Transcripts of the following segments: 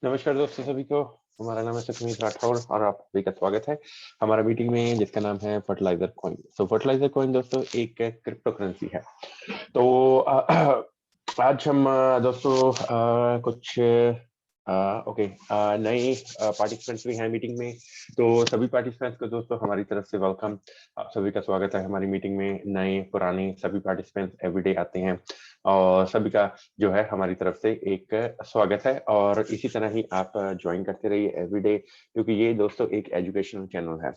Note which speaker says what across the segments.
Speaker 1: नमस्कार दोस्तों सभी को। हमारा नाम है सुखमीत राठौर और आप सभी का स्वागत है हमारा मीटिंग में जिसका नाम है फर्टिलाइजर कॉइन। फर्टिलाइजर कॉइन दोस्तों एक क्रिप्टो करेंसी है। तो आज हम दोस्तों कुछ ओके नए पार्टिसिपेंट्स भी हैं मीटिंग में। तो सभी पार्टिसिपेंट्स को दोस्तों हमारी तरफ से वेलकम। आप सभी का स्वागत है हमारी मीटिंग में। नए पुराने सभी पार्टिसिपेंट्स एवरीडे आते हैं और सभी का जो है हमारी तरफ से एक स्वागत है। और इसी तरह ही आप ज्वाइन करते रहिए एवरीडे, क्योंकि ये दोस्तों एक एजुकेशनल चैनल है।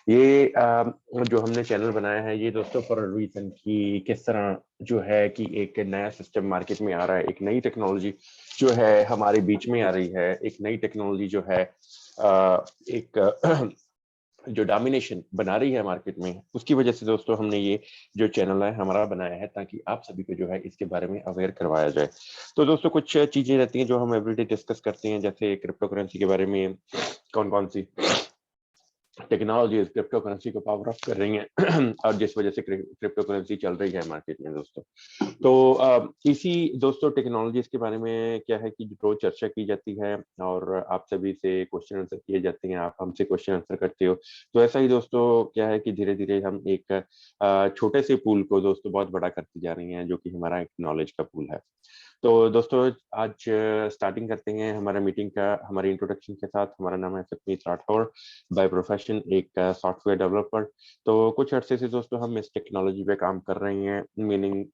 Speaker 1: ये जो हमने चैनल बनाया है ये दोस्तों फॉर रीजन की किस तरह जो है कि एक नया सिस्टम मार्केट में आ रहा है, एक नई टेक्नोलॉजी जो है हमारे बीच में आ रही है, एक नई टेक्नोलॉजी जो है एक जो डोमिनेशन बना रही है मार्केट में, उसकी वजह से दोस्तों हमने ये जो चैनल है हमारा बनाया है ताकि आप सभी को जो है इसके बारे में अवेयर करवाया जाए। तो दोस्तों कुछ चीजें रहती हैं जो हम एवरीडे डिस्कस करते हैं, जैसे क्रिप्टो करेंसी के बारे में कौन कौन सी टेक्नोलॉजी क्रिप्टो करेंसी को पावर अप कर रही हैं और जिस वजह से क्रिप्टो करेंसी चल रही है मार्केट में दोस्तों। तो इसी दोस्तों टेक्नोलॉजीज के बारे में क्या है कि रोज चर्चा की जाती है और आप सभी से क्वेश्चन आंसर किए जाते हैं, आप हमसे क्वेश्चन आंसर करते हो। तो ऐसा ही दोस्तों क्या है कि धीरे धीरे हम एक छोटे से पूल को दोस्तों बहुत बड़ा करते जा रही हैं, जो कि हमारा एक नॉलेज का पूल है। तो दोस्तों आज स्टार्टिंग करते हैं हमारा मीटिंग का हमारी इंट्रोडक्शन के साथ। हमारा नाम है सुखमीत राठौर, बाय प्रोफेशन एक सॉफ्टवेयर डेवलपर। तो कुछ अरसे से दोस्तों हम इस टेक्नोलॉजी पे काम कर रहे हैं, मीनिंग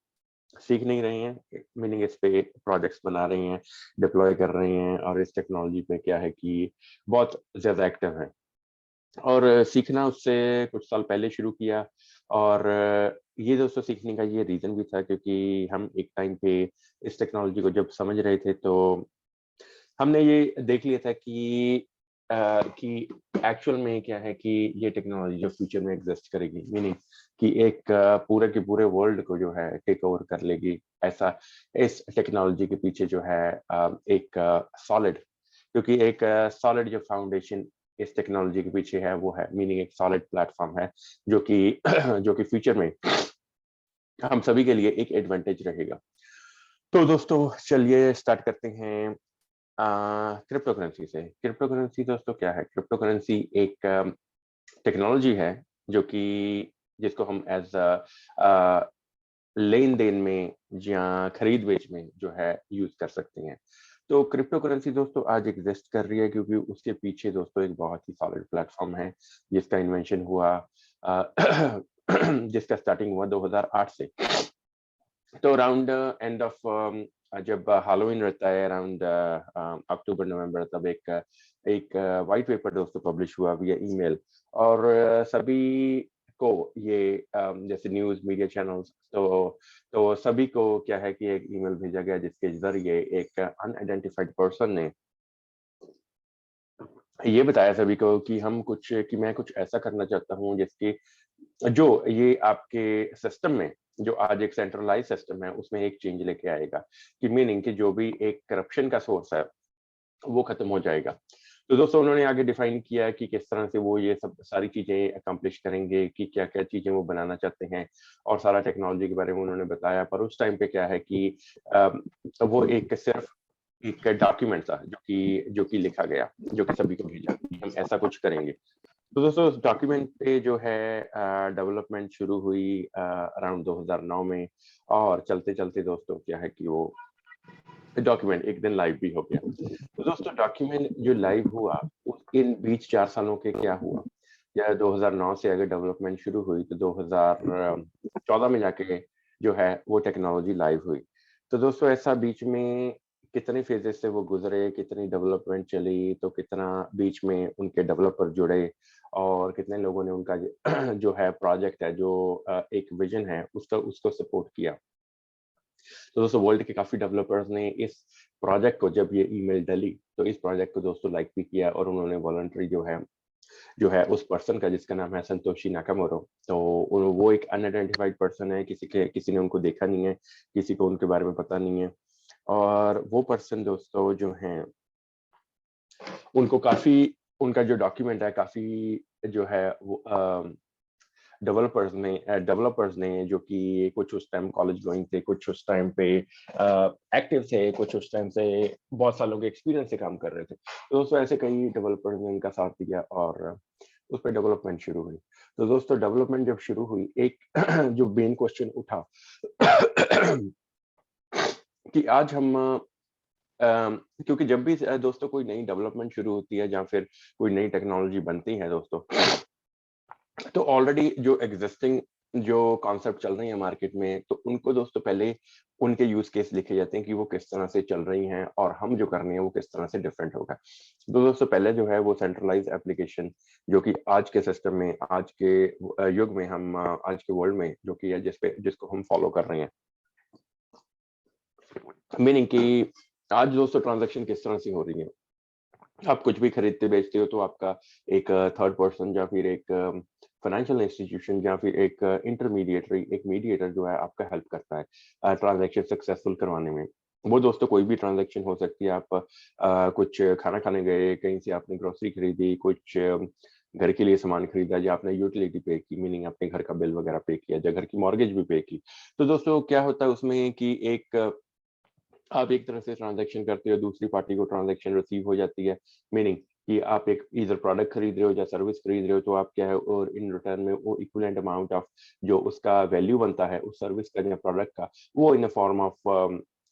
Speaker 1: सीख नहीं रहे हैं, मीनिंग इस पे प्रोजेक्ट्स बना रहे हैं, डिप्लॉय कर रहे हैं और इस टेक्नोलॉजी पे क्या है कि बहुत ज्यादा एक्टिव है। और सीखना उससे कुछ साल पहले शुरू किया। और ये दोस्तों सीखने का ये रीजन भी था क्योंकि हम एक टाइम पे इस टेक्नोलॉजी को जब समझ रहे थे तो हमने ये देख लिया था कि एक्चुअल में क्या है कि ये टेक्नोलॉजी जो फ्यूचर में एग्जिस्ट करेगी, मीनिंग कि एक पूरे के पूरे वर्ल्ड को जो है टेक ओवर कर लेगी। ऐसा इस टेक्नोलॉजी के पीछे जो है एक सॉलिड, क्योंकि एक सॉलिड जो फाउंडेशन इस टेक्नोलॉजी के पीछे है वो है, मीनिंग एक सॉलिड प्लेटफॉर्म है जो कि जो कि फ्यूचर में हम सभी के लिए एक एडवांटेज रहेगा। तो दोस्तों चलिए स्टार्ट करते हैं क्रिप्टो करेंसी से। क्रिप्टो करेंसी दोस्तों क्या है? क्रिप्टो करेंसी एक टेक्नोलॉजी है जो कि जिसको हम एज लेन देन में या खरीद बेच में जो है यूज कर सकते हैं। तो क्रिप्टो करेंसी दोस्तों आज एग्जिस्ट कर रही है क्योंकि उसके पीछे दोस्तों एक बहुत ही सॉलिड प्लेटफॉर्म है जिसका इन्वेंशन हुआ जिसका स्टार्टिंग हुआ 2008 से। तो अराउंड एंड ऑफ जब हैलोवीन रहता है अराउंड अक्टूबर नवंबर, तब एक वाइट पेपर दोस्तों पब्लिश हुआ विया ईमेल। और सभी को ये जैसे न्यूज़ मीडिया चैनल्स, तो सभी को क्या है कि एक ईमेल भेजा गया जिसके जरिए एक अनआइडेंटिफाइड पर्सन ने ये बताया सभी को कि मैं कुछ ऐसा करना चाहता हूँ जिसकी जो ये आपके सिस्टम में जो आज एक सेंट्रलाइज सिस्टम है उसमें एक चेंज लेके आएगा, कि मीनिंग कि जो भी एक करप्शन का सोर्स है वो खत्म हो जाएगा। तो दोस्तों उन्होंने आगे डिफाइन किया कि किस तरह से वो ये सब सारी चीजें अकम्प्लिश करेंगे, कि क्या क्या चीजें वो बनाना चाहते हैं और सारा टेक्नोलॉजी के बारे में उन्होंने बताया। पर उस टाइम पे क्या है कि वो एक सिर्फ एक डॉक्यूमेंट था जो कि लिखा गया, जो कि सभी को भेजा कि हम ऐसा कुछ करेंगे। तो दोस्तों उस डॉक्यूमेंट पे जो है डेवलपमेंट शुरू हुई अराउंड 2009 में। और चलते चलते दोस्तों क्या है कि वो डॉक्यूमेंट एक दिन लाइव भी हो गया। तो दोस्तों डॉक्यूमेंट जो लाइव हुआ इन बीच 4 सालों के क्या हुआ, या 2009 से अगर डेवलपमेंट शुरू हुई तो 2014 में जाके जो है वो टेक्नोलॉजी लाइव हुई। तो दोस्तों ऐसा बीच में कितने फेजेस से वो गुजरे, कितनी डेवलपमेंट चली, तो कितना बीच में उनके डेवलपर जुड़े और कितने लोगों ने उनका जो है प्रोजेक्ट है, जो एक विजन है उसका उसको सपोर्ट किया। तो दोस्तों वर्ल्ड के काफी डेवलपर्स ने इस प्रोजेक्ट को जब ये ईमेल डली तो इस प्रोजेक्ट को दोस्तों लाइक भी किया और उन्होंने वॉलंटरी जो है उस पर्सन का जिसका नाम है संतोषी नाकामोरो। तो वो एक अनआइडेंटिफाइड पर्सन है, किसी ने उनको देखा नहीं है, किसी को उनके बारे में पता नहीं है। और वो पर्सन दोस्तों जो हैं उनको काफी उनका जो डॉक्यूमेंट है काफी जो है वो डेवलपर्स ने जो कि कुछ उस टाइम कॉलेज गोइंग थे, कुछ उस टाइम पे एक्टिव थे, कुछ उस टाइम से बहुत सालों के एक्सपीरियंस से काम कर रहे थे। तो दोस्तों ऐसे कई डेवलपर्स ने इनका साथ दिया और उस पे डेवलपमेंट शुरू हुई। तो दोस्तों डेवलपमेंट जब शुरू हुई, एक जो मेन क्वेश्चन उठा कि आज हम क्योंकि जब भी दोस्तों कोई नई डेवलपमेंट शुरू होती है या फिर कोई नई टेक्नोलॉजी बनती है दोस्तों, तो ऑलरेडी जो एग्जिस्टिंग जो कॉन्सेप्ट चल रही है मार्केट में, तो उनको दोस्तों पहले उनके यूज केस लिखे जाते हैं कि वो किस तरह से चल रही हैं और हम जो कर रहे हैं वो किस तरह से डिफरेंट होगा। तो दोस्तों पहले जो है वो सेंट्रलाइज एप्लीकेशन, जो कि आज के सिस्टम में, आज के युग में, हम आज के वर्ल्ड में जो कि है जिसको हम फॉलो कर रहे हैं, मीनिंग कि आज दोस्तों ट्रांजैक्शन किस तरह से हो रही है। आप कुछ भी खरीदते बेचते हो तो आपका एक थर्ड पर्सन या फिर एक फाइनेंशियल इंस्टीट्यूशन या फिर एक इंटरमीडिएटरी, एक मीडिएटर जो है आपका हेल्प करता है ट्रांजैक्शन सक्सेसफुल करवाने में। वो दोस्तों कोई भी ट्रांजैक्शन हो सकती है। आप कुछ खाना खाने गए, कहीं से आपने ग्रोसरी खरीदी, कुछ घर के लिए सामान खरीदा, या आपने यूटिलिटी पे की, मीनिंग अपने घर का बिल वगैरह पे किया, या घर की मॉर्गेज भी पे की। तो दोस्तों क्या होता है उसमें कि आप एक तरह से ट्रांजैक्शन करते हो, दूसरी पार्टी को ट्रांजैक्शन रिसीव हो जाती है, मीनिंग कि आप एक इधर प्रोडक्ट खरीद रहे हो या सर्विस खरीद रहे हो, तो आप क्या है, और इन रिटर्न में वो इक्विवेलेंट अमाउंट ऑफ जो उसका वैल्यू बनता है उस सर्विस का या प्रोडक्ट का, वो in the form of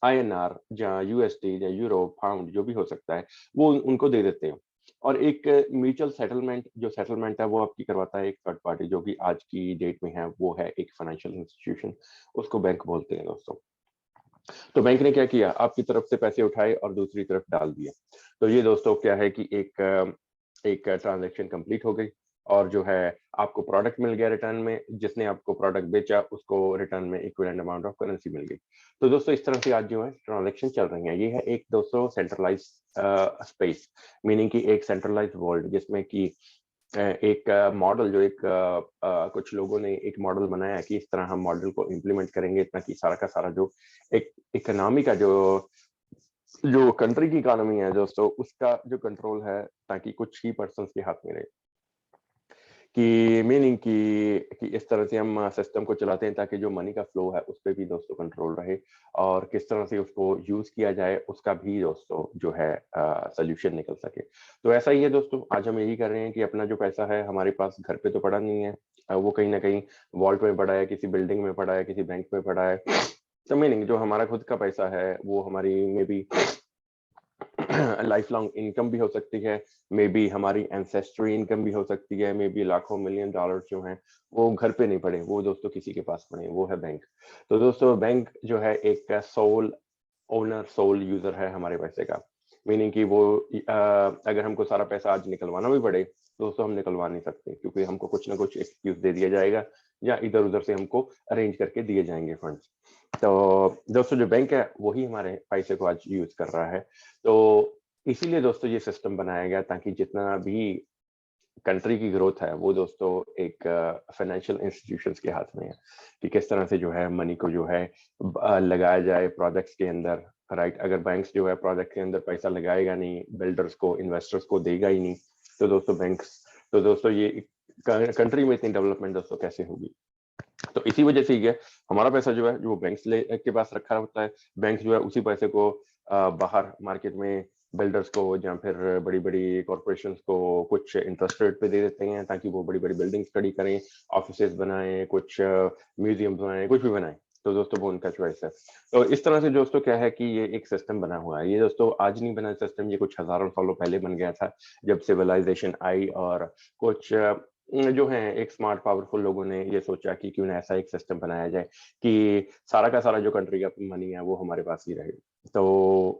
Speaker 1: INR या USD या यूरो, पाउंड, जो भी हो सकता है, वो उनको दे देते हैं। और एक म्यूचुअल सेटलमेंट, जो सेटलमेंट है वो आपकी करवाता है एक थर्ड पार्टी, जो कि आज की डेट में है वो है एक फाइनेंशियल इंस्टीट्यूशन, उसको बैंक बोलते हैं दोस्तों। तो बैंक ने क्या किया, आपकी तरफ से पैसे उठाए और दूसरी तरफ डाल दिए। तो ये दोस्तों क्या है कि एक ट्रांजैक्शन कंप्लीट हो गई, और जो है आपको प्रोडक्ट मिल गया रिटर्न में, जिसने आपको प्रोडक्ट बेचा उसको रिटर्न में इक्विवेलेंट अमाउंट ऑफ करेंसी मिल गई। तो दोस्तों इस तरह से आज जो है ट्रांजैक्शन चल रही है। ये है एक दोस्तों सेंट्रलाइज स्पेस, मीनिंग की एक सेंट्रलाइज वर्ल्ड, जिसमें कि एक मॉडल, जो कुछ लोगों ने एक मॉडल बनाया कि इस तरह हम मॉडल को इम्प्लीमेंट करेंगे, इतना कि सारा का सारा जो एक इकोनॉमी का जो कंट्री की इकोनॉमी है दोस्तों, उसका जो कंट्रोल है, ताकि कुछ ही पर्सन के हाथ में रहे, कि मीनिंग कि इस तरह से हम सिस्टम को चलाते हैं ताकि जो मनी का फ्लो है उस पर भी दोस्तों कंट्रोल रहे, और किस तरह से उसको यूज किया जाए उसका भी दोस्तों जो है सोल्यूशन निकल सके। तो ऐसा ही है दोस्तों, आज हम यही कर रहे हैं कि अपना जो पैसा है हमारे पास घर पे तो पड़ा नहीं है, वो कहीं ना कहीं वॉल्ट में पड़ा है, किसी बिल्डिंग में पड़ा है, किसी बैंक में पड़ा है। तो मीनिंग जो हमारा खुद का पैसा है वो हमारी may be life long income भी हो सकती है, मे बी हमारी एंसेस्ट्री इनकम भी हो सकती है, मे बी लाखों मिलियन डॉलर जो हैं वो घर पे नहीं पड़े, वो दोस्तों किसी के पास पड़े, वो है बैंक। तो दोस्तों बैंक जो है एक सोल ओनर, सोल यूजर है हमारे पैसे का, मीनिंग कि वो अगर हमको सारा पैसा आज निकलवाना भी पड़े तो दोस्तों हम निकलवा नहीं सकते, क्योंकि हमको कुछ ना कुछ एक्सक्यूज दे दिया जाएगा, या इधर उधर से हमको अरेंज करके दिए जाएंगे फंड्स। तो दोस्तों जो बैंक है वही हमारे पैसे को आज यूज कर रहा है। तो इसीलिए दोस्तों ये सिस्टम बनाया गया, ताकि जितना भी कंट्री की ग्रोथ है वो दोस्तों एक फाइनेंशियल इंस्टीट्यूशंस के हाथ में है, कि किस तरह से जो है मनी को जो है लगाया जाए प्रोजेक्ट्स के अंदर, राइट। अगर बैंक्स जो है प्रोजेक्ट के अंदर पैसा लगाएगा नहीं, बिल्डर्स को, इन्वेस्टर्स को देगा ही नहीं, तो दोस्तों ये कंट्री में इतनी डेवलपमेंट दोस्तों कैसे होगी। तो इसी वजह से ये हमारा पैसा जो है जो बैंक्स के पास रखा होता है, बैंक जो है उसी पैसे को बाहर मार्केट में बिल्डर्स को या फिर बड़ी बड़ी कॉरपोरेशंस को कुछ इंटरेस्ट रेट पे दे देते हैं, ताकि वो बड़ी बड़ी बिल्डिंग्स खड़ी करें, ऑफिसेज बनाएं, कुछ म्यूजियम बनाएं, कुछ भी बनाएं। तो दोस्तों वो उनका चॉइस है। तो इस तरह से दोस्तों क्या है कि ये एक सिस्टम बना हुआ है। ये दोस्तों आज नहीं बना सिस्टम, ये कुछ हजारों सालों पहले बन गया था, जब सिविलाइजेशन आई और कुछ जो है एक स्मार्ट पावरफुल लोगों ने ये सोचा कि क्यों ना ऐसा एक सिस्टम बनाया जाए कि सारा का सारा जो कंट्री का मनी है वो हमारे पास ही रहे। तो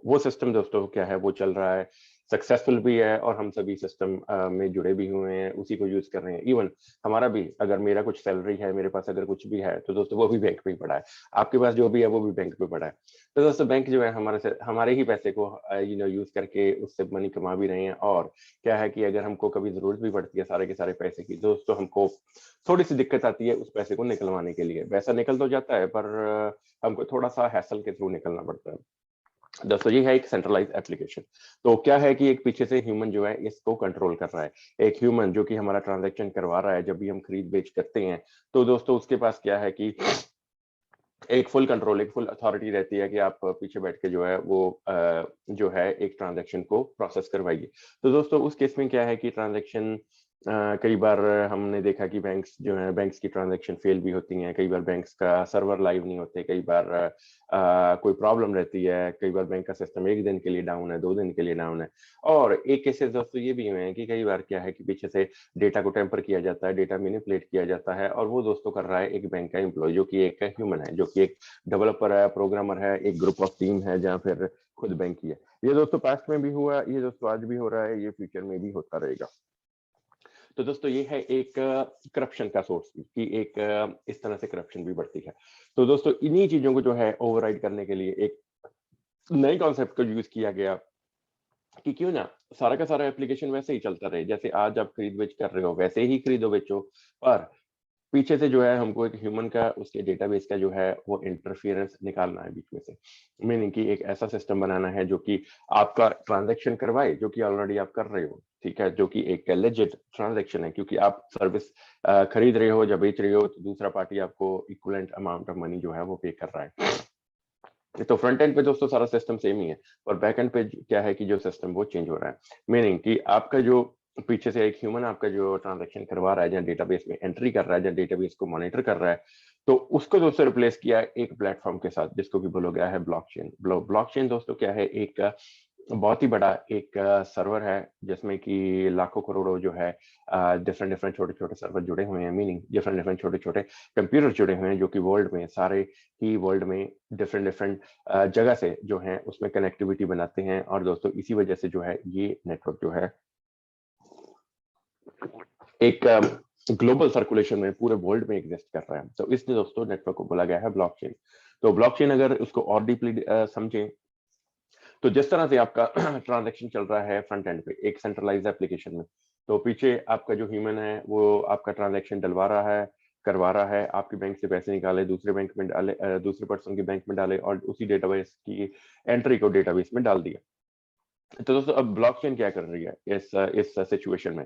Speaker 1: वो सिस्टम दोस्तों क्या है वो चल रहा है, सक्सेसफुल भी है, और हम सभी सिस्टम में जुड़े भी हुए हैं, उसी को यूज कर रहे हैं। इवन हमारा भी, अगर मेरा कुछ सैलरी है, मेरे पास अगर कुछ भी है, तो दोस्तों वो भी बैंक पे ही पड़ा है, आपके पास जो भी है वो भी बैंक पे पड़ा है। तो दोस्तों बैंक जो है हमारे ही पैसे को यूज करके उससे मनी कमा भी रहे हैं। और क्या है कि अगर हमको कभी जरूरत भी पड़ती है सारे के सारे पैसे की, दोस्तों हमको थोड़ी सी दिक्कत आती है उस पैसे को निकलवाने के लिए। पैसा निकल तो जाता है पर हमको थोड़ा सा हैसल के थ्रू निकलना पड़ता है। दोस्तों ये है एक सेंट्रलाइज एप्लीकेशन। तो क्या है कि एक पीछे से ह्यूमन जो है इसको कंट्रोल कर रहा है। एक ह्यूमन जो कि हमारा ट्रांजैक्शन करवा रहा है जब भी हम खरीद बेच करते हैं, तो दोस्तों उसके पास क्या है कि एक फुल कंट्रोल, एक फुल अथॉरिटी रहती है कि आप पीछे बैठ के जो है वो जो है एक ट्रांजैक्शन को प्रोसेस करवाइए। तो दोस्तों उस केस में क्या है कि ट्रांजैक्शन कई बार हमने देखा कि बैंक्स जो है, बैंक्स की ट्रांजैक्शन फेल भी होती हैं, कई बार बैंक्स का सर्वर लाइव नहीं होते, कई बार कोई प्रॉब्लम रहती है, कई बार बैंक का सिस्टम 1 दिन के लिए डाउन है, 2 दिन के लिए डाउन है। और एक केसेस दोस्तों ये भी हुए हैं कि कई बार क्या है कि पीछे से डेटा को टेम्पर किया जाता है, डेटा मैनिपुलेट किया जाता है, और वो दोस्तों कर रहा है एक बैंक का एम्प्लॉय जो कि एक ह्यूमन है, जो कि एक डेवलपर है, प्रोग्रामर है, एक ग्रुप ऑफ टीम है, जहाँ फिर खुद बैंक ही है। ये दोस्तों पास्ट में भी हुआ, ये दोस्तों आज भी हो रहा है, ये फ्यूचर में भी होता रहेगा। तो दोस्तों ये है एक करप्शन का सोर्स कि एक इस तरह से करप्शन भी बढ़ती है। तो दोस्तों इन्हीं चीजों को जो है ओवरराइड करने के लिए एक नए कॉन्सेप्ट को यूज किया गया कि क्यों ना सारा का सारा एप्लीकेशन वैसे ही चलता रहे, जैसे आज आप खरीद बेच कर रहे हो वैसे ही खरीदो बेचो, पर पीछे से जो है हमको एक ह्यूमन का उसके डेटाबेस का जो है वो इंटरफियरेंस निकालना है बीच में से। मीनिंग कि एक ऐसा सिस्टम बनाना है जो कि आपका ट्रांजैक्शन करवाए, जो कि ऑलरेडी आप कर रहे हो, ठीक है, जो कि एक लेजिट ट्रांजैक्शन है, क्योंकि आप सर्विस खरीद रहे हो या बेच रहे हो, तो दूसरा पार्टी आपको इक्विवेलेंट अमाउंट ऑफ मनी जो है वो पे कर रहा है। तो फ्रंट एंड पे दोस्तों सारा सिस्टम सेम ही है, और बैक एंड पे क्या है कि जो सिस्टम वो चेंज हो रहा है। मीनिंग कि आपका जो पीछे से एक ह्यूमन आपका जो ट्रांजैक्शन करवा रहा है, या डेटाबेस में एंट्री कर रहा है, या डेटाबेस को मॉनिटर कर रहा है, तो उसको दोस्तों रिप्लेस किया एक प्लेटफॉर्म के साथ जिसको कि बोला गया है ब्लॉकचेन। ब्लॉकचेन दोस्तों क्या है, एक बहुत ही बड़ा एक सर्वर है जिसमें कि लाखों करोड़ों जो है डिफरेंट डिफरेंट छोटे छोटे सर्वर जुड़े हुए हैं। मीनिंग डिफरेंट डिफरेंट छोटे छोटे कंप्यूटर जुड़े हुए हैं, जो कि वर्ल्ड में सारे ही वर्ल्ड में डिफरेंट डिफरेंट जगह से जो है उसमें कनेक्टिविटी बनाते हैं। और दोस्तों इसी वजह से जो है ये नेटवर्क जो है एक ग्लोबल सर्कुलेशन में पूरे वर्ल्ड में एग्जिस्ट कर रहा है। तो इसलिए दोस्तों नेटवर्क को बोला गया है ब्लॉकचेन। तो ब्लॉकचेन अगर उसको और डीपली समझें, तो जिस तरह से आपका ट्रांजैक्शन चल रहा है फ्रंट एंड पे एक सेंट्रलाइज्ड एप्लीकेशन में, तो पीछे आपका जो ह्यूमन है वो आपका ट्रांजैक्शन डलवा रहा है, करवा रहा है, आपके बैंक से पैसे निकाले, दूसरे बैंक में डाले, दूसरे पर्सन के बैंक में डाले, और उसी डेटाबेस की एंट्री को डेटाबेस में डाल दिया। तो दोस्तों अब ब्लॉकचेन क्या कर रही है इस सिचुएशन में?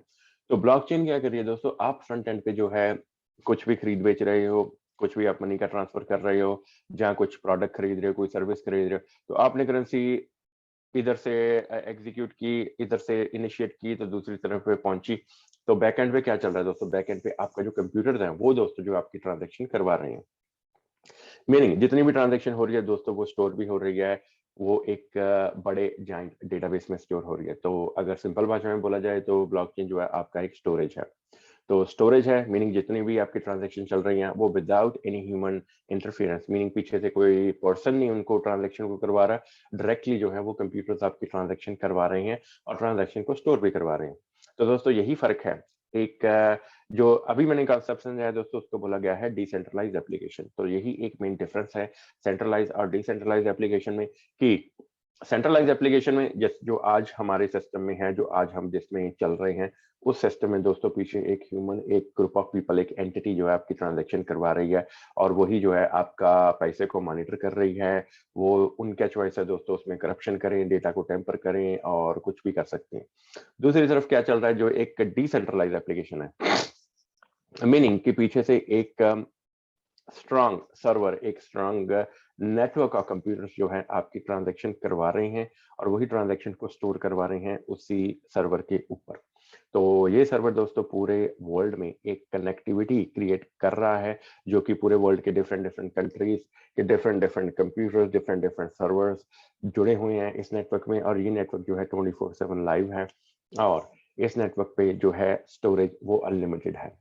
Speaker 1: तो ब्लॉकचेन क्या कर रही है दोस्तों, आप फ्रंट एंड पे जो है कुछ भी खरीद बेच रहे हो, कुछ भी आप मनी का ट्रांसफर कर रहे हो, जहाँ कुछ प्रोडक्ट खरीद रहे हो, कोई सर्विस खरीद रहे हो, तो आपने करेंसी इधर से एग्जीक्यूट की, इधर से इनिशिएट की, तो दूसरी तरफ पे पहुंची। तो बैक एंड पे क्या चल रहा है दोस्तों, बैक एंड पे आपका जो कंप्यूटर है वो दोस्तों जो आपकी ट्रांजैक्शन करवा रहे हैं। मीनिंग जितनी भी ट्रांजैक्शन हो रही है दोस्तों वो स्टोर भी हो रही है, वो एक बड़े जाइंट डेटाबेस में स्टोर हो रही है। तो अगर सिंपल भाषा में बोला जाए तो ब्लॉकचेन जो है आपका एक स्टोरेज है। तो स्टोरेज है, मीनिंग जितनी भी आपकी ट्रांजैक्शन चल रही हैं वो without any human interference, meaning पीछे से कोई पर्सन नहीं उनको ट्रांजैक्शन को करवा रहा, डायरेक्टली जो है वो कंप्यूटर्स आपकी ट्रांजैक्शन करवा रहे हैं और ट्रांजैक्शन को स्टोर भी करवा रहे हैं। तो दोस्तों यही फर्क है। एक जो अभी मैंने कॉन्सेप्ट समझाया दोस्तों उसको बोला गया है डिसेंट्रलाइज्ड एप्लीकेशन। तो यही एक मेन डिफरेंस है सेंट्रलाइज और डिसेंट्रलाइज्ड एप्लीकेशन में, कि सेंट्रलाइज एप्लीकेशन में जो आज हमारे सिस्टम में है, जो आज हम जिसमें चल रहे हैं, उस सिस्टम में दोस्तों पीछे एक ह्यूमन, एक ग्रुप ऑफ पीपल, एक एंटिटी जो है आपकी ट्रांजैक्शन करवा रही है, और वही जो है आपका पैसे को मॉनिटर कर रही है। वो उनका चॉइस है दोस्तों, उसमें करप्शन करें, डेटा को टेम्पर करें, और कुछ भी कर सकते हैं। दूसरी तरफ क्या चल रहा है, जो एक डिसेंट्रलाइज एप्लीकेशन है, मीनिंग कि पीछे से एक स्ट्रांग सर्वर, एक स्ट्रांग नेटवर्क ऑफ कंप्यूटर्स जो है आपकी ट्रांजैक्शन करवा रहे हैं, और वही ट्रांजैक्शन को स्टोर करवा रहे हैं उसी सर्वर के ऊपर। तो ये सर्वर दोस्तों पूरे वर्ल्ड में एक कनेक्टिविटी क्रिएट कर रहा है, जो कि पूरे वर्ल्ड के डिफरेंट डिफरेंट कंट्रीज के different different computers, different different servers जुड़े हुए हैं इस नेटवर्क में। और ये नेटवर्क जो है 24/7 लाइव है, और इस नेटवर्क पे जो है स्टोरेज वो अनलिमिटेड है।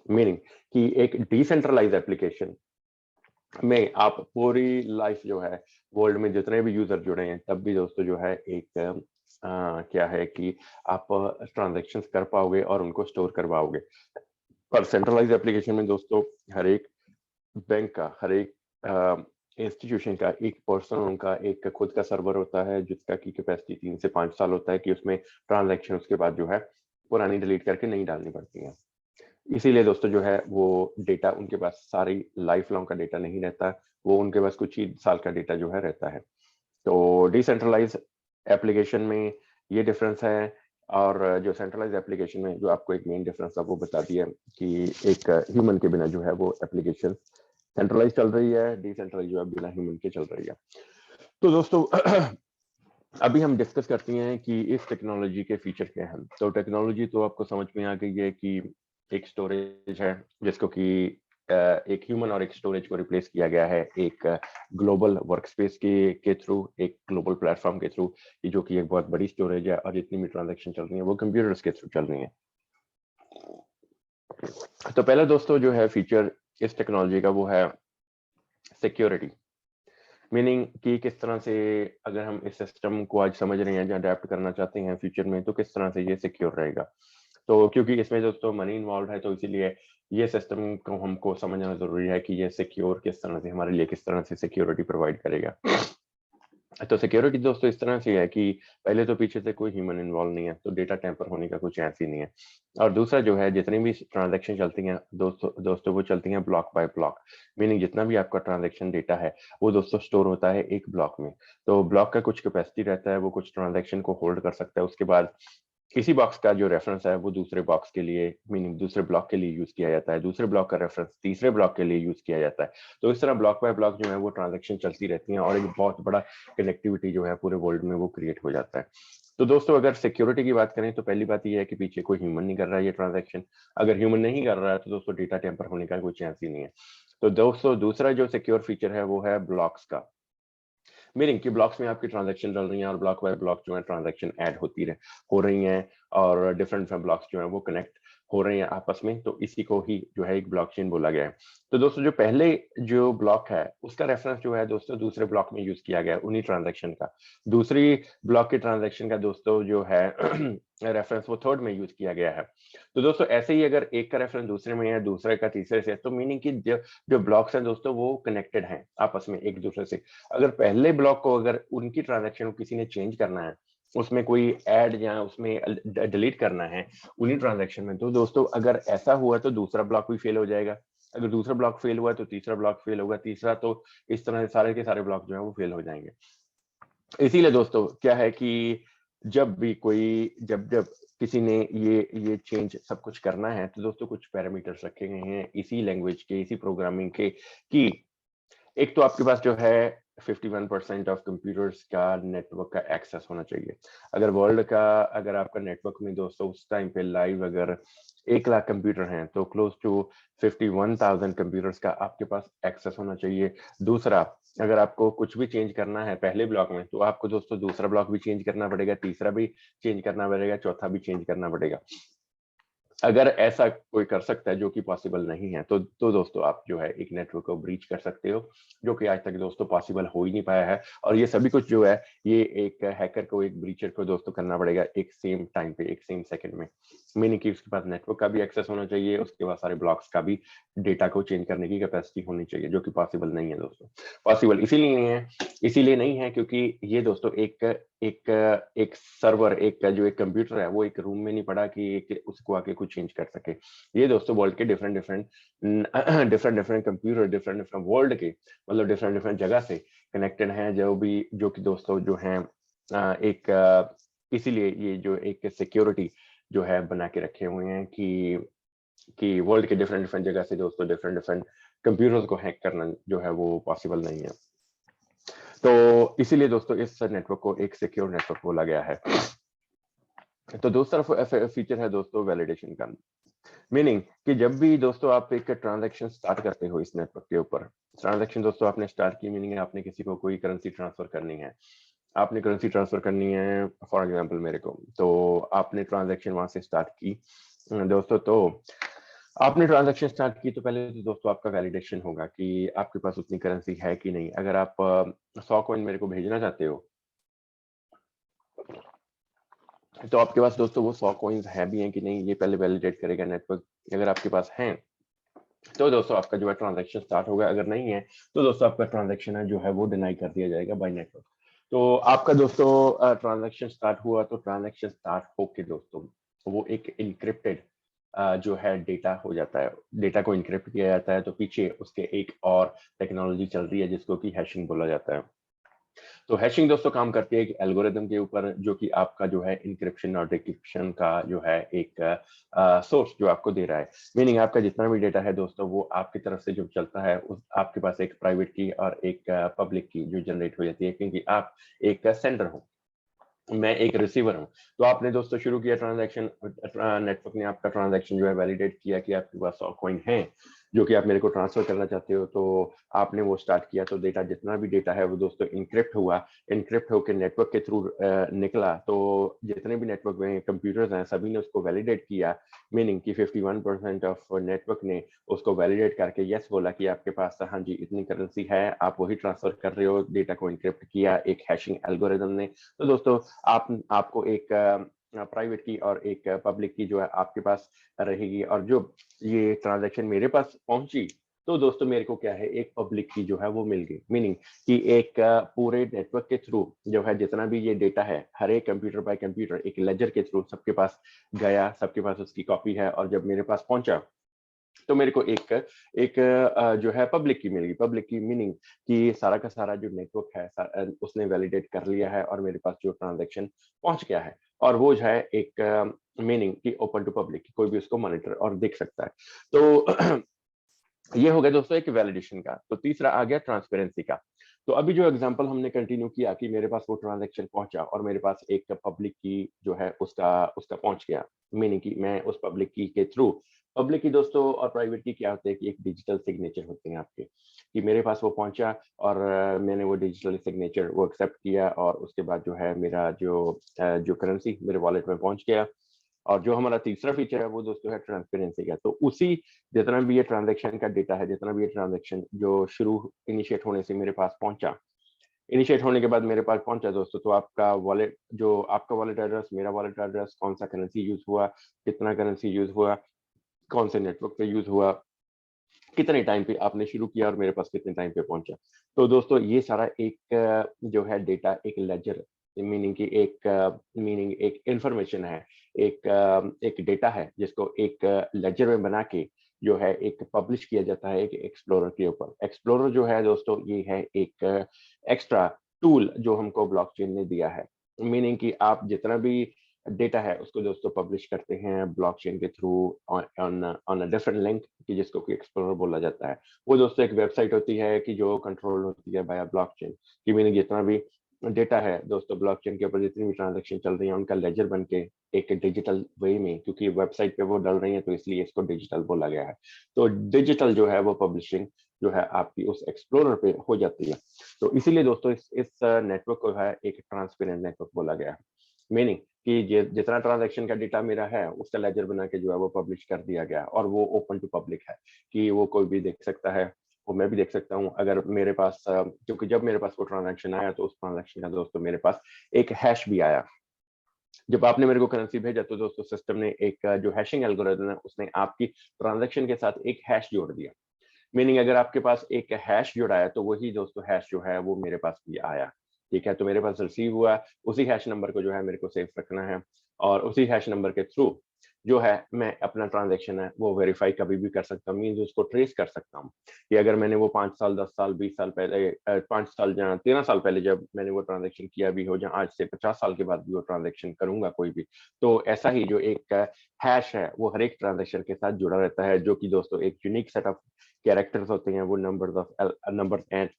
Speaker 1: मीनिंग कि एक डिसेंट्रलाइज एप्लीकेशन में आप पूरी लाइफ जो है वर्ल्ड में जितने भी यूजर जुड़े हैं, तब भी दोस्तों जो है एक क्या है कि आप ट्रांजैक्शंस कर पाओगे और उनको स्टोर कर पाओगे। पर सेंट्रलाइज एप्लीकेशन में दोस्तों हर एक बैंक का, हर एक इंस्टीट्यूशन का एक पर्सन, उनका एक खुद का सर्वर होता है, जिसका की कैपेसिटी 3 से 5 साल होता है, कि उसमें ट्रांजैक्शन उसके बाद जो है पुरानी डिलीट करके नहीं डालनी पड़ती है। इसीलिए दोस्तों जो है वो डेटा उनके पास सारी लाइफ लॉन्ग का डेटा नहीं रहता, वो उनके पास कुछ ही साल का डेटा जो है रहता है। तो डिसेंट्रलाइज एप्लीकेशन में ये डिफरेंस है, और जो सेंट्रलाइज एप्लीकेशन में जो आपको एक मेन डिफरेंस है वो बता दिया कि एक ह्यूमन के बिना जो है वो एप्लीकेशन सेंट्रलाइज चल रही है, डिसेंट्रलाइज जो है बिना ह्यूमन के चल रही है। तो दोस्तों अभी हम डिस्कस करते हैं कि इस टेक्नोलॉजी के फीचर क्या हैं। तो टेक्नोलॉजी तो आपको समझ में आ गई है कि एक स्टोरेज है जिसको कि एक ह्यूमन और एक स्टोरेज को रिप्लेस किया गया है एक ग्लोबल वर्कस्पेस के थ्रू, एक ग्लोबल प्लेटफॉर्म के थ्रू, जो कि एक बहुत बड़ी स्टोरेज है और जितनी भी ट्रांजैक्शन चल रही है वो कंप्यूटर्स के थ्रू चल रही है। तो पहला दोस्तों जो है फीचर इस टेक्नोलॉजी का वो है सिक्योरिटी। मीनिंग कि किस तरह से अगर हम इस सिस्टम को आज समझ रहे हैं या अडेप्ट करना चाहते हैं फ्यूचर में, तो किस तरह से ये सिक्योर रहेगा। तो क्योंकि इसमें दोस्तों मनी इन्वॉल्व है, तो इसीलिए ये सिस्टम को हमको समझना जरूरी है कि ये सिक्योर किस तरह से हमारे लिए किस तरह से सिक्योरिटी प्रोवाइड करेगा। तो सिक्योरिटी दोस्तों इस तरह से है कि पहले तो पीछे से कोई ह्यूमन इन्वॉल्व नहीं है, तो डेटा टैंपर होने का कुछ चांस ही नहीं है। और दूसरा जो है जितनी भी ट्रांजैक्शन चलती हैं दोस्तों वो चलती हैं ब्लॉक बाय ब्लॉक। मीनिंग जितना भी आपका ट्रांजैक्शन डेटा है वो दोस्तों स्टोर होता है एक ब्लॉक में। तो ब्लॉक का कुछ कैपेसिटी रहता है, वो कुछ ट्रांजैक्शन को होल्ड कर सकता है। उसके बाद इसी बॉक्स का जो रेफरेंस है वो दूसरे बॉक्स के लिए, मीनिंग दूसरे ब्लॉक के लिए यूज किया जाता है, दूसरे ब्लॉक का रेफरेंस तीसरे ब्लॉक के लिए यूज किया जाता है। तो इस तरह ब्लॉक बाय ब्लॉक जो है वो ट्रांजैक्शन चलती रहती है और एक बहुत बड़ा कनेक्टिविटी जो है पूरे वर्ल्ड में वो क्रिएट हो जाता है। तो दोस्तों अगर सिक्योरिटी की बात करें तो पहली बात ये है कि पीछे कोई ह्यूमन नहीं कर रहा है ये ट्रांजैक्शन। अगर ह्यूमन नहीं कर रहा है तो दोस्तों डेटा टेम्पर होने का कोई चांस ही नहीं है। तो दोस्तों दूसरा जो सिक्योर फीचर है वो है ब्लॉक्स का। मीनिंग कि ब्लॉक्स में आपकी ट्रांजैक्शन चल रही हैं और ब्लॉक बाय ब्लॉक जो है ट्रांजैक्शन ऐड हो रही हैं और डिफरेंट ब्लॉक्स जो है वो कनेक्ट हो रहे हैं आपस में। तो इसी को ही जो है एक ब्लॉकचेन बोला गया है। तो दोस्तों जो पहले जो ब्लॉक है उसका रेफरेंस जो है दोस्तों दूसरे ब्लॉक में यूज किया गया है उन्हीं ट्रांजैक्शन का। दूसरी ब्लॉक के ट्रांजैक्शन का दोस्तों जो है रेफरेंस वो थर्ड में यूज किया गया है। तो दोस्तों ऐसे ही अगर एक का रेफरेंस दूसरे में है, दूसरे का तीसरे से है, तो मीनिंग कि जो ब्लॉक्स हैं दोस्तों वो कनेक्टेड हैं आपस में एक दूसरे से। अगर पहले ब्लॉक को अगर उनकी ट्रांजैक्शन को किसी ने चेंज करना है, उसमें कोई ऐड या उसमें डिलीट करना है उन्हीं ट्रांजैक्शन में, तो दोस्तों अगर ऐसा हुआ तो दूसरा ब्लॉक भी फेल हो जाएगा। अगर दूसरा ब्लॉक फेल हुआ तो तीसरा ब्लॉक फेल होगा, तीसरा, तो इस तरह से सारे के सारे ब्लॉक जो है वो फेल हो जाएंगे। इसीलिए दोस्तों क्या है कि जब भी कोई जब जब किसी ने ये चेंज सब कुछ करना है तो दोस्तों कुछ पैरामीटर्स रखे गए हैं इसी लैंग्वेज के, इसी प्रोग्रामिंग के, कि एक तो आपके पास जो है 51% ऑफ कंप्यूटर्स का नेटवर्क का एक्सेस होना चाहिए। अगर वर्ल्ड का अगर आपका नेटवर्क में दोस्तों उस टाइम पे लाइव अगर 1 लाख कंप्यूटर हैं तो क्लोज टू 51,000 कंप्यूटर्स का आपके पास एक्सेस होना चाहिए। दूसरा, अगर आपको कुछ भी चेंज करना है पहले ब्लॉक में तो आपको दोस्तों दूसरा ब्लॉक भी चेंज करना पड़ेगा, तीसरा भी चेंज करना पड़ेगा, चौथा भी चेंज करना पड़ेगा। अगर ऐसा कोई कर सकता है जो कि पॉसिबल नहीं है तो दोस्तों आप जो है एक नेटवर्क को ब्रीच कर सकते हो, जो कि आज तक दोस्तों पॉसिबल हो ही नहीं पाया है। और ये सभी कुछ जो है ये एक हैकर को, एक ब्रीचर को दोस्तों करना पड़ेगा एक सेम टाइम पे, एक सेम सेकंड में। मीनिंग कि उसके पास नेटवर्क का भी एक्सेस होना चाहिए, उसके पास सारे ब्लॉक्स का भी डेटा को चेंज करने की कैपेसिटी होनी चाहिए, जो कि पॉसिबल नहीं है दोस्तों। पॉसिबल इसीलिए नहीं है क्योंकि ये दोस्तों एक एक सर्वर, एक जो एक कंप्यूटर है वो एक रूम में नहीं पड़ा कि एक उसको आके कुछ चेंज कर सके। ये दोस्तों वर्ल्ड के different different computer different world के, मतलब डिफरेंट जगह से कनेक्टेड हैं, जो कि दोस्तों जो हैं इसीलिए ये जो एक सिक्योरिटी जो है बना के रखे हुए हैं कि वर्ल्ड के डिफरेंट जगह से दोस्तों डिफरेंट कंप्यूटर्स को हैक करना जो है वो पॉसिबल नहीं है। तो इसीलिए दोस्तों इस नेटवर्क को एक सिक्योर नेटवर्क बोला गया है। तो दूसरा फीचर है दोस्तों वैलिडेशन का। मीनिंग कि जब भी दोस्तों आप एक ट्रांजैक्शन स्टार्ट करते हो इस नेटवर्क के ऊपर, ट्रांजैक्शन दोस्तों आपने स्टार्ट की, मीनिंग आपने किसी को कोई करेंसी ट्रांसफर करनी है, आपने करेंसी ट्रांसफर करनी है फॉर एग्जांपल मेरे को, तो आपने ट्रांजैक्शन वहां से स्टार्ट की दोस्तों। तो आपने ट्रांजैक्शन स्टार्ट की तो पहले तो दोस्तों आपका वैलिडेशन होगा कि आपके पास उतनी करेंसी है कि नहीं। अगर आप 100 कॉइन मेरे को भेजना चाहते हो तो आपके पास दोस्तों वो 100 कॉइन्स है भी हैं कि नहीं, ये पहले वैलिडेट करेगा नेटवर्क। अगर आपके पास हैं तो दोस्तों आपका जो है ट्रांजैक्शन स्टार्ट होगा, अगर नहीं है तो दोस्तों आपका ट्रांजैक्शन है जो है वो डिनाई कर दिया जाएगा बाय नेटवर्क। तो आपका दोस्तों ट्रांजैक्शन स्टार्ट हुआ तो ट्रांजैक्शन स्टार्ट होके दोस्तों वो एक इनक्रिप्टेड जो है डेटा हो जाता है, डेटा को इनक्रिप्ट किया जाता है। तो पीछे उसके एक और टेक्नोलॉजी चल रही है जिसको कि हैशिंग बोला जाता है। तो हैशिंग दोस्तों काम करती है एक एल्गोरिदम के ऊपर, जो कि आपका जो है इंक्रिप्शन और डिक्रिप्शन का जो है एक सोर्स जो आपको दे रहा है। मीनिंग आपका जितना भी डेटा है दोस्तों, वो आपकी तरफ से जो चलता है, उस आपके पास एक प्राइवेट की और एक पब्लिक की जो जनरेट हो जाती है, क्योंकि आप एक सेंडर हो, मैं एक रिसीवर हूँ। तो आपने दोस्तों शुरू किया ट्रांजैक्शन, नेटवर्क ने आपका ट्रांजैक्शन जो है वैलिडेट किया कि आपके पास 100 कॉइन है जो कि आप मेरे को ट्रांसफर करना चाहते हो। तो आपने वो स्टार्ट किया, तो डेटा जितना भी डेटा है वो दोस्तों इनक्रिप्ट हुआ, इनक्रिप्ट होकर नेटवर्क के थ्रू निकला। तो जितने भी नेटवर्क में कंप्यूटर्स हैं सभी ने उसको वैलिडेट किया। मीनिंग कि 51% ऑफ नेटवर्क ने उसको वैलिडेट करके यस बोला कि आपके पास हाँ जी इतनी करेंसी है, आप वही ट्रांसफर कर रहे हो। डेटा को इनक्रिप्ट किया एक हैशिंग एल्गोरिदम ने। तो दोस्तों आपको एक प्राइवेट की और एक पब्लिक की जो है आपके पास रहेगी, और जो ये ट्रांजैक्शन मेरे पास पहुंची, तो दोस्तों मेरे को क्या है एक पब्लिक की जो है वो मिल गई। मीनिंग कि एक पूरे नेटवर्क के थ्रू जो है जितना भी ये डेटा है, हर एक कंप्यूटर बाय कंप्यूटर एक लेजर के थ्रू सबके पास गया, सबके पास उसकी कॉपी है, और जब मेरे पास पहुंचा तो मेरे को एक एक जो है पब्लिक की मिलेगी। पब्लिक की मीनिंग कि सारा का सारा जो नेटवर्क है उसने वैलिडेट कर लिया है और मेरे पास जो ट्रांजैक्शन पहुंच गया है, और वो जो है एक मीनिंग कि ओपन टू पब्लिक, कोई भी उसको मॉनिटर और देख सकता है। तो ये हो गया दोस्तों एक वैलिडेशन का। तो तीसरा आ गया ट्रांसपेरेंसी का। तो अभी जो एग्जांपल हमने कंटिन्यू किया कि मेरे पास वो ट्रांजैक्शन पहुंचा और मेरे पास एक पब्लिक की जो है उसका उसका पहुंच गया। मीनिंग कि मैं उस पब्लिक की के थ्रू, पब्लिक की दोस्तों और प्राइवेट की क्या होते हैं कि एक डिजिटल सिग्नेचर होते हैं आपके, कि मेरे पास वो पहुंचा और मैंने वो डिजिटल सिग्नेचर वो एक्सेप्ट किया, और उसके बाद जो है मेरा जो करेंसी मेरे वॉलेट में पहुंच गया। और जो हमारा तीसरा फीचर है वो दोस्तों है ट्रांसपेरेंसी का। तो उसी जितना भी ये ट्रांजैक्शन का डेटा है, जितना भी ये ट्रांजैक्शन जो शुरू इनिशिएट होने से मेरे पास पहुंचा, इनिशिएट होने के बाद मेरे पास पहुंचा दोस्तों, तो आपका वॉलेट, जो आपका वॉलेट एड्रेस, मेरा वॉलेट एड्रेस, कौन सा करेंसी यूज हुआ, कितना करेंसी यूज हुआ, कौन से नेटवर्क पे यूज हुआ, कितने टाइम पे आपने शुरू किया और मेरे पास कितने टाइम पे पहुंचा। तो दोस्तों ये सारा एक जो है डेटा एक लेजर, मीनिंग की एक मीनिंग एक इंफॉर्मेशन है, एक डेटा है जिसको एक लेजर में बना के जो है एक पब्लिश किया जाता है एक एक्सप्लोरर के ऊपर। एक्सप्लोरर जो है दोस्तों ये है एक एक्स्ट्रा टूल जो हमको ब्लॉकचेन ने दिया है। मीनिंग कि आप जितना भी डेटा है उसको दोस्तों पब्लिश करते हैं ब्लॉकचेन के through on on a different link, कि जिसको कि एक्सप्लोरर बोला जाता है। वो दोस्तों एक वेबसाइट होती है कि जो कंट्रोल होती है बाय ब्लॉकचेन, कि मीनिंग जितना भी डेटा है दोस्तों ब्लॉकचेन के ऊपर, जितनी भी ट्रांजैक्शन चल रही है उनका लेजर बन के एक डिजिटल वे में, क्योंकि वेबसाइट पे वो डल रही है तो इसलिए इसको डिजिटल बोला गया है। तो डिजिटल जो है वो पब्लिशिंग जो है आपकी उस एक्सप्लोरर पे हो जाती है। तो इसीलिए दोस्तों इस नेटवर्क को है एक ट्रांसपेरेंट नेटवर्क बोला गया है। मीनिंग कि जितना ट्रांजैक्शन का डेटा मेरा है उसका लेजर बना के जो है वो पब्लिश कर दिया गया, और वो ओपन टू पब्लिक है कि वो कोई भी देख सकता है, वो मैं भी देख सकता हूँ। अगर मेरे पास क्योंकि जब मेरे पास वो ट्रांजैक्शन आया तो उस ट्रांजैक्शन का दोस्तों मेरे पास एक हैश भी आया। जब आपने मेरे को करेंसी भेजा तो दोस्तों सिस्टम ने एक जो हैशिंग एल्गोरिथम है उसने आपकी ट्रांजैक्शन के साथ एक हैश जोड़ दिया। मीनिंग अगर आपके पास एक हैश जुड़ा है तो वही दोस्तों हैश जो है वो मेरे पास भी आया। ठीक है, तो मेरे पास रिसीव हुआ, उसी हैश नंबर को जो है मेरे को सेव रखना है, और उसी हैश नंबर के थ्रू जो है मैं अपना ट्रांजैक्शन है वो वेरीफाई कभी भी कर सकता हूँ। मीन्स उसको ट्रेस कर सकता हूँ कि अगर मैंने वो 5 साल 10 साल 20 साल पहले 5 साल या 13 साल पहले जब मैंने वो ट्रांजेक्शन किया भी हो, या आज से 50 साल के बाद भी वो ट्रांजेक्शन करूंगा कोई भी, तो ऐसा ही जो एक हैश है वो हर एक ट्रांजेक्शन के साथ जुड़ा रहता है, जो कि दोस्तों एक यूनिक सेट ऑफ कैरेक्टर्स होते हैं, वो नंबर्स एंड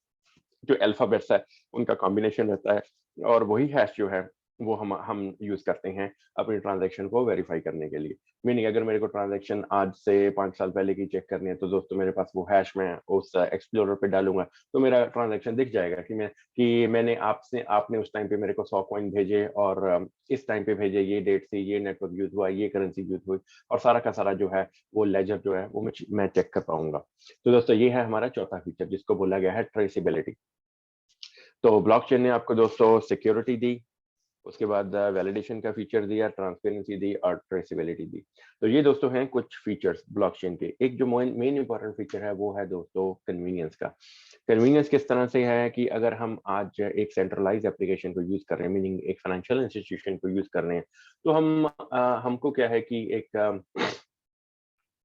Speaker 1: जो अल्फाबेट्स है उनका कॉम्बिनेशन रहता है, और वही हैश जो है वो हम यूज करते हैं अपनी ट्रांजैक्शन को वेरीफाई करने के लिए। मीनिंग अगर मेरे को ट्रांजैक्शन आज से 5 साल पहले की चेक करनी है तो दोस्तों मेरे पास वो हैश मैं उस एक्सप्लोरर पे डालूंगा, तो मेरा ट्रांजैक्शन दिख जाएगा कि मैंने आपने उस टाइम पे मेरे को 100 कॉइन भेजे, और इस टाइम पे भेजे, ये डेट से ये नेटवर्क यूज हुआ, ये करेंसी यूज हुई, और सारा का सारा जो है वो लेजर जो है वो मैं चेक कर पाऊंगा। तो दोस्तों ये है हमारा चौथा फीचर जिसको बोला गया है ट्रेसिबिलिटी। तो ब्लॉकचेन ने आपको दोस्तों सिक्योरिटी दी, उसके बाद वैलिडेशन का फीचर दिया, ट्रांसपेरेंसी दी और ट्रेसेबिलिटी दी। तो ये दोस्तों हैं कुछ फीचर्स ब्लॉकचेन के। एक जो मेन इंपॉर्टेंट फीचर है वो है दोस्तों कन्वीनियंस का। कन्वीनियंस किस तरह से है कि अगर हम आज एक सेंट्रलाइज एप्लीकेशन को यूज कर रहे हैं, मीनिंग एक फाइनेंशियल इंस्टीट्यूशन को यूज कर रहे हैं, तो हमको क्या है कि एक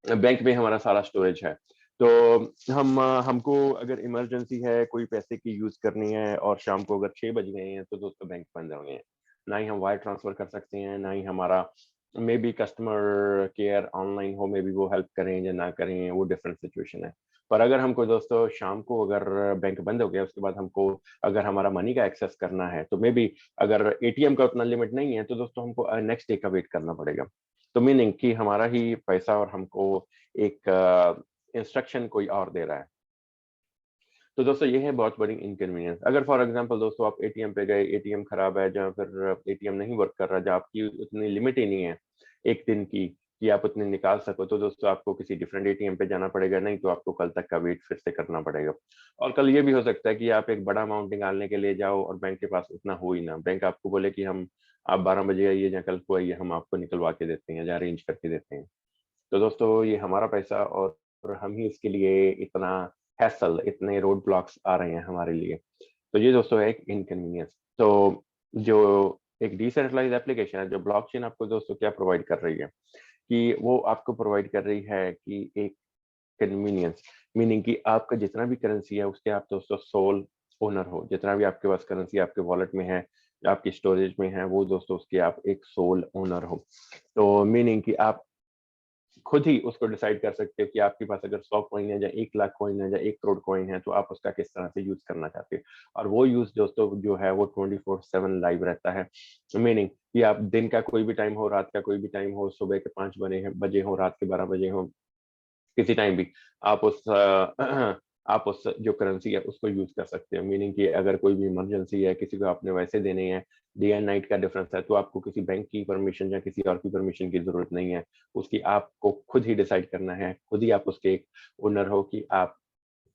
Speaker 1: बैंक में हमारा सारा स्टोरेज है, तो हमको अगर इमरजेंसी है, कोई पैसे की यूज़ करनी है और शाम को अगर 6 बज गए हैं, तो दोस्तों बैंक बंद होंगे हैं। ना ही हम वायर ट्रांसफ़र कर सकते हैं, ना ही हमारा may be customer care online हो, मे बी वो हेल्प करें या ना करें, वो डिफरेंट सिचुएशन है। पर अगर हमको दोस्तों शाम को अगर बैंक बंद हो गया, उसके बाद हमको अगर हमारा मनी का एक्सेस करना है, तो मे बी अगर एटीएम का उतना लिमिट नहीं है, तो दोस्तों हमको नेक्स्ट डे का वेट करना पड़ेगा। तो मीनिंग कि हमारा ही पैसा और हमको एक इंस्ट्रक्शन कोई और दे रहा है। तो दोस्तों ये है बहुत बड़ी इनकन्वीनियंस। अगर फॉर एग्जांपल दोस्तों आप एटीएम पे गए, एटीएम खराब है, जहाँ फिर एटीएम नहीं वर्क कर रहा, जहाँ आपकी उतनी लिमिट ही नहीं है 1 दिन की कि आप उतने निकाल सको, तो दोस्तों आपको किसी डिफरेंट एटीएम पे जाना पड़ेगा, नहीं तो आपको कल तक का वेट फिर से करना पड़ेगा। और कल ये भी हो सकता है कि आप एक बड़ा अमाउंट निकालने के लिए जाओ और बैंक के पास उतना हो ही ना। बैंक आपको बोले कि हम आप 12 बजे आइए या कल को आइए, हम आपको निकलवा के देते हैं या अरेंज करके देते हैं। तो दोस्तों ये हमारा पैसा और हम ही इसके लिए इतना हैसल, इतने रोड ब्लॉक्स आ रहे हैं हमारे लिए। तो ये दोस्तों है एक इनकन्वीनियंस। तो जो एक डिसेंट्रलाइज्ड एप्लीकेशन है, जो ब्लॉकचेन आपको दोस्तों क्या प्रोवाइड कर रही है कि वो आपको प्रोवाइड कर रही है कि एक कन्वीनियंस, मीनिंग कि आपका जितना भी करेंसी है उसके आप दोस्तों सोल ओनर हो। जितना भी आपके पास करेंसी आपके वॉलेट में है, आपकी स्टोरेज में है, वो दोस्तों उसके आप एक सोल ओनर हो। तो मीनिंग कि आप खुद ही उसको डिसाइड कर सकते हो कि आपके पास अगर 100 कॉइन है या 1 लाख कॉइन है या 1 करोड़ कॉइन है, तो आप उसका किस तरह से यूज़ करना चाहते हो। और वो यूज़ दोस्तों जो है वो 24/7 लाइव रहता है। मीनिंग कि आप दिन का कोई भी टाइम हो, रात का कोई भी टाइम हो, सुबह के 5 बजे हो, रात के 12 बजे हो, किसी टाइम भी आप उस आप उस जो करेंसी है उसको यूज़ कर सकते हो। मीनिंग कि अगर कोई भी इमरजेंसी है, किसी को आपने वैसे देने हैं, डे एंड नाइट का डिफरेंस है, तो आपको किसी बैंक की परमिशन या किसी और की परमिशन की ज़रूरत नहीं है। उसकी आपको खुद ही डिसाइड करना है, खुद ही आप उसके एक ओनर हो कि आप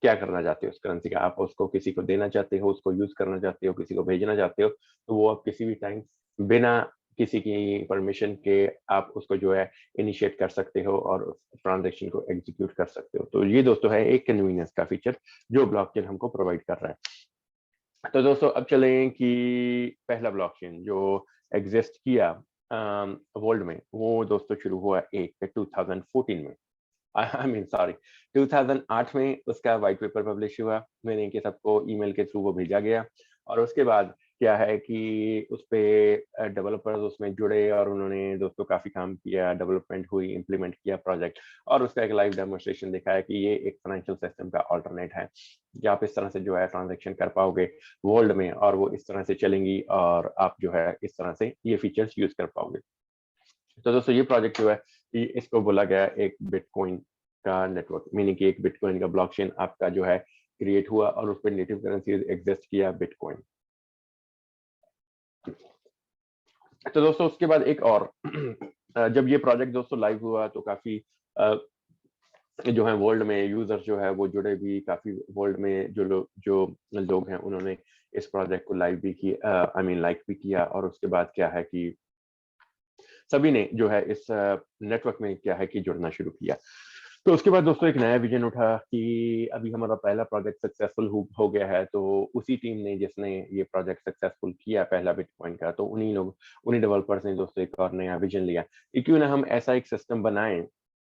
Speaker 1: क्या करना चाहते हो उस करेंसी का। आप उसको किसी को देना चाहते हो, उसको यूज़ करना चाहते हो, किसी को भेजना चाहते हो, तो वो आप किसी भी टाइम बिना किसी की परमिशन के आप उसको जो है इनिशिएट कर सकते हो और उस ट्रांज़ैक्शन को एग्ज़ीक्यूट कर सकते हो। तो ये दोस्तों है एक कन्वीनियंस का फीचर जो ब्लॉकचेन हमको प्रोवाइड कर रहा है। तो दोस्तों अब चलें कि पहला ब्लॉकचेन जो एग्ज़िस्ट किया वर्ल्ड में, वो दोस्तों शुरू हुआ एक 2014 में। आई मीन सॉरी 2008 में उसका व्हाइट पेपर पब्लिश हुआ। मैंने कि सबको ईमेल के थ्रू वो भेजा गया और उसके बाद क्या है कि उसपे डेवलपर्स उसमें जुड़े और उन्होंने दोस्तों काफ़ी काम किया, डेवलपमेंट हुई, इम्प्लीमेंट किया प्रोजेक्ट और उसका एक लाइव डेमोंस्ट्रेशन दिखाया कि ये एक फाइनेंशियल सिस्टम का अल्टरनेट है, कि आप इस तरह से जो है ट्रांज़ैक्शन कर पाओगे वर्ल्ड में और वो इस तरह से चलेंगी और आप जो है इस तरह से ये फीचर्स यूज़ कर पाओगे। तो दोस्तों ये प्रोजेक्ट जो है कि इसको बोला गया है एक बिटकॉइन का नेटवर्क, मीनिंग कि एक बिटकॉइन का ब्लॉकचेन आपका जो है क्रिएट हुआ और उस पे नेटिव करेंसी एग्जिस्ट किया बिटकॉइन। तो दोस्तों उसके बाद एक और जब ये प्रोजेक्ट दोस्तों लाइव हुआ तो काफी जो है वर्ल्ड में यूजर जो है वो जुड़े भी काफी। वर्ल्ड में जो लोग हैं उन्होंने इस प्रोजेक्ट को लाइव भी किया, आई मीन लाइक भी किया और उसके बाद क्या है कि सभी ने जो है इस नेटवर्क में क्या है कि जुड़ना शुरू किया। तो उसके बाद दोस्तों एक नया विजन उठा कि अभी हमारा पहला प्रोजेक्ट सक्सेसफुल हो गया है, तो उसी टीम ने जिसने ये प्रोजेक्ट सक्सेसफुल किया पहला बिटकॉइन का, तो उन्हीं डेवलपर्स ने दोस्तों एक और नया विजन लिया कि क्यों ना हम ऐसा एक सिस्टम बनाएं।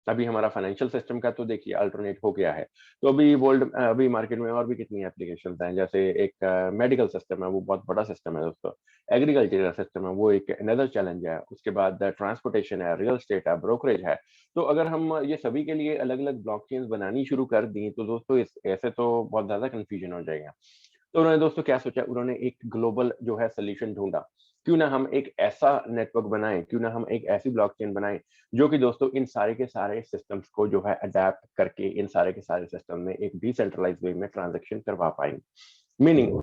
Speaker 1: अभी हमारा फाइनेंशियल सिस्टम का तो देखिए अल्टरनेट हो गया है, तो अभी मार्केट में और भी कितनी एप्लीकेशन हैं। जैसे एक मेडिकल सिस्टम है, वो बहुत बड़ा सिस्टम है दोस्तों। एग्रीकल्चरल सिस्टम है, वो एक अनदर चैलेंज है। उसके बाद ट्रांसपोर्टेशन है, रियल एस्टेट है, ब्रोकरेज है। तो अगर हम ये सभी के लिए अलग-अलग ब्लॉकचेन्स बनानी शुरू कर दी, तो दोस्तों इस ऐसे तो बहुत ज़्यादा कन्फ्यूजन हो जाएगा। तो उन्होंने दोस्तों क्या सोचा, उन्होंने एक ग्लोबल जो है सॉल्यूशन ढूँढा। क्यों ना हम एक ऐसा नेटवर्क बनाएँ, क्यों ना हम एक ऐसी ब्लॉकचेन बनाएँ, जो कि दोस्तों इन सारे के सारे सिस्टम्स को जो है अडैप्ट करके इन सारे के सारे सिस्टम में एक डिसेंट्रलाइज्ड वे में ट्रांज़ैक्शन करवा पाएँ। मीनिंग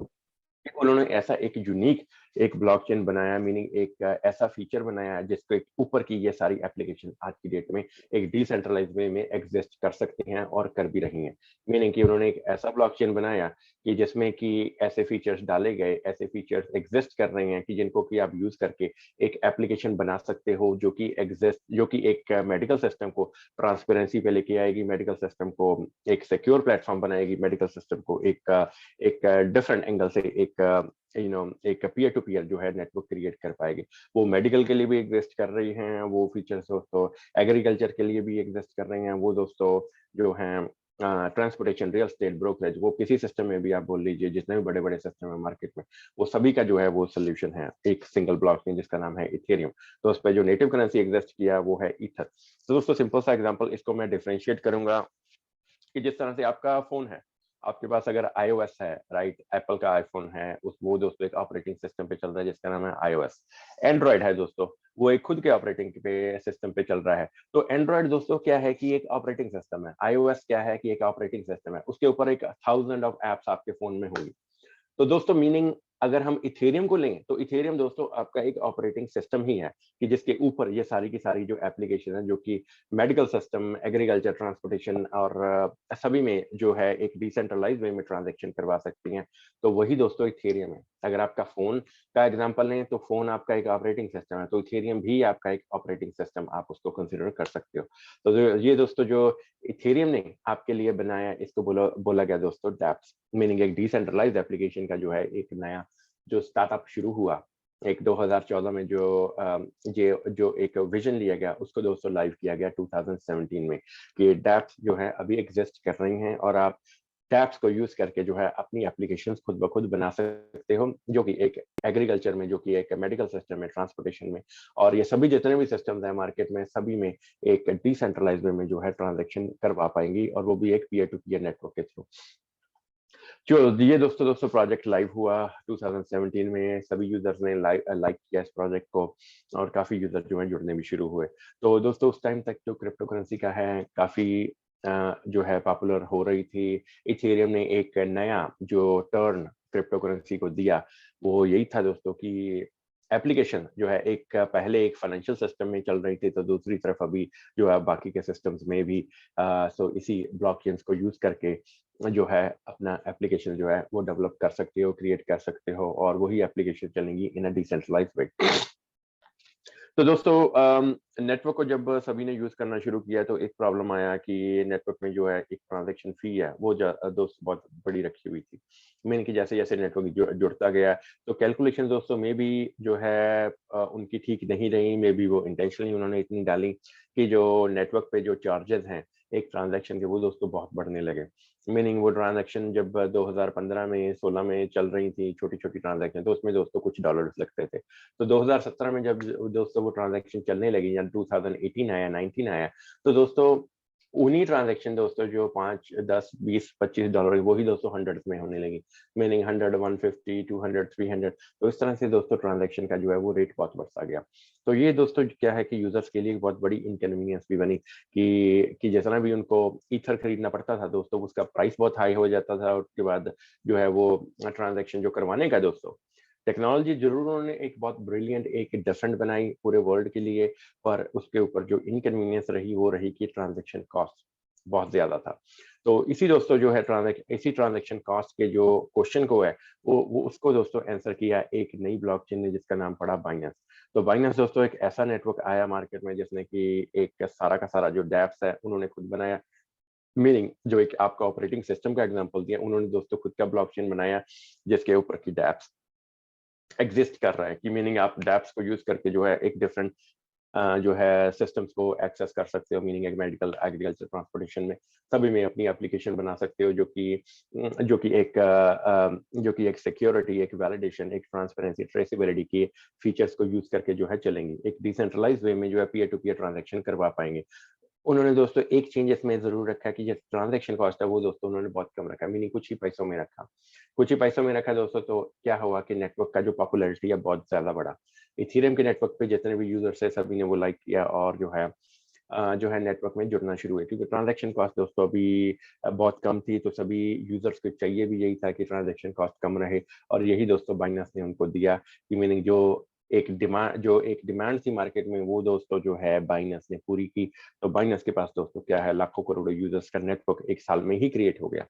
Speaker 1: उन्होंने ऐसा एक यूनिक एक ब्लॉकचेन बनाया, मीनिंग एक ऐसा फीचर बनाया जिसके ऊपर की ये सारी एप्लीकेशन आज की डेट में एक डिसेंट्रलाइज्ड वे में एग्जिस्ट कर सकते हैं और कर भी रही हैं। मीनिंग कि उन्होंने एक ऐसा ब्लॉकचेन बनाया कि जिसमें कि ऐसे फीचर्स डाले गए, ऐसे फीचर्स एग्जिस्ट कर रहे हैं कि जिनको कि आप यूज करके एक एप्लीकेशन बना सकते हो जो कि एक मेडिकल सिस्टम को ट्रांसपेरेंसी पे लेके आएगी, मेडिकल सिस्टम को एक सिक्योर प्लेटफॉर्म बनाएगी, मेडिकल सिस्टम को एक डिफरेंट एंगल से एक पीयर टू पीयर जो है नेटवर्क क्रिएट कर पाएगी। वो मेडिकल के लिए भी एग्जिस्ट कर रही हैं वो फीचर्स दोस्तों, एग्रीकल्चर के लिए भी एग्जिस्ट कर रहे हैं वो दोस्तों जो हैं ट्रांसपोर्टेशन, रियल एस्टेट, ब्रोकरेज, वो किसी सिस्टम में भी आप बोल लीजिए, जितने भी बड़े-बड़े सिस्टम है मार्केट में, वो सभी का जो है वो सॉल्यूशन है एक सिंगल ब्लॉकचेन जिसका नाम है इथेरियम। तो उस पे जो नेटिव करेंसी एग्जिस्ट किया वो है ईथर। तो दोस्तों सिंपल सा एग्जांपल इसको मैं डिफरेंशिएट करूंगा कि जिस तरह से आपका फोन है, आपके पास अगर आईओएस है, राइट, एप्पल का आईफोन है, उस वो दोस्तों एक ऑपरेटिंग सिस्टम पे चल रहा है जिसका नाम है आईओएस। एंड्रॉइड है दोस्तों, वो एक खुद के ऑपरेटिंग पे सिस्टम पे चल रहा है। तो एंड्रॉइड दोस्तों क्या है कि एक ऑपरेटिंग सिस्टम है, आईओएस क्या है कि एक ऑपरेटिंग सिस्टम है, उसके ऊपर एक थाउजेंड ऑफ एप्स आपके फोन में होंगी। तो दोस्तों मीनिंग अगर हम इथेरियम को लें तो इथेरियम दोस्तों आपका एक ऑपरेटिंग सिस्टम ही है कि जिसके ऊपर ये सारी की सारी जो एप्लीकेशन है जो कि मेडिकल सिस्टम, एग्रीकल्चर, ट्रांसपोर्टेशन और सभी में जो है एक डिसेंट्रलाइज वे में ट्रांजैक्शन करवा सकती हैं। तो वही दोस्तों इथेरियम है। अगर आपका फोन का एग्जांपल लें तो फोन आपका एक ऑपरेटिंग सिस्टम है, तो इथेरियम भी आपका एक ऑपरेटिंग सिस्टम आप उसको कंसिडर कर सकते हो। तो ये दोस्तों जो इथेरियम ने आपके लिए बनाया, इसको बोला बोला गया दोस्तों डैप्स, मीनिंग एक डिसेंट्रलाइज्ड एप्लीकेशन का जो है एक नया जो स्टार्टअप शुरू हुआ एक 2014 में, ये जो एक विजन लिया गया उसको दोस्तों लाइव किया गया 2017 में कि डैप्स जो है अभी एग्जिस्ट कर रही हैं और आप डैप्स को यूज करके जो है अपनी एप्लीकेशंस खुद ब खुद बना सकते हो, जो कि एक एग्रीकल्चर में, जो कि एक मेडिकल सिस्टम में, ट्रांसपोर्टेशन में, और ये सभी जितने भी सिस्टम्स हैं मार्केट में सभी में एक डिसेंट्रलाइज्ड वे में जो है ट्रांजैक्शन करवा पाएंगी, और वो भी एक पीयर टू पीयर नेटवर्क के थ्रू। जो ये दोस्तों दोस्तों प्रोजेक्ट लाइव हुआ 2017 में, सभी यूजर्स ने लाइक किया इस प्रोजेक्ट को और काफी यूजर जो है जुड़ने भी शुरू हुए। तो दोस्तों उस टाइम तक जो क्रिप्टो करेंसी का है काफी जो है पॉपुलर हो रही थी। इथेरियम ने एक नया जो टर्न क्रिप्टो करेंसी को दिया वो यही था दोस्तों कि एप्लीकेशन जो है एक पहले एक फाइनेंशियल सिस्टम में चल रही थी, तो दूसरी तरफ अभी जो है बाकी के सिस्टम्स में भी सो इसी ब्लॉकचेन्स को यूज करके जो है अपना एप्लीकेशन जो है वो डेवलप कर सकते हो, क्रिएट कर सकते हो, और वही एप्लीकेशन चलेंगी इन अ डिसेंट्रलाइज्ड वे। तो दोस्तों नेटवर्क को जब सभी ने यूज करना शुरू किया तो एक प्रॉब्लम आया कि नेटवर्क में जो है एक ट्रांजैक्शन फी है वो दोस्त बहुत बड़ी रखी हुई थी। मीन कि जैसे जैसे नेटवर्क जुड़ता गया तो कैलकुलेशन दोस्तों में भी जो है उनकी ठीक नहीं रही, मे बी वो इंटेंशनली उन्होंने इतनी डाली कि जो नेटवर्क पे जो चार्जेस हैं एक ट्रांजैक्शन के वो दोस्तों बहुत बढ़ने लगे। मीनिंग वो ट्रांजैक्शन जब 2015 में 16 में चल रही थी छोटी छोटी ट्रांजैक्शन, तो उसमें दोस्तों कुछ डॉलर्स लगते थे। तो 2017 में जब दोस्तों वो ट्रांजैक्शन चलने लगी या 2018 आया, 19 आया, तो दोस्तों उन्हीं ट्रांजैक्शन दोस्तों जो 5, 10, 20, $25 वही दोस्तों हंड्रेड्स में होने लगी। मीनिंग 100, 150, 200, 300। तो इस तरह से दोस्तों ट्रांजैक्शन का जो है वो रेट बहुत बढ़ता गया। तो ये दोस्तों क्या है कि यूजर्स के लिए बहुत बड़ी इनकन्वीनियंस भी बनी कि जितना भी उनको ईथर खरीदना पड़ता था दोस्तों उसका प्राइस बहुत हाई हो जाता था। उसके बाद जो है वो ट्रांजैक्शन जो करवाने का दोस्तों टेक्नोलॉजी जरूर उन्होंने एक बहुत ब्रिलियंट एक डिफरेंट बनाई पूरे वर्ल्ड के लिए, पर उसके ऊपर जो इनकन्वीनियंस रही वो रही कि ट्रांजैक्शन कॉस्ट बहुत ज्यादा था। तो इसी दोस्तों जो है इसी ट्रांजैक्शन कॉस्ट के जो क्वेश्चन को है वो उसको दोस्तों आंसर किया एक नई ब्लॉकचेन ने जिसका नाम पड़ा बाइनेंस। तो बाइनेंस दोस्तों एक ऐसा नेटवर्क आया मार्केट में जिसने कि एक सारा का सारा जो डैप्स है उन्होंने खुद बनाया। मीनिंग जो एक आपका ऑपरेटिंग सिस्टम का एग्जांपल दिया, उन्होंने दोस्तों खुद का ब्लॉकचेन बनाया जिसके ऊपर की डैप्स एग्जिस्ट कर रहा है कि मीनिंग आप डैप्स को यूज करके जो है एक डिफरेंट जो है सिस्टम्स को एक्सेस कर सकते हो। मीनिंग एक मेडिकल, एग्रीकल्चर, ट्रांसपोर्टेशन में सभी में अपनी एप्लीकेशन बना सकते हो जो कि एक सिक्योरिटी, एक वैलिडेशन, एक ट्रांसपेरेंसी, ट्रेसेबिलिटी की फीचर्स को यूज करके जो है चलेंगी, एक डिसेंट्रलाइज वे में जो है पीयर टू पीयर ट्रांजेक्शन करवा पाएंगे। उन्होंने दोस्तों एक चेंज इसमें जरूर रखा कि जो ट्रांजैक्शन कॉस्ट है वो दोस्तों उन्होंने बहुत कम रखा, मीनिंग कुछ ही पैसों में रखा। कुछ ही पैसों में रखा दोस्तों, तो क्या हुआ कि नेटवर्क का जो पॉपुलैरिटी है बहुत ज्यादा बढ़ा। इथेरियम के नेटवर्क पे जितने भी यूजर्स है सभी ने वो लाइक किया और जो है नेटवर्क में जुड़ना शुरू हुए, क्योंकि ट्रांजैक्शन कॉस्ट दोस्तों अभी बहुत कम थी, तो सभी यूजर्स को चाहिए भी यही था कि ट्रांजैक्शन कॉस्ट कम रहे, और यही दोस्तों बाइनेंस ने उनको दिया कि मीनिंग जो एक डिमांड थी मार्केट में वो दोस्तों जो है बाइनेंस ने पूरी की। तो बाइनेंस के पास दोस्तों क्या है लाखों करोड़ों यूजर्स का नेटवर्क एक साल में ही क्रिएट हो गया।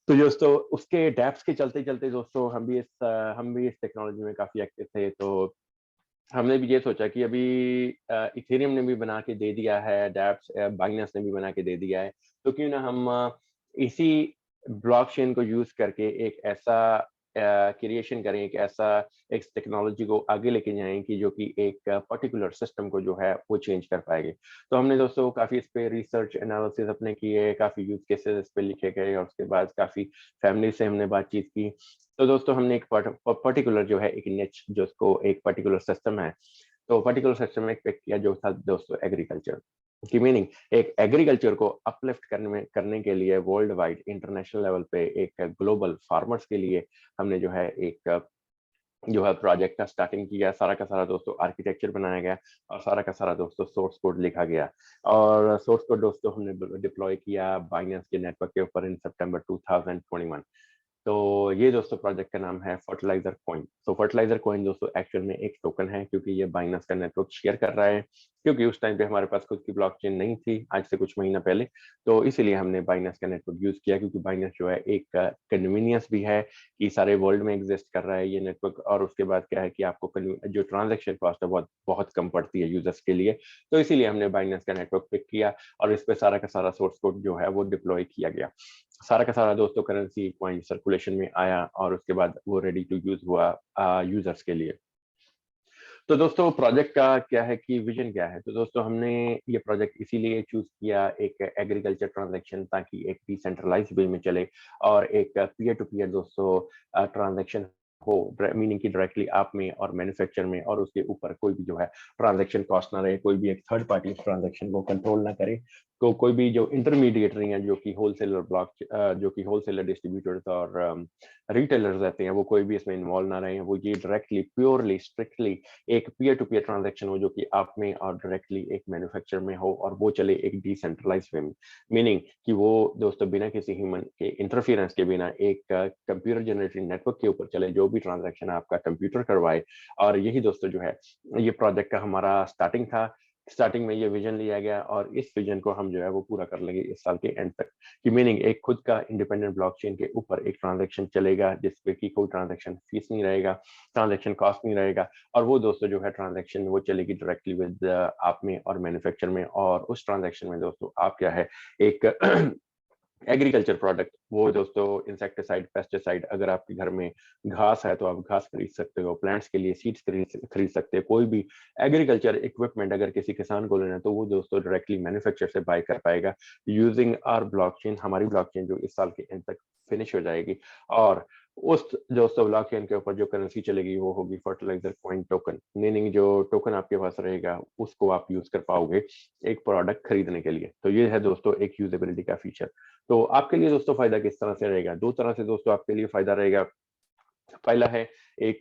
Speaker 1: तो दोस्तों उसके डैप्स के चलते चलते दोस्तों हम भी इस टेक्नोलॉजी में काफी एक्टिव थे। तो हमने भी ये सोचा कि अभी इथेरियम ने भी बना के दे दिया है डैप्स, बाइनेंस ने भी बना के दे दिया है, तो क्यों ना हम इसी ब्लॉकचेन को यूज करके एक क्रिएशन करें, एक ऐसा एक टेक्नोलॉजी को आगे लेके जाएं कि जो कि एक पर्टिकुलर सिस्टम को जो है वो चेंज कर पाएंगे। तो हमने दोस्तों काफ़ी इस पे रिसर्च एनालिसिस अपने किए, काफ़ी यूज़ केसेस इस पे लिखे गए और उसके बाद काफ़ी फैमिली से हमने बातचीत की। तो दोस्तों हमने एक पर्टिकुलर जो है एक निच जो उसको एक पर्टिकुलर सिस्टम है, तो पर्टिकुलर सिस्टम में पिक किया जो था दोस्तों एग्रीकल्चर की मीनिंग। एक एग्रीकल्चर को अपलिफ्ट करने के लिए वर्ल्ड वाइड इंटरनेशनल लेवल पे एक ग्लोबल फार्मर्स के लिए हमने जो है एक जो है प्रोजेक्ट का स्टार्टिंग किया। सारा का सारा दोस्तों आर्किटेक्चर बनाया गया और सारा का सारा दोस्तों सोर्स कोड लिखा गया और सोर्स कोड दोस्तों हमने डिप्लॉय किया बाइनेंस के नेटवर्क के ऊपर इन सितंबर 2021। तो ये दोस्तों प्रोजेक्ट का नाम है फर्टिलाइजर कॉइन। तो फर्टिलाइजर कॉइन दोस्तों एक्चुअल में एक टोकन है, क्योंकि ये बाइनेंस का नेटवर्क शेयर कर रहा है, क्योंकि उस टाइम पे हमारे पास खुद की ब्लॉकचेन नहीं थी आज से कुछ महीना पहले। तो इसीलिए हमने बाइनेंस का नेटवर्क यूज किया, क्योंकि बाइनेंस जो है एक कन्वीनियंस भी है कि सारे वर्ल्ड में एग्जिस्ट कर रहा है ये नेटवर्क, और उसके बाद क्या है कि आपको जो ट्रांजेक्शन कॉस्ट है बहुत बहुत कम पड़ती है यूजर्स के लिए। तो इसीलिए हमने बाइनेंस का नेटवर्क पिक किया और इस पे सारा का सारा सोर्स कोड जो है वो डिप्लॉय किया गया। सारा का सारा दोस्तों करेंसी कॉइन सर्कुलेशन में आया और उसके बाद वो रेडी टू यूज हुआ यूजर्स के लिए। तो दोस्तों प्रोजेक्ट का क्या है कि विजन क्या है, तो दोस्तों हमने ये प्रोजेक्ट इसीलिए चूज किया एक एग्रीकल्चर ट्रांजैक्शन, ताकि एक डिसेंट्रलाइज्ड वे में चले और एक पीयर टू पीयर दोस्तों ट्रांजैक्शन हो, मीनिंग की डायरेक्टली आप में और मैन्युफैक्चर में, और उसके ऊपर कोई भी जो है ट्रांजैक्शन कॉस्ट ना रहे, कोई भी एक थर्ड पार्टी ट्रांजैक्शन को कंट्रोल ना करे। तो कोई भी जो इंटरमीडिएटरी हैं जो कि होलसेलर जो कि होलसेलर डिस्ट्रीब्यूटर्स और रिटेलर्स रहते हैं, वो कोई भी इसमें इन्वॉल्व ना रहे। वो ये डायरेक्टली प्योरली स्ट्रिक्टली एक पीयर टू पीयर ट्रांजैक्शन हो जो कि आप में और डायरेक्टली एक मैन्युफैक्चर में हो, और वो चले एक डिसेंट्रलाइज्ड वे में, मीनिंग कि वो दोस्तों बिना किसी ह्यूमन के इंटरफेरेंस के बिना एक कंप्यूटर जनरेटेड नेटवर्क के ऊपर चले, जो भी ट्रांजैक्शन आपका कंप्यूटर करवाए। और यही दोस्तों जो है ये प्रोजेक्ट का हमारा स्टार्टिंग था। स्टार्टिंग में ये विजन लिया गया और इस विजन को हम जो है वो पूरा कर लेंगे इस साल के एंड तक, की मीनिंग एक खुद का इंडिपेंडेंट ब्लॉकचेन के ऊपर एक ट्रांजैक्शन चलेगा जिसपे कि कोई ट्रांजैक्शन फीस नहीं रहेगा, ट्रांजैक्शन कॉस्ट नहीं रहेगा, और वो दोस्तों जो है ट्रांजैक्शन वो चलेगी डायरेक्टली विद आप में और मैन्युफैक्चर में। और उस ट्रांजैक्शन में दोस्तों आप क्या है एक एग्रीकल्चर प्रोडक्ट, वो दोस्तों इंसेक्टिसाइड पेस्टिसाइड, अगर आपके घर में घास है तो आप घास खरीद सकते हो, प्लांट्स के लिए सीड्स खरीद सकते हैं, कोई भी एग्रीकल्चर इक्विपमेंट अगर किसी किसान को लेना है तो वो दोस्तों डायरेक्टली मैन्युफैक्चर से बाय कर पाएगा यूजिंग आवर ब्लॉकचेन, हमारी ब्लॉकचेन जो इस साल के एंड तक फिनिश हो जाएगी। और उस दोस्तों ब्लॉकचेन के ऊपर जो करेंसी चलेगी वो होगी फर्टिलाइजर कॉइन टोकन, मीनिंग जो टोकन आपके पास रहेगा उसको आप यूज कर पाओगे एक प्रोडक्ट खरीदने के लिए। तो ये है दोस्तों एक यूजेबिलिटी का फीचर। तो आपके लिए दोस्तों फायदा किस तरह से रहेगा, दो तरह से दोस्तों आपके लिए फायदा रहेगा। पहला है एक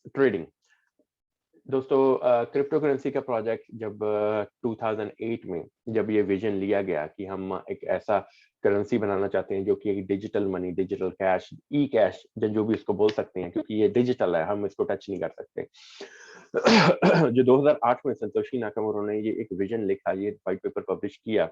Speaker 1: ट्रेडिंग। दोस्तों क्रिप्टो करेंसी का प्रोजेक्ट जब 2008 में जब ये विजन लिया गया कि हम एक ऐसा करेंसी बनाना चाहते हैं जो कि एक डिजिटल मनी, डिजिटल कैश, ई कैश जो भी इसको बोल सकते हैं, क्योंकि ये डिजिटल है, हम इसको टच नहीं कर सकते। जो 2008 में संतोषी नाकामोटो ने ये एक विजन लिखा, ये व्हाइट पेपर पब्लिश किया,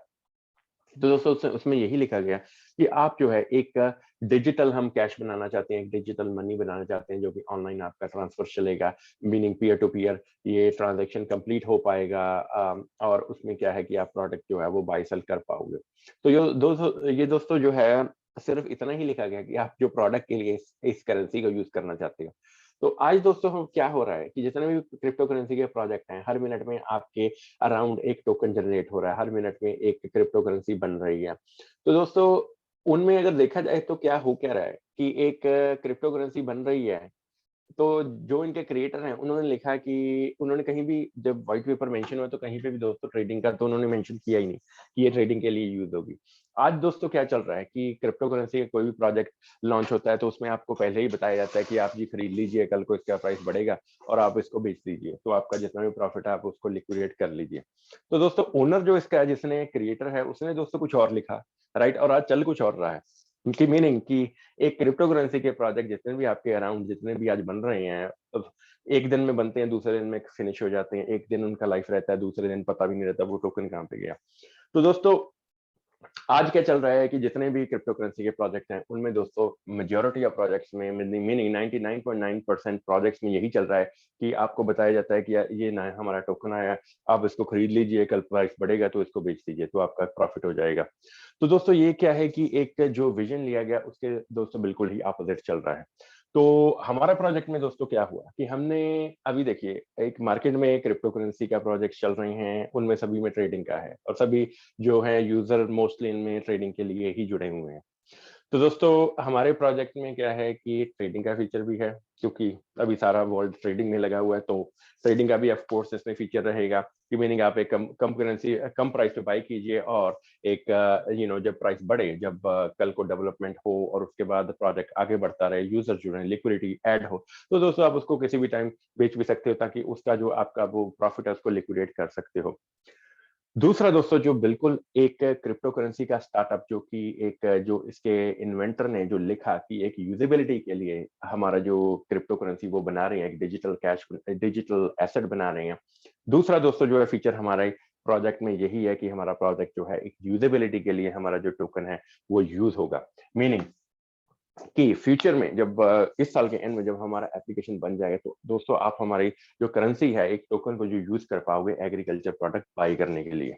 Speaker 1: तो दोस्तों उसमें यही लिखा गया कि आप जो है एक डिजिटल हम कैश बनाना चाहते हैं, एक डिजिटल मनी बनाना चाहते हैं जो कि ऑनलाइन आपका ट्रांसफर चलेगा, मीनिंग पीयर टू पीयर ये ट्रांजैक्शन कंप्लीट हो पाएगा, और उसमें क्या है कि आप प्रोडक्ट जो है वो बाय सेल कर पाओगे। तो ये दोस्तों जो है सिर्फ इतना ही लिखा गया कि आप जो प्रोडक्ट के लिए इस करेंसी को यूज करना चाहते हो। तो आज दोस्तों हम क्या हो रहा है कि जितने भी क्रिप्टो करेंसी के प्रोजेक्ट हैं, हर मिनट में आपके अराउंड एक टोकन जनरेट हो रहा है, हर मिनट में एक क्रिप्टो करेंसी बन रही है। तो दोस्तों उनमें अगर देखा जाए तो क्या हो क्या रहा है कि एक क्रिप्टो करेंसी बन रही है, तो जो इनके क्रिएटर हैं उन्होंने लिखा कि उन्होंने कहीं भी जब व्हाइट पेपर मेंशन हुआ तो कहीं पे भी दोस्तों ट्रेडिंग का तो उन्होंने मेंशन किया ही नहीं कि ये ट्रेडिंग के लिए यूज होगी। आज दोस्तों क्या चल रहा है कि क्रिप्टो करेंसी का कोई भी प्रोजेक्ट लॉन्च होता है तो उसमें आपको पहले ही बताया जाता है कि आप जी खरीद लीजिए, कल को इसका प्राइस बढ़ेगा और आप इसको बेच दीजिए, तो आपका जितना भी प्रॉफिट है आप उसको लिक्विडेट कर लीजिए। तो दोस्तों ओनर जो इसका है, जिसने क्रिएटर है, उसने दोस्तों कुछ और लिखा, राइट, और आज चल कुछ और रहा है। उनकी मीनिंग कि एक क्रिप्टो करेंसी के प्रोजेक्ट जितने भी आपके अराउंड जितने भी आज बन रहे हैं, अब एक दिन में बनते हैं, दूसरे दिन में फिनिश हो जाते हैं, एक दिन उनका लाइफ रहता है, दूसरे दिन पता भी नहीं रहता वो टोकन कहाँ पे गया। तो दोस्तों आज क्या चल रहा है कि जितने भी क्रिप्टो करेंसी के प्रोजेक्ट हैं उनमें दोस्तों मेजॉरिटी ऑफ प्रोजेक्ट्स में मीनिंग 99.9% प्रोजेक्ट्स में यही चल रहा है कि आपको बताया जाता है कि ये ना हमारा टोकन आया, आप इसको खरीद लीजिए, कल प्राइस बढ़ेगा तो इसको बेच दीजिए तो आपका प्रॉफिट हो जाएगा। तो दोस्तों ये क्या है कि एक जो विजन लिया गया उसके दोस्तों बिल्कुल ही अपोजिट चल रहा है। तो हमारा प्रोजेक्ट में दोस्तों क्या हुआ कि हमने अभी देखिए एक मार्केट में क्रिप्टो करेंसी का प्रोजेक्ट चल रहे हैं, उनमें सभी में ट्रेडिंग का है और सभी जो है यूजर मोस्टली इनमें ट्रेडिंग के लिए ही जुड़े हुए हैं। तो दोस्तों हमारे प्रोजेक्ट में क्या है कि ट्रेडिंग का फीचर भी है, क्योंकि अभी सारा वर्ल्ड ट्रेडिंग में लगा हुआ है, तो ट्रेडिंग का भी ऑफ कोर्स इसमें फीचर रहेगा कि मीनिंग आप एक कम करेंसी कम प्राइस पे बाय कीजिए और एक जब प्राइस बढ़े, जब कल को डेवलपमेंट हो और उसके बाद प्रोजेक्ट आगे बढ़ता रहे, यूजर जुड़े, लिक्विडिटी ऐड हो, तो दोस्तों आप उसको किसी भी टाइम बेच भी सकते हो ताकि उसका जो आपका वो प्रॉफिट है उसको लिक्विडेट कर सकते हो। दूसरा दोस्तों जो बिल्कुल एक क्रिप्टो करेंसी का स्टार्टअप जो कि एक जो इसके इन्वेंटर ने जो लिखा कि एक यूजेबिलिटी के लिए हमारा जो क्रिप्टो करेंसी वो बना रहे हैं, एक डिजिटल कैश डिजिटल एसेट बना रहे हैं। दूसरा दोस्तों जो है फीचर हमारे प्रोजेक्ट में यही है कि हमारा प्रोजेक्ट जो है एक यूजेबिलिटी के लिए हमारा जो टोकन है वो यूज होगा। मीनिंग कि फ्यूचर में जब इस साल के एंड में जब हमारा एप्लीकेशन बन जाएगा तो दोस्तों आप हमारी जो करेंसी है एक टोकन को जो यूज कर पाओगे एग्रीकल्चर प्रोडक्ट बाई करने के लिए।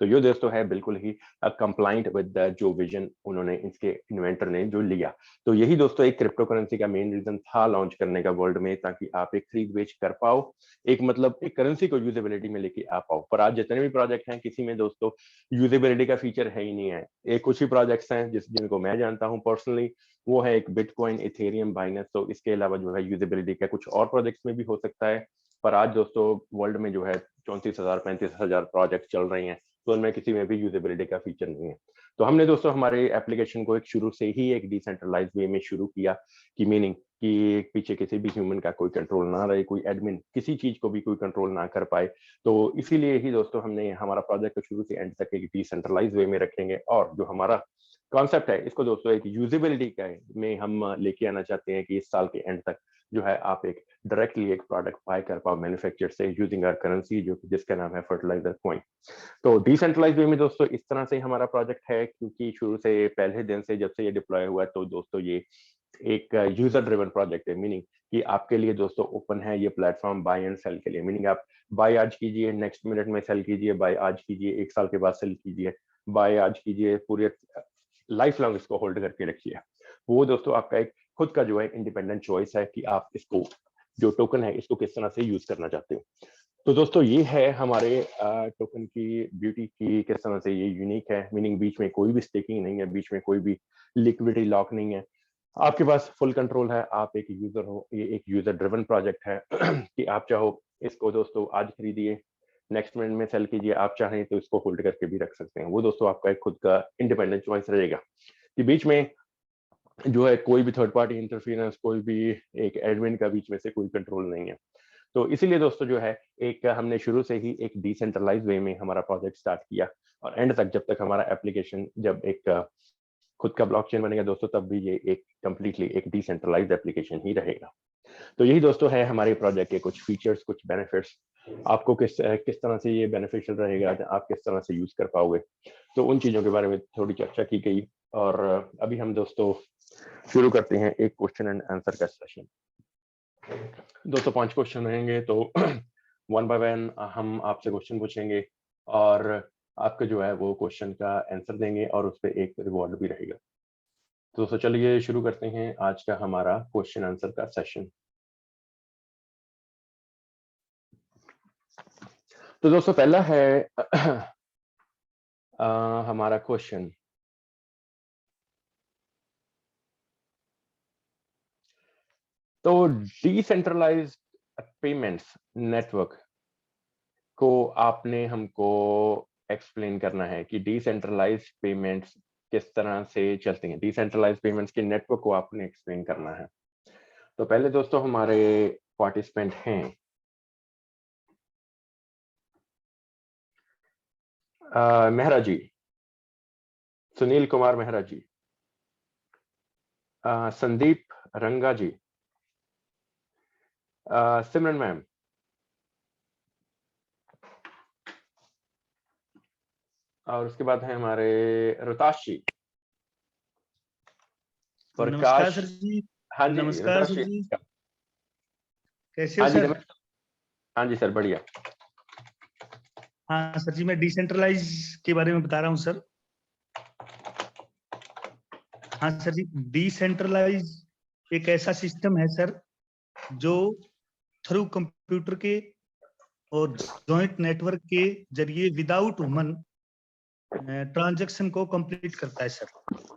Speaker 1: तो ये दोस्तों है बिल्कुल ही कंप्लाइंट विद जो विजन उन्होंने इसके इन्वेंटर ने जो लिया। तो यही दोस्तों एक क्रिप्टो करेंसी का मेन रीजन था लॉन्च करने का वर्ल्ड में, ताकि आप एक खरीद बेच कर पाओ, एक मतलब एक करेंसी को यूजेबिलिटी में लेके आ पाओ। पर आज जितने भी प्रोजेक्ट हैं किसी में दोस्तों यूजेबिलिटी का फीचर है ही नहीं है। एक कुछ ही प्रोजेक्ट्स हैं जिनको मैं जानता हूँ पर्सनली, वो है एक बिटकॉइन, इथेरियम, बाइनेंस। तो इसके अलावा जो है यूजेबिलिटी का कुछ और प्रोजेक्ट्स में भी हो सकता है, पर आज दोस्तों वर्ल्ड में जो है 34,000 35,000 प्रोजेक्ट चल रहे हैं, तो उनमें किसी में भी यूजेबिलिटी का फीचर नहीं है। तो हमने दोस्तों हमारे एप्लीकेशन को एक शुरू से ही एक डिसेंट्रलाइज वे में शुरू किया कि मीनिंग कि पीछे किसी भी ह्यूमन का कोई कंट्रोल ना रहे, कोई एडमिन किसी चीज को भी कोई कंट्रोल ना कर पाए। तो इसीलिए ही दोस्तों हमने हमारा प्रोजेक्ट को शुरू से एंड तक एक डिसेंट्रलाइज वे में रखेंगे, और जो हमारा कॉन्सेप्ट है इसको दोस्तों एक यूजेबिलिटी का में हम लेके आना चाहते हैं कि इस साल के एंड तक जो है आप एक डायरेक्टली एक प्रोडक्ट बाय कर पाओ मैन्युफैक्चर से यूजिंग आवर करेंसी जो जिसका नाम है फर्टिलाइजर कॉइन। तो डिसेंट्रलाइज वे में दोस्तों इस तरह से हमारा प्रोजेक्ट है, क्योंकि शुरू से पहले दिन से जब से ये डिप्लॉय हुआ तो दोस्तों ये एक यूजर ड्रिवन प्रोजेक्ट है। मीनिंग कि आपके लिए दोस्तों ओपन है ये प्लेटफॉर्म बाय एंड सेल के लिए। मीनिंग आप बाय आज कीजिए, नेक्स्ट मिनट में सेल कीजिए, बाय आज कीजिए, एक साल के बाद सेल कीजिए, बाय आज कीजिए, पूरे लाइफ लॉन्ग इसको होल्ड करके रखिए। वो दोस्तों आपका एक खुद का जो है इंडिपेंडेंट चॉइस है कि आप इसको जो टोकन है इसको किस तरह से यूज करना चाहते हो। तो दोस्तों ये है हमारे टोकन की ब्यूटी की किस तरह से ये यूनिक है। मीनिंग बीच में कोई भी स्टेकिंग नहीं है, बीच में कोई भी लिक्विडिटी लॉक नहीं है, आपके पास फुल कंट्रोल है, आप एक यूजर हो। ये एक यूजर ड्रिवन प्रोजेक्ट है कि आप चाहो इसको दोस्तों आज खरीदिए, नेक्स्ट मिनट में सेल कीजिए, आप चाहें तो इसको होल्ड करके भी रख सकते हैं। वो दोस्तों आपका एक खुद का इंडिपेंडेंट चॉइस रहेगा कि बीच में जो है कोई भी थर्ड पार्टी इंटरफेरेंस, कोई भी एक एडमिन का बीच में से कोई कंट्रोल नहीं है। तो इसीलिए दोस्तों जो है एक हमने शुरू से ही एक डिसेंट्रलाइज वे में हमारा प्रोजेक्ट स्टार्ट किया, और एंड तक जब तक हमारा एप्लीकेशन जब एक खुद का ब्लॉकचेन बनेगा दोस्तों, तब भी ये एक कंप्लीटली एक डिसेंट्रलाइज्ड एप्लीकेशन ही रहेगा। तो यही दोस्तों है हमारे प्रोजेक्ट के कुछ फीचर्स, कुछ बेनिफिट्स। आपको किस तरह से ये बेनिफिशियल रहेगा, आप किस तरह से यूज कर पाओगे, तो उन चीजों के बारे में थोड़ी चर्चा की गई। और अभी हम दोस्तों शुरू करते हैं एक क्वेश्चन एंड आंसर का सेशन। दोस्तों 5 क्वेश्चन रहेंगे, तो वन बाय वन हम आपसे क्वेश्चन पूछेंगे और आपका जो है वो क्वेश्चन का आंसर देंगे, और उस पर एक रिवॉर्ड भी रहेगा। तो दोस्तों चलिए शुरू करते हैं आज का हमारा क्वेश्चन आंसर का सेशन। तो दोस्तों पहला है हमारा क्वेश्चन, तो डिसेंट्रलाइज्ड पेमेंट्स नेटवर्क को आपने हमको एक्सप्लेन करना है कि डिसेंट्रलाइज्ड पेमेंट्स किस तरह से चलती हैं। डिसेंट्रलाइज्ड पेमेंट्स के नेटवर्क को आपने एक्सप्लेन करना है। तो पहले दोस्तों हमारे पार्टिसिपेंट हैं मेहरा जी, सुनील कुमार मेहरा जी, संदीप रंगा जी, सिमरन मैम, और उसके बाद है हमारे रोताश जी,
Speaker 2: नमस्कार
Speaker 1: प्रकाश।
Speaker 2: सर जी।
Speaker 1: हाँ जी
Speaker 2: नमस्कार
Speaker 1: रोताश
Speaker 2: सर
Speaker 1: जी,
Speaker 2: जी, कैसे हो
Speaker 1: हाँ जी
Speaker 2: सर?
Speaker 1: नमस्कार। हाँ जी सर बढ़िया।
Speaker 2: हाँ सर जी, मैं डिसेंट्रलाइज के बारे में बता रहा हूँ सर। हाँ सर जी, डिसेंट्रलाइज एक ऐसा सिस्टम है सर जो थ्रू कंप्यूटर के और जॉइंट नेटवर्क के जरिए विदाउट ह्यूमन ट्रांजैक्शन को कंप्लीट करता है सर।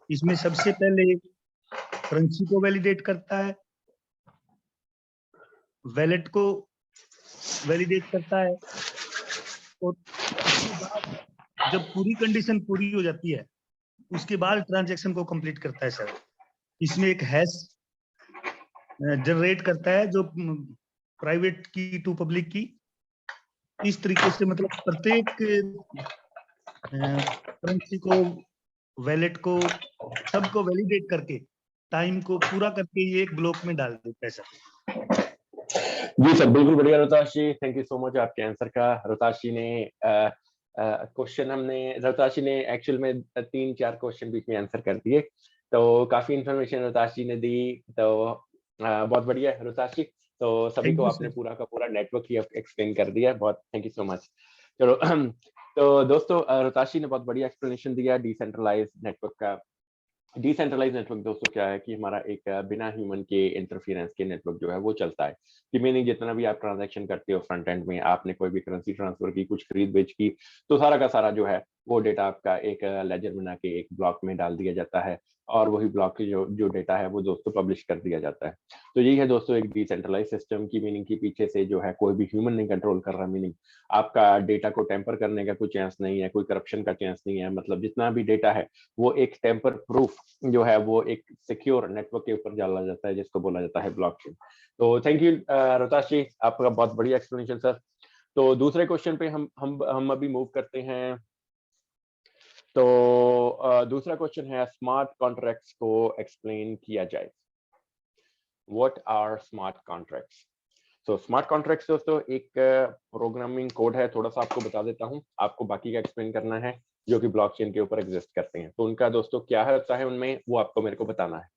Speaker 2: इसमें सबसे पहले करेंसी को वैलिडेट करता है, वैलेट को वैलिडेट करता है, और उसके बाद जब पूरी कंडीशन पूरी हो जाती है उसके बाद ट्रांजैक्शन को कंप्लीट करता है सर। इसमें एक हैश जनरेट करता है जो प्राइवेट की टू पब्लिक की। इस तरीके से मतलब प्रत्येक करेंसी को, वैलेट को, सबको वैलिडेट करके टाइम को पूरा करके ये एक ब्लॉक में डाल देता है सर।
Speaker 1: जी सर, बिल्कुल बढ़िया Rohtash ji, thank you so much आपके आंसर का। रोहताश जी ने रोहताश जी ने एक्चुअल में 3-4 क्वेश्चन बीच में आंसर कर दिए, तो काफी इंफॉर्मेशन रोहताश जी ने दी, तो बहुत बढ़िया है रोहताश जी। तो सभी को आपने पूरा का पूरा नेटवर्क ही एक्सप्लेन कर दिया, बहुत थैंक यू सो मच। चलो तो दोस्तों, रोहताश जी ने बहुत बढ़िया एक्सप्लेनेशन दिया डिसेंट्रलाइज नेटवर्क का। डिसेंट्रलाइज नेटवर्क दोस्तों क्या है कि हमारा एक बिना ह्यूमन के इंटरफेरेंस के नेटवर्क जो है वो चलता है। कि मीनिंग जितना भी आप ट्रांजैक्शन करते हो फ्रंट एंड में, आपने कोई भी करेंसी ट्रांसफर की, कुछ खरीद बेच की, तो सारा का सारा जो है वो डेटा आपका एक लेजर बना के एक ब्लॉक में डाल दिया जाता है, और वही ब्लॉक की जो डेटा है वो दोस्तों पब्लिश कर दिया जाता है। तो यही है दोस्तों एक डिसेंट्रलाइज सिस्टम की मीनिंग की पीछे से जो है कोई भी ह्यूमन नहीं कंट्रोल कर रहा, मीनिंग आपका डेटा को टेम्पर करने का कोई चांस नहीं है, कोई करप्शन का चांस नहीं है। मतलब जितना भी डेटा है वो एक टेम्पर प्रूफ जो है वो एक सिक्योर नेटवर्क के ऊपर डाला जाता है, जिसको बोला जाता है ब्लॉकचेन। तो थैंक यू रोहताश जी, आपका बहुत बढ़िया एक्सप्लेनेशन सर। तो दूसरे क्वेश्चन पे हम अभी मूव करते हैं। तो दूसरा क्वेश्चन है स्मार्ट कॉन्ट्रैक्ट्स को एक्सप्लेन किया जाए। What are smart contracts? तो स्मार्ट कॉन्ट्रैक्ट्स दोस्तों एक प्रोग्रामिंग कोड है, थोड़ा सा आपको बता देता हूँ, आपको बाकी का एक्सप्लेन करना है, जो कि ब्लॉकचेन के ऊपर एग्जिस्ट करते हैं। तो उनका दोस्तों क्या होता है उनमें, वो आपको मेरे को बताना है।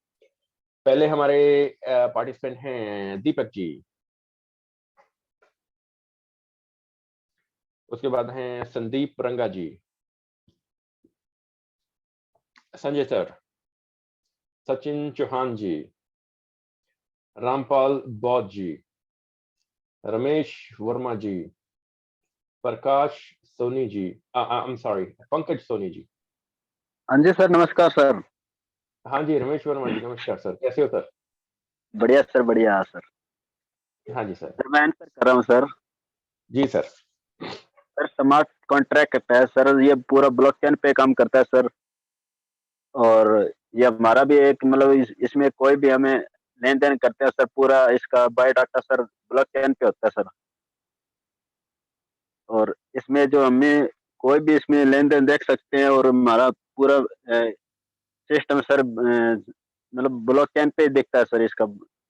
Speaker 1: पहले हमारे पार्टिसिपेंट हैं दीपक जी, उसके बाद हैं Sandeep Ranga ji, Sanjay sir, Sachin Chauhan ji, Rampal Baudh ji, Ramesh Verma ji, Prakash Soni ji, I am sorry, Pankaj Soni ji.
Speaker 3: हाँ जी सर, नमस्कार सर।
Speaker 1: हाँ जी, रमेश वर्मा जी नमस्कार सर, कैसे हो सर?
Speaker 3: बढ़िया सर, बढ़िया सर।
Speaker 1: हाँ जी सर।
Speaker 3: सर मैं आंसर कर रहा हूँ सर।
Speaker 1: जी सर।
Speaker 3: सर स्मार्ट कॉन्ट्रैक्ट है सर, ये पूरा ब्लॉकचेन पे काम करता है सर। और ये हमारा भी एक मतलब इसमें कोई भी हमें लेन देन करते हैं सर, पूरा इसका बायोडाटा सर ब्लॉकचेन पे होता है सर। और इसमें जो हमें कोई भी इसमें लेन देन देख सकते हैं, और हमारा पूरा सिस्टम सर मतलब ब्लॉकचेन पे दिखता है सर इसका।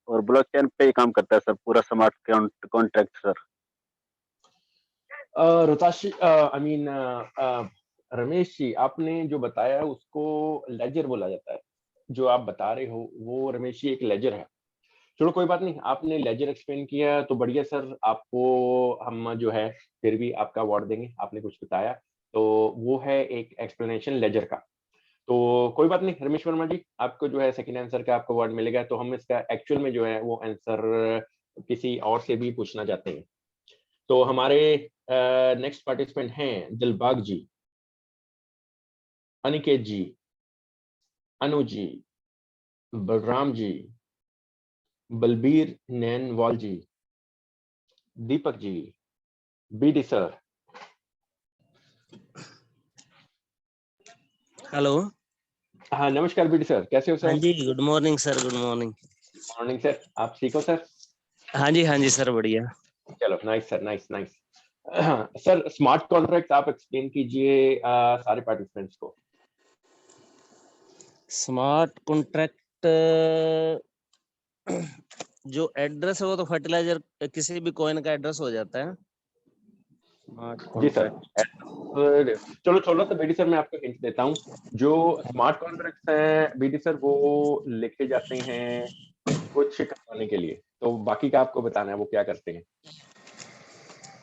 Speaker 3: और ब्लॉकचेन पे ही काम करता है सर पूरा smart contract sir.
Speaker 1: Rohtash I mean Ramesh ji, आपने जो बताया उसको लेजर बोला जाता है, जो आप बता रहे हो वो रमेश जी एक लेजर है। चलो कोई बात नहीं, आपने लेजर एक्सप्लेन किया तो बढ़िया सर, आपको हम जो है फिर भी आपका अवार्ड देंगे, आपने कुछ बताया तो वो है एक एक्सप्लेनेशन लेजर का। तो कोई बात नहीं रमेश वर्मा जी, आपको जो है सेकंड आंसर का आपको अवार्ड मिलेगा। तो हम इसका एक्चुअल में जो है वो आंसर किसी और से भी पूछना चाहते हैं। तो हमारे नेक्स्ट पार्टिसिपेंट हैं Dilbagh ji, Aniket ji, Anu ji, Balram ji, Balbir Nainwal ji, Deepak ji, BD sir.
Speaker 4: Hello.
Speaker 1: हाँ नमस्कार बीडी सर, कैसे हो सर?
Speaker 4: हाँ जी, good morning sir, good morning.
Speaker 1: Morning sir, आप ठीक हो सर?
Speaker 4: हाँ जी सर, बढ़िया।
Speaker 1: चलो nice sir, nice nice. Sir smart contract आप एक्सप्लेन कीजिए सारे पार्टिसिपेंट्स को।
Speaker 4: स्मार्ट कॉन्ट्रैक्ट जो एड्रेस है वो तो फर्टिलाइजर किसी भी कॉइन का एड्रेस हो जाता है। स्मार्ट
Speaker 1: जी सर।
Speaker 4: कॉन्ट्रैक्ट,
Speaker 1: चलो थोड़ा सा बीडी सर मैं आपको हिंट देता हूँ। जो स्मार्ट कॉन्ट्रैक्ट्स हैं बीडी सर, वो लिखे जाते हैं कुछ करवाने के लिए, तो बाकी का आपको बताना है वो क्या करते हैं।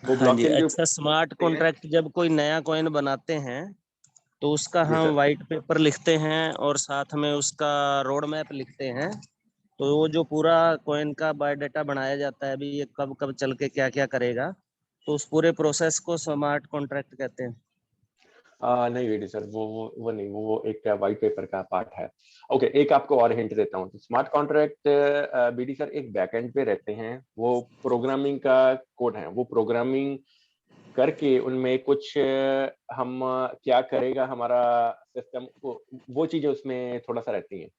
Speaker 1: वो
Speaker 4: हाँ जी।
Speaker 1: ब्लॉकचेन के
Speaker 4: अच्छा,
Speaker 1: ऊपर
Speaker 4: स्मार्ट
Speaker 1: होते हैं।
Speaker 4: कॉन्ट्रैक्ट जब कोई नया कॉइन बनाते हैं तो उसका
Speaker 1: जी
Speaker 4: हम
Speaker 1: सर।
Speaker 4: वाइट पेपर लिखते हैं और साथ में उसका रोड मैप लिखते हैं तो वो जो पूरा कॉइन का बायोडाटा बनाया जाता है, अभी ये कब कब चल के क्या क्या करेगा, तो उस पूरे प्रोसेस को स्मार्ट कॉन्ट्रैक्ट कहते हैं।
Speaker 1: नहीं बेटी सर, वो नहीं, वो एक व्हाइट पेपर का पार्ट है। ओके, एक आपको और हिंट देता हूँ। स्मार्ट कॉन्ट्रैक्ट बीडी सर एक बैकएंड पे रहते हैं, वो प्रोग्रामिंग का कोड है, वो प्रोग्रामिंग करके उनमें कुछ हम क्या करेगा हमारा सिस्टम, वो चीजें उसमें थोड़ा सा रहती हैं।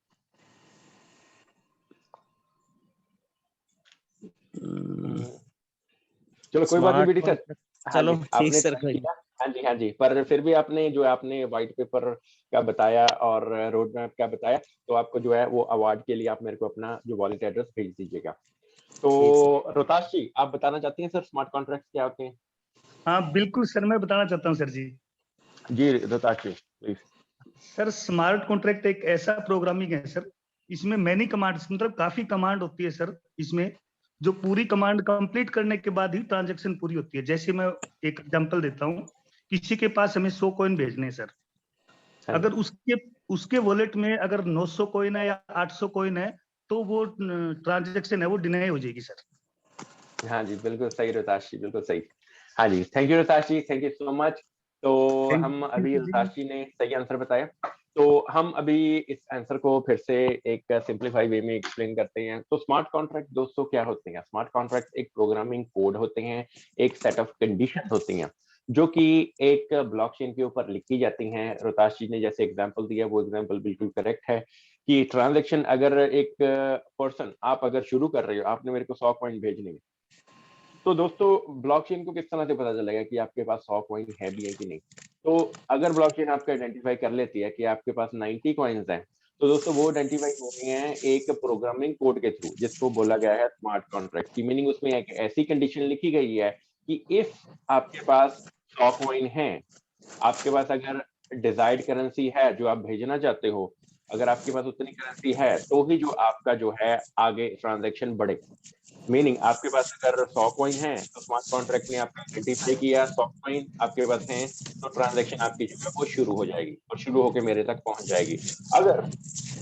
Speaker 1: चलो कोई बात नहीं
Speaker 4: स्मार्ट
Speaker 1: बेटी सर।
Speaker 4: कॉन्ट्रैक्ट,
Speaker 1: हाँ
Speaker 4: चलो
Speaker 1: जी,
Speaker 4: ठीक
Speaker 1: आपने
Speaker 4: सर,
Speaker 1: ट्राई
Speaker 4: कोई
Speaker 1: किया। हाँ जी, हाँ जी, पर फिर भी आपने जो आपने व्हाइट पेपर का बताया और रोड मैप का बताया, तो आपको जो है वो अवार्ड के लिए आप मेरे को अपना जो वॉलेट एड्रेस भेज दीजिएगा।
Speaker 4: ठीक सर।
Speaker 1: तो रोहताश जी, आप बताना चाहते हैं सर स्मार्ट कॉन्ट्रैक्ट क्या होते हैं?
Speaker 2: हाँ बिल्कुल सर, मैं बताना चाहता हूँ सर जी।
Speaker 1: जी Rohtash ji please.
Speaker 2: Sir smart contract एक ऐसा प्रोग्रामिंग है सर, इसमें मैनी कमांड्स, मतलब काफी कमांड होती है सर इसमें, जो पूरी कमांड कंप्लीट करने के बाद ही ट्रांजैक्शन पूरी होती है। जैसे मैं एक एग्जांपल देता हूँ, किसी के पास हमें 100 कॉइन भेजने हैं सर,
Speaker 1: हाँ
Speaker 2: अगर
Speaker 1: जी,
Speaker 2: उसके उसके वॉलेट में अगर 900 कॉइन है या 800 कॉइन है, तो वो ट्रांजैक्शन है वो डिनाई हो जाएगी सर।
Speaker 1: हाँ जी, बिल्कुल सही रोहताश जी, बिल्कुल सही। हाँ जी, thank you Rohtash ji, thank you so much. तो हम
Speaker 2: थैंक
Speaker 1: अभी
Speaker 2: यू जी।
Speaker 1: रोहताश जी ने सही आंसर बताया, तो हम अभी इस आंसर को फिर से एक सिंपलीफाई वे में एक्सप्लेन करते हैं। तो स्मार्ट कॉन्ट्रैक्ट दोस्तों क्या होते हैं? स्मार्ट कॉन्ट्रैक्ट एक प्रोग्रामिंग कोड होते हैं, एक सेट ऑफ कंडीशंस होती हैं जो कि एक ब्लॉकचेन के ऊपर लिखी जाती हैं। रोहताश जी ने जैसे एग्जांपल दिया, वो एग्जांपल बिल्कुल करेक्ट है कि ट्रांजैक्शन अगर एक पर्सन, आप अगर शुरू कर रहे हो, आपने मेरे को 100 कॉइन भेजने हैं, तो दोस्तों ब्लॉकचेन को किस तरह से पता चलेगा कि आपके पास 100 कॉइन है भी है कि नहीं? तो अगर ब्लॉकचेन आपको आइडेंटिफाई कर लेती है कि आपके पास 90 कॉइन्स हैं, तो दोस्तों वो आइडेंटिफाई हो रही हैं एक प्रोग्रामिंग कोड के थ्रू, जिसको बोला गया है स्मार्ट कॉन्ट्रैक्ट की। मीनिंग उसमें एक ऐसी कंडीशन लिखी गई है कि इफ आपके पास 100 कॉइन है, आपके पास अगर डिजायर्ड करेंसी है जो आप भेजना चाहते हो, अगर आपके पास उतनी करेंसी है, तो ही जो आपका जो है आगे ट्रांजैक्शन बढ़े। मीनिंग आपके पास अगर 100 कॉइन है, तो स्मार्ट कॉन्ट्रैक्ट ने आपका आइडेंटिफाई किया 100 कॉइन आपके पास हैं, तो ट्रांजैक्शन आपकी जो है वो शुरू हो जाएगी और शुरू होकर मेरे तक पहुंच जाएगी। अगर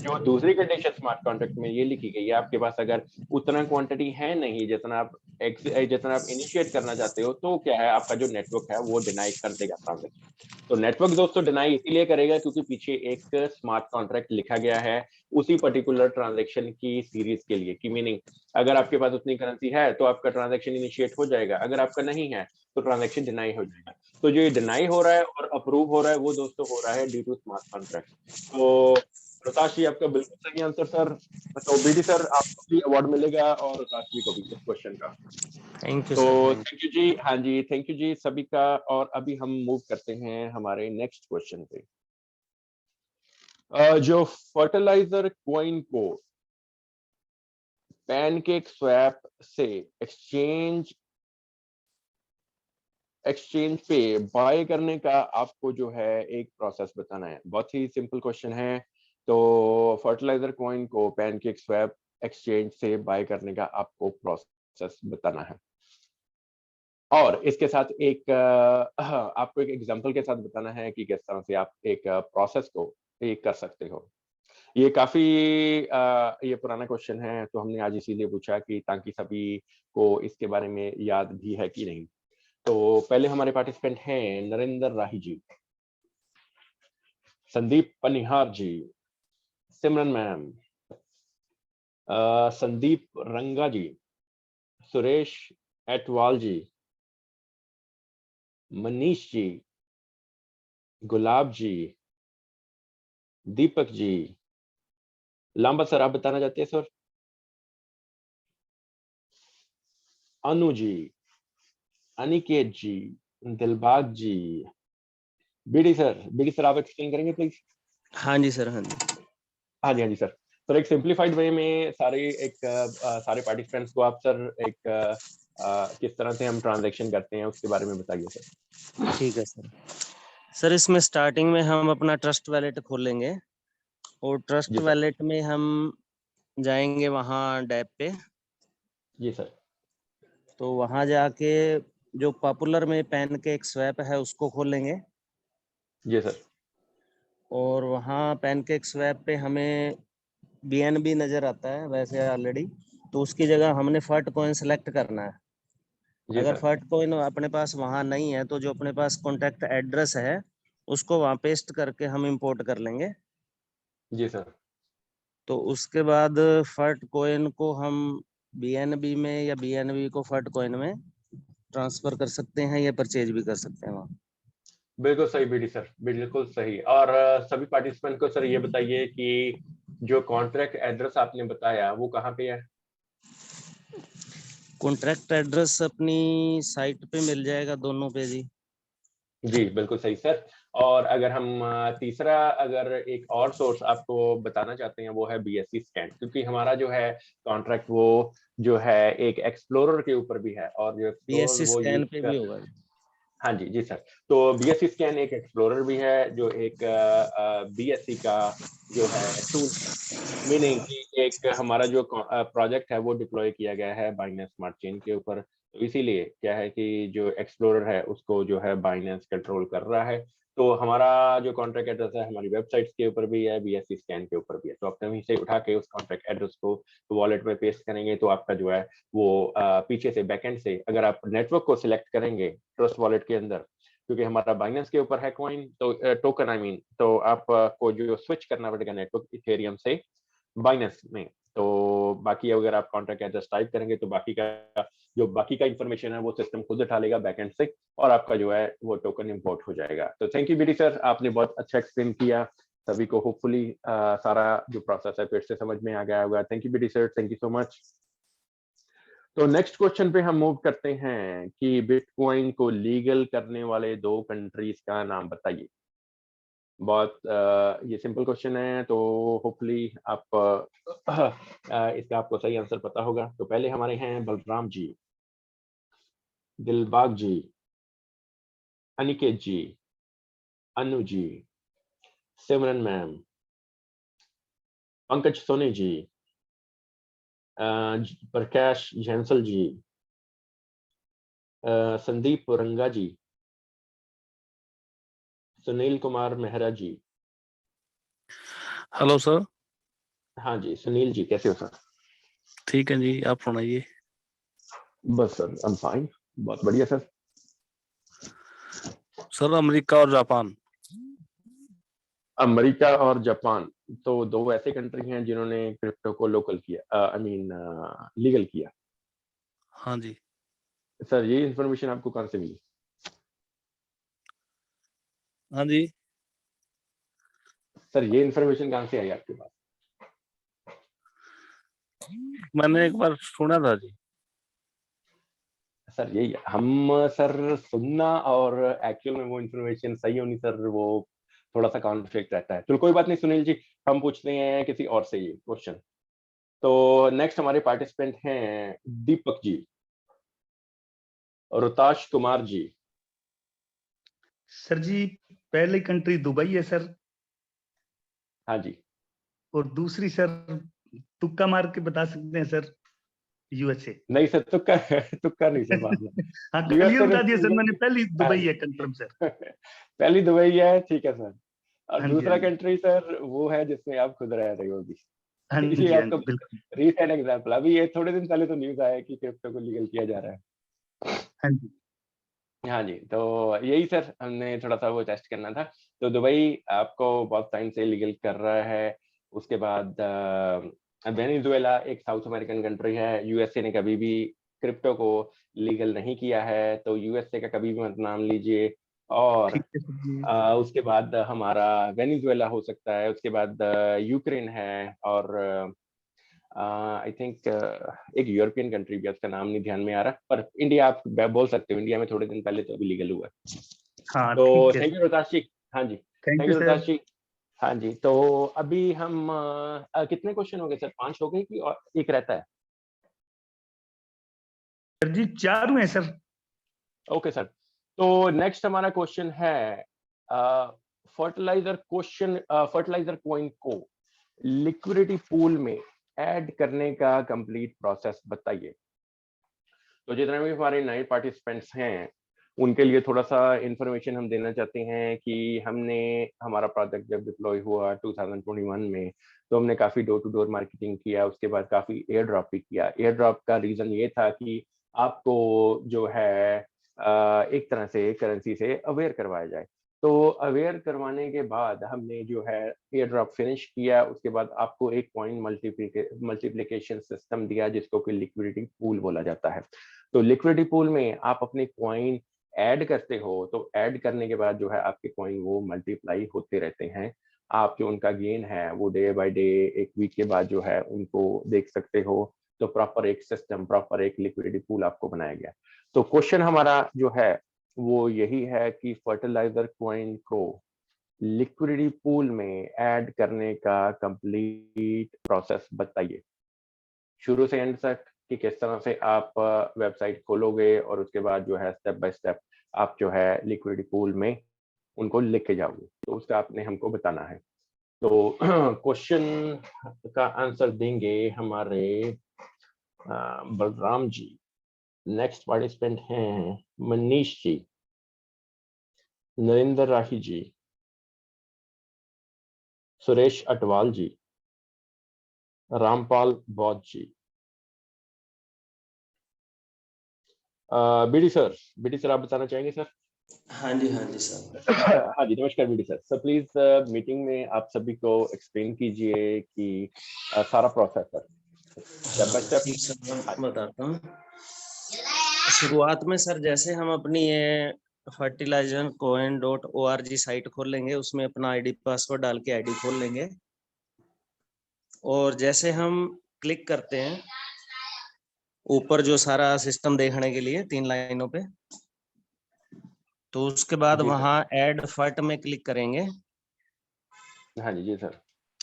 Speaker 1: जो दूसरी कंडीशन स्मार्ट कॉन्ट्रैक्ट में ये लिखी गई है, आपके पास अगर उतना क्वांटिटी है नहीं जितना आप इनिशिएट करना चाहते हो, तो क्या है, आपका जो नेटवर्क है वो डिनाई कर देगा ट्रांजैक्शन। तो नेटवर्क दोस्तों डिनाई इसीलिए करेगा क्योंकि पीछे एक स्मार्ट कॉन्ट्रैक्ट लिखा गया है उसी पर्टिकुलर ट्रांजैक्शन की सीरीज के लिए। की मीनिंग अगर आपके पास उतनी करेंसी है तो आपका ट्रांजैक्शन इनिशिएट हो जाएगा, अगर आपका नहीं है तो ट्रांजैक्शन डिनाई हो जाएगा। तो जो ये डिनाई हो रहा है और अप्रूव हो रहा है, वो दोस्तों हो रहा है ड्यू टू स्मार्ट कॉन्ट्रैक्ट। तो प्रकाश जी आपका बिल्कुल सही आंसर सर। तो बीडी सर आपको भी अवार्ड मिलेगा और प्रकाश जी को भी इस क्वेश्चन का।
Speaker 4: थैंक यू
Speaker 1: तो
Speaker 4: सर, थैंक
Speaker 1: थैंक यू जी, हाँ जी, थैंक यू जी सभी का। और अभी हम मूव करते हैं हमारे नेक्स्ट क्वेश्चन पे। जो फर्टिलाइजर कॉइन को पैनकेक स्वैप से एक्सचेंज एक्सचेंज पे बाय करने का आपको जो है एक प्रोसेस बताना है। बहुत ही सिंपल क्वेश्चन है। तो फर्टिलाइजर कॉइन को पैनकेक स्वैप एक्सचेंज से बाय करने का आपको प्रोसेस बताना है, और इसके साथ एक आपको एक एग्जांपल के साथ बताना है कि किस तरह से आप एक प्रोसेस को एक कर सकते हो। ये काफी ये पुराना क्वेश्चन है, तो हमने आज इसीलिए पूछा कि ताकि सभी को इसके बारे में याद भी है कि नहीं। तो पहले हमारे पार्टिसिपेंट हैं नरेंद्र राही जी, संदीप पनिहार जी, सिमरन मैम, संदीप रंगा जी, सुरेश एटवाल जी, मनीष जी, गुलाब जी, दीपक जी। लांबा सर आप बताना चाहते हैं सर? अनु जी, अनिकेत जी, दिलबाग जी, बीडी सर आप एक्सप्लेन करेंगे प्लीज?
Speaker 4: हाँ जी सर, हाँ जी।
Speaker 1: हाँ जी, हाँ जी सर। सर एक सिंप्लीफाइड वे में सारे पार्टिसिपेंट्स को आप सर किस तरह से हम ट्रांजैक्शन करते हैं उसके बारे में बताइए सर।
Speaker 4: ठीक है सर। सर इसमें स्टार्टिंग में हम अपना ट्रस्ट वैलेट खोलेंगे, और ट्रस्ट
Speaker 1: जी सर।
Speaker 4: वैलेट में हम जाएंगे वहाँ डैप पे।
Speaker 1: जी सर।
Speaker 4: तो वहाँ जाके जो पॉपुलर में पैनकेक स्वैप है उसको खोलेंगे,
Speaker 1: जी सर।
Speaker 4: और वहाँ पैनकेक स्वैप पे हमें BNB नजर आता है वैसे ऑलरेडी, तो उसकी जगह हमने फट कॉइन सेलेक्ट करना है।
Speaker 1: जी
Speaker 4: अगर
Speaker 1: सर।
Speaker 4: फट कॉइन अपने पास वहां नहीं है तो जो अपने पास कॉन्टैक्ट एड्रेस है उसको वहां पेस्ट करके हम इंपोर्ट कर लेंगे।
Speaker 1: जी सर।
Speaker 4: तो उसके बाद फट कॉइन को हम BNB में या BNB को फट कॉइन में ट्रांसफर कर सकते हैं या परचेज भी कर सकते हैं वहाँ।
Speaker 1: बिल्कुल सही बीडी सर, बिल्कुल सही। और सभी पार्टिसिपेंट को सर ये बताइए कि जो कॉन्ट्रैक्ट एड्रेस आपने बताया वो कहाँ पे है?
Speaker 4: कॉन्ट्रैक्ट एड्रेस अपनी साइट पे मिल जाएगा दोनों पे जी।
Speaker 1: जी बिल्कुल सही सर। और अगर हम तीसरा अगर एक और सोर्स आपको बताना चाहते हैं वो है BSc स्कैन, क्योंकि हमारा जो है कॉन्ट्रैक्ट वो जो है एक एक्सप्लोरर के ऊपर भी है, और जो एक्सप्लोरर
Speaker 4: BSc
Speaker 1: वो यूज
Speaker 4: स्कैन पे भी होगा।
Speaker 1: हाँ जी जी सर। तो BSc स्कैन एक एक्सप्लोरर भी है जो एक BSc का जो है टूल है, मीनिंग कि एक हमारा जो प्रोजेक्ट है वो डिप्लॉय किया गया है बाइनेंस स्मार्ट चेन के ऊपर। तो इसीलिए क्या है कि जो एक्सप्लोरर है उसको जो है बाइनेंस कंट्रोल कर रहा है। तो हमारा जो कॉन्ट्रैक्ट एड्रेस है हमारी वेबसाइट्स के ऊपर भी है, BSc स्कैन के ऊपर भी है। तो आप वहीं से उठा के उस कॉन्ट्रैक्ट एड्रेस को वॉलेट में पेस्ट करेंगे तो आपका जो है वो पीछे से बैकएंड से अगर आप नेटवर्क को सिलेक्ट करेंगे ट्रस्ट वॉलेट के अंदर, क्योंकि हमारा बाइनेंस के ऊपर है कॉइन, तो टोकन आई मीन, तो आपको जो स्विच करना पड़ेगा नेटवर्क इथेरियम से बाइनेंस में। तो बाकी अगर आप कॉन्ट्रैक्ट एड्रेस टाइप करेंगे तो बाकी का इंफॉर्मेशन है वो सिस्टम खुद उठा लेगा बैकएंड से, और आपका जो है वो टोकन इंपोर्ट हो जाएगा। तो थैंक यू बीडी सर, आपने बहुत अच्छा एक्सप्लेन किया। सभी को होपफुली सारा जो प्रोसेस है फिर से समझ में आ गया होगा। Thank you BD sir, thank you so much. तो नेक्स्ट क्वेश्चन पे हम मूव करते हैं कि बिटकॉइन को लीगल करने वाले 2 कंट्रीज का नाम बताइए। बहुत ये सिंपल क्वेश्चन है, तो होपफुली आप इसका आपको सही आंसर पता होगा। तो पहले हमारे हैं Balram ji, Dilbagh ji, Aniket ji, Anu ji, Simran ma'am, Pankaj Soni ji, Prakash Jhansal ji, Sandeep Ranga ji, Sunil Kumar Mehra ji.
Speaker 5: Hello sir.
Speaker 1: हाँ जी सुनील जी, कैसे हो सर?
Speaker 5: ठीक है जी, आप सुनाइए।
Speaker 1: बस सर आई एम फाइन, बहुत बढ़िया सर।
Speaker 5: सर अमेरिका और जापान।
Speaker 1: अमेरिका और जापान तो 2 ऐसे कंट्री हैं जिन्होंने क्रिप्टो को लोकल किया, आई मीन लीगल किया।
Speaker 5: हाँ जी।
Speaker 1: सर ये इंफॉर्मेशन आपको कहाँ से मिली?
Speaker 5: हाँ जी।
Speaker 1: सर ये इंफॉर्मेशन कहाँ से आई आपके पास?
Speaker 5: मैंने एक बार सुना था जी।
Speaker 1: सर यही हम सर सुनना और एक्चुअल में वो इंफॉर्मेशन सही होनी सर वो थोड़ा सा कॉन्फ्लिक्ट रहता है। चलो कोई बात नहीं सुनील जी, हम पूछते हैं किसी और से ये क्वेश्चन। तो नेक्स्ट हमारे पार्टिसिपेंट हैं दीपक जी, रुताश कुमार जी।
Speaker 2: सर जी पहली कंट्री दुबई है सर,
Speaker 1: हाँ जी।
Speaker 2: और दूसरी सर तुक्का मार के बता सकते हैं सर, USA।
Speaker 1: नहीं सर तुक्का तुक्का नहीं सर मारना।
Speaker 2: हाँ
Speaker 1: यूएस
Speaker 2: क्लियर बता दिया सर मैंने, पहली
Speaker 1: हाँ
Speaker 2: दुबई
Speaker 1: जी।
Speaker 2: है कंफर्म सर।
Speaker 1: पहली दुबई है, ठीक है सर। और
Speaker 2: हाँ जी
Speaker 1: दूसरा
Speaker 2: हाँ जी
Speaker 1: कंट्री सर वो है जिसमें आप खुद रह रहे हो अभी।
Speaker 2: हाँ
Speaker 1: ये
Speaker 2: जी हाँ
Speaker 1: आपका
Speaker 2: जी बिल्कुल।
Speaker 1: रीसेंट एग्जांपल, अभी ये थोड़े दिन पहले तो न्यूज आया कि क्रिप्टो को लीगल किया जा रहा है।
Speaker 2: हाँ जी
Speaker 1: हाँ जी, तो यही सर हमने थोड़ा सा वो टेस्ट करना था। तो दुबई आपको बहुत टाइम से लीगल कर रहा है। उसके बाद वेनेजुएला एक साउथ अमेरिकन कंट्री है, USA ने कभी भी क्रिप्टो को लीगल नहीं किया है, तो USA का कभी भी मत नाम लीजिए। और
Speaker 2: ठीक है सर जी।
Speaker 1: उसके बाद हमारा वेनेजुएला हो सकता है, उसके बाद यूक्रेन है, और आई थिंक एक यूरोपियन कंट्री भी है, उसका नाम नहीं ध्यान में आ रहा, पर इंडिया आप बोल सकते हो, इंडिया में थोड़े दिन पहले तो अभी लीगल हुआ है।
Speaker 2: हाँ
Speaker 1: तो
Speaker 2: ठीक है
Speaker 1: thank
Speaker 2: sir,
Speaker 1: you Rohtash ji. हाँ जी
Speaker 2: thank
Speaker 1: thank
Speaker 2: you
Speaker 1: you
Speaker 2: sir.
Speaker 1: Rohtash ji. हाँ जी, तो अभी हम कितने क्वेश्चन हो गए सर? 5 हो गए कि और एक रहता है?
Speaker 2: सर जी 4 हुए हैं सर।
Speaker 1: Okay sir. तो नेक्स्ट हमारा क्वेश्चन है फर्टिलाइजर कॉइन को लिक्विडिटी पूल में ऐड करने का कंप्लीट प्रोसेस बताइए। तो जितने भी हमारे नए पार्टिसिपेंट्स हैं उनके लिए थोड़ा सा इंफॉर्मेशन हम देना चाहते हैं कि हमने हमारा प्रोजेक्ट जब डिप्लॉय हुआ 2021 में, तो हमने काफ़ी डोर टू डोर मार्केटिंग किया, उसके बाद काफ़ी एयर ड्रॉप भी किया। एयर ड्रॉप का रीज़न ये था कि आपको जो है एक तरह से करेंसी से अवेयर करवाया जाए। तो अवेयर करवाने के बाद हमने जो है एयर ड्रॉप फिनिश किया, उसके बाद आपको एक कॉइन मल्टीप्लिकेशन सिस्टम दिया जिसको कि लिक्विडिटी पूल बोला जाता है। तो लिक्विडिटी पूल में आप अपने कॉइन ऐड करते हो, तो ऐड करने के बाद जो है आपके कॉइन वो मल्टीप्लाई होते रहते हैं। आप जो उनका गेन है वो डे बाय डे, एक वीक के बाद जो है उनको देख सकते हो। तो प्रॉपर एक सिस्टम, प्रॉपर एक लिक्विडिटी पूल आपको बनाया गया। तो क्वेश्चन हमारा जो है वो यही है कि फर्टिलाइजर कॉइन को लिक्विडिटी पूल में ऐड करने का कंप्लीट प्रोसेस बताइए, शुरू से एंड तक, कि किस तरह से आप वेबसाइट खोलोगे और उसके बाद जो है स्टेप बाय स्टेप आप जो है लिक्विडिटी पूल में उनको लेके जाओगे। तो उसका आपने हमको बताना है। तो क्वेश्चन का आंसर देंगे हमारे बलराम जी। नेक्स्ट पार्टिसिपेंट हैं मनीष जी, नरेंद्र राही जी, सुरेश अटवाल जी, रामपाल बौद्ध जी। बीडी सर आप बताना चाहेंगे सर?
Speaker 4: हाँ जी सर।
Speaker 1: हाँ जी, नमस्कार BD sir. Sir please meeting में आप सभी को एक्सप्लेन कीजिए कि सारा process sir step by step.
Speaker 4: ठीक सर, मैं बताता हूँ। शुरुआत में सर जैसे हम अपनी ये fertilizer.coin.org साइट खोल लेंगे, उसमें अपना आईडी पासवर्ड डाल के आईडी खोल लेंगे, और जैसे हम क्लिक करते हैं ऊपर जो सारा सिस्टम देखने के लिए 3 लाइनों पे, तो उसके बाद
Speaker 1: जी सर।
Speaker 4: वहाँ ऐड फर्ट में क्लिक करेंगे।
Speaker 1: हाँ जी सर।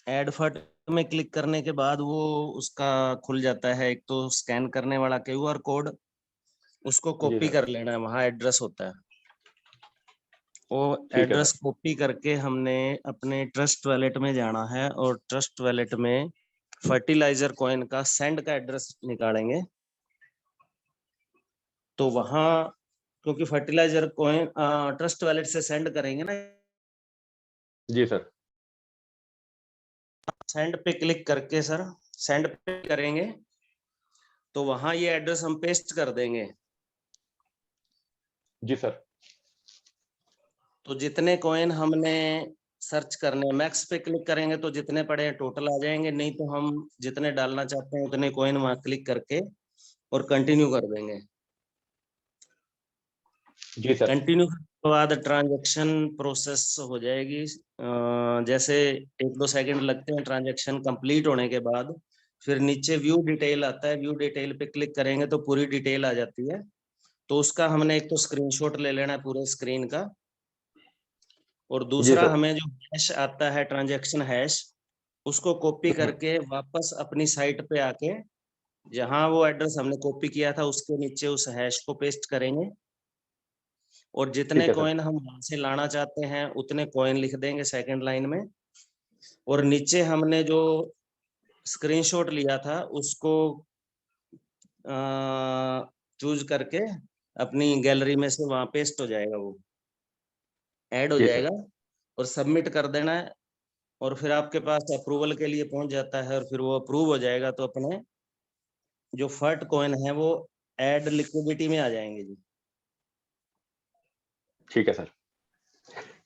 Speaker 4: ऐड फर्ट में क्लिक करने के बाद वो उसका खुल जाता है, एक तो स्कैन करने वाला QR कोड, उसको
Speaker 1: जी
Speaker 4: कॉपी
Speaker 1: सर।
Speaker 4: कर लेना है, वहाँ एड्रेस होता है। वो
Speaker 1: ठीक है
Speaker 4: एड्रेस
Speaker 1: सर।
Speaker 4: कॉपी करके हमने अपने ट्रस्ट वॉलेट में जाना है, और ट्रस्ट वॉलेट में फर्टिलाइजर कॉइन का सेंड का एड्रेस निकालेंगे। तो वहाँ क्योंकि फर्टिलाइजर कॉइन ट्रस्ट वॉलेट से सेंड करेंगे ना,
Speaker 1: जी सर।
Speaker 4: सेंड पे क्लिक करके सर सेंड पे करेंगे, तो वहाँ ये एड्रेस हम पेस्ट कर देंगे।
Speaker 1: जी सर।
Speaker 4: तो जितने कॉइन हमने सर्च करने, मैक्स पे क्लिक करेंगे तो जितने पड़े हैं टोटल आ जाएंगे, नहीं तो हम जितने डालना चाहते हैं उतने कॉइन वहां क्लिक करके और कंटिन्यू कर देंगे।
Speaker 1: जी सर।
Speaker 4: कंटिन्यू करने के बाद ट्रांजैक्शन प्रोसेस हो जाएगी। जैसे 1-2 सेकंड लगते हैं ट्रांजैक्शन कंप्लीट होने के बाद। फिर नीचे व्यू डिटेल आता है, व्यू डिटेल पे क्लिक करेंगे तो पूरी डिटेल आ जाती है। तो उसका हमने एक तो स्क्रीनशॉट ले लेना है पूरे स्क्रीन का, और
Speaker 1: जी
Speaker 4: दूसरा
Speaker 1: सर।
Speaker 4: हमें जो हैश आता है ट्रांजैक्शन हैश, उसको कॉपी करके वापस अपनी साइट पे आके जहां वो एड्रेस हमने कॉपी किया था उसके नीचे उस हैश को पेस्ट करेंगे, और जितने
Speaker 1: ठीक है सर।
Speaker 4: कॉइन हम वहां से लाना चाहते हैं उतने कॉइन लिख देंगे सेकंड लाइन में, और नीचे हमने जो स्क्रीनशॉट लिया था उसको चूज करके अपनी गैलरी में से वहां पेस्ट हो जाएगा, वो ऐड हो
Speaker 1: जी
Speaker 4: जाएगा,
Speaker 1: सर।
Speaker 4: और सबमिट कर देना है। और फिर आपके पास अप्रूवल के लिए पहुंच जाता है, और फिर वो अप्रूव हो जाएगा, तो अपने जो फर्ट कॉइन है वो ऐड लिक्विडिटी में आ जाएंगे जी।
Speaker 1: ठीक है सर।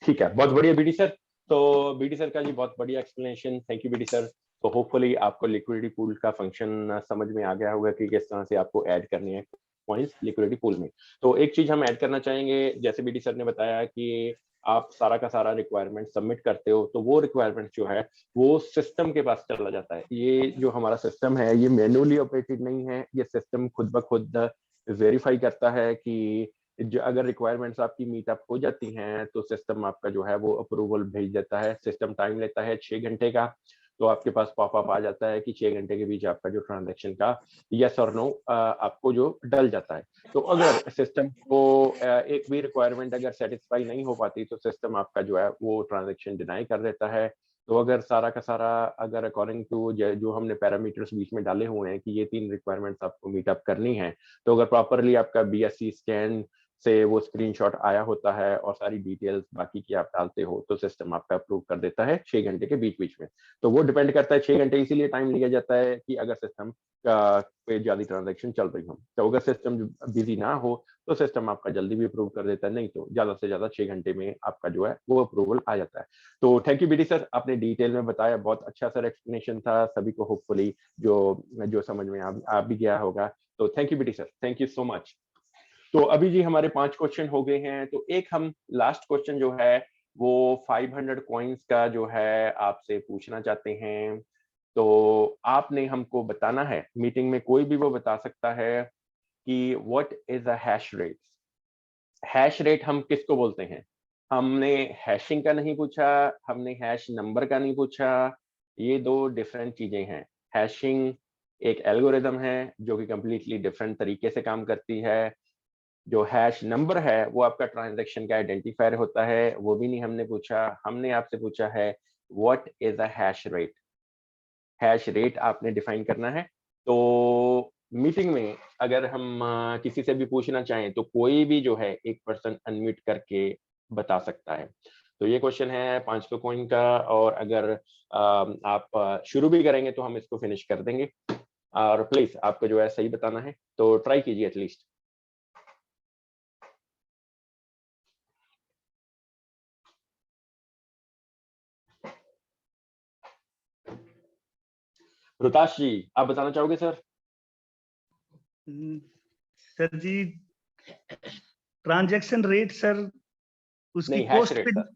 Speaker 1: ठीक है, बहुत बढ़िया बीडी सर। तो बीडी सर का जी बहुत बढ़िया explanation, thank you BD sir. तो होपफुली आपको लिक्विडिटी पूल का फंक्शन समझ में आ गया होगा कि किस तरह से आपको ऐड करनी है पॉइंट्स लिक्विडिटी पूल में। तो एक चीज हम ऐड करना चाहेंगे, जैसे बीडी सर ने बताया कि आप सारा का सारा रिक्वायरमेंट सबमिट करते हो, तो वो रिक्वायरमेंट जो है वो सिस्टम के पास चला जाता है। ये जो हमारा सिस्टम है ये मैन्युअली ऑपरेटेड नहीं है, ये सिस्टम खुद ब खुद वेरीफाई करता है कि जो अगर रिक्वायरमेंट्स आपकी मीटअप हो जाती हैं तो सिस्टम आपका जो है वो अप्रूवल भेज देता है। सिस्टम टाइम लेता है 6 घंटे का, तो आपके पास पॉपअप आ जाता है कि 6 घंटे के बीच आपका जो ट्रांजैक्शन का यस और नो आपको जो डल जाता है। तो अगर सिस्टम को एक भी रिक्वायरमेंट अगर सेटिस्फाई नहीं हो पाती तो सिस्टम आपका जो है वो ट्रांजैक्शन डिनाई कर देता है। तो अगर सारा का सारा अगर अकॉर्डिंग टू जो हमने पैरामीटर्स बीच में डाले हुए हैं कि ये 3 रिक्वायरमेंट्स आपको मीटअप करनी है, तो अगर प्रॉपरली आपका BSC स्कैन से वो स्क्रीनशॉट आया होता है और सारी डिटेल्स बाकी की आप डालते हो तो सिस्टम आपका अप्रूव कर देता है 6 घंटे के बीच बीच में। तो वो डिपेंड करता है, 6 घंटे इसीलिए टाइम लिया जाता है कि अगर सिस्टम पे ज्यादा ट्रांजेक्शन चल रही हो, तो अगर सिस्टम बिजी ना हो तो सिस्टम आपका जल्दी भी अप्रूव कर देता है, नहीं तो ज्यादा से ज्यादा 6 घंटे में आपका जो है वो अप्रूवल आ जाता है। तो थैंक यू बीडी सर, आपने डिटेल में बताया, बहुत अच्छा सर एक्सप्लेनेशन था, सभी को होपफुली जो समझ में आ भी गया होगा। तो thank you BD sir, thank you so much. तो अभी जी हमारे 5 क्वेश्चन हो गए हैं, तो एक हम लास्ट क्वेश्चन जो है वो 500 कॉइन्स का जो है आपसे पूछना चाहते हैं। तो आपने हमको बताना है, मीटिंग में कोई भी वो बता सकता है कि what is a hash rate. Hash rate हम किसको बोलते हैं? हमने हैशिंग का नहीं पूछा, हमने हैश नंबर का नहीं पूछा, ये 2 डिफरेंट चीजें हैं। हैशिंग एक एल्गोरिदम है जो कि कंप्लीटली डिफरेंट तरीके से काम करती है। जो हैश नंबर है वो आपका ट्रांजैक्शन का आइडेंटिफायर होता है, वो भी नहीं हमने पूछा। हमने आपसे पूछा है what is a hash rate. Hash rate आपने डिफाइन करना है। तो मीटिंग में अगर हम किसी से भी पूछना चाहें तो कोई भी जो है एक पर्सन अनम्यूट करके बता सकता है। तो ये क्वेश्चन है 500 कॉइन का, और अगर आप शुरू भी करेंगे तो हम इसको फिनिश कर देंगे। और प्लीज आपको जो है सही बताना है, तो ट्राई कीजिए एटलीस्ट। रुताश जी, आप बताना चाहोगे सर?
Speaker 2: सर जी, ट्रांजैक्शन रेट सर, उसकी
Speaker 1: नहीं, हैश
Speaker 2: कॉस्ट
Speaker 1: रेट
Speaker 2: पे।
Speaker 1: सर।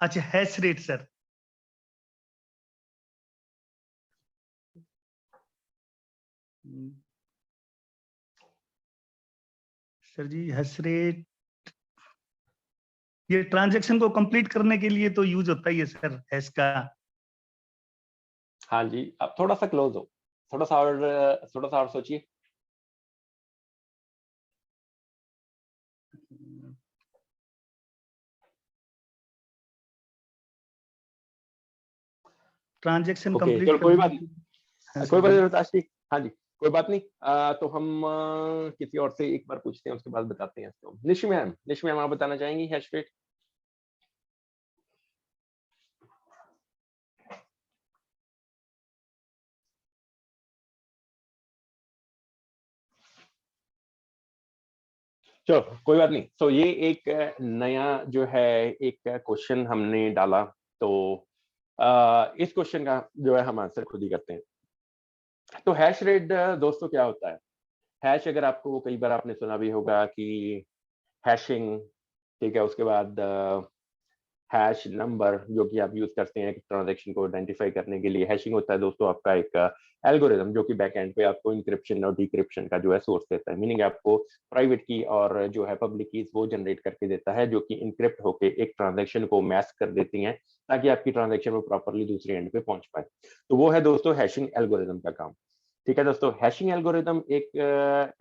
Speaker 2: अच्छा, हैश रेट सर। सर जी हैश रेट, ये ट्रांजैक्शन को कंप्लीट करने के लिए तो यूज होता ही है सर हैश का।
Speaker 1: हाँ जी, आप थोड़ा सा क्लोज हो, थोड़ा सा और सोचिए।
Speaker 2: ट्रांजैक्शन
Speaker 1: ओके,
Speaker 2: कंप्लीट
Speaker 1: चलो कोई
Speaker 2: करने
Speaker 1: बात
Speaker 2: के। हाँ
Speaker 1: नहीं,
Speaker 2: सर
Speaker 1: कोई बात
Speaker 2: जी।
Speaker 1: नहीं रुताश जी। हाँ जी, कोई बात नहीं। तो हम किसी और से एक बार पूछते हैं, उसके बाद बताते हैं इसको। निशी मैम आप बताना चाहेंगी हैश रेट? चलो कोई बात नहीं। तो ये एक नया जो है एक क्वेश्चन हमने डाला, तो इस क्वेश्चन का जो है हम आंसर खुद ही करते हैं। तो हैश रेट दोस्तों क्या होता है? हैश, अगर आपको कई बार आपने सुना भी होगा कि हैशिंग, ठीक है, उसके बाद हैश नंबर जो कि आप यूज करते हैं ट्रांजैक्शन को आइडेंटिफाई करने के लिए। हैशिंग होता है दोस्तों आपका एक एल्गोरिदम जो कि बैक एंड पे आपको इंक्रिप्शन और डिक्रिप्शन का जो है सोर्स देता है। मीनिंग आपको प्राइवेट की और जो है पब्लिक कीज वो जनरेट करके देता है, जो कि इंक्रिप्ट होके एक ट्रांजैक्शन को मैस्क कर देती हैं ताकि आपकी ट्रांजैक्शन वो प्रॉपरली दूसरे एंड पे पहुंच पाए। तो वो है दोस्तों हैशिंग एल्गोरिदम का काम। ठीक है दोस्तों, हैशिंग एल्गोरिदम एक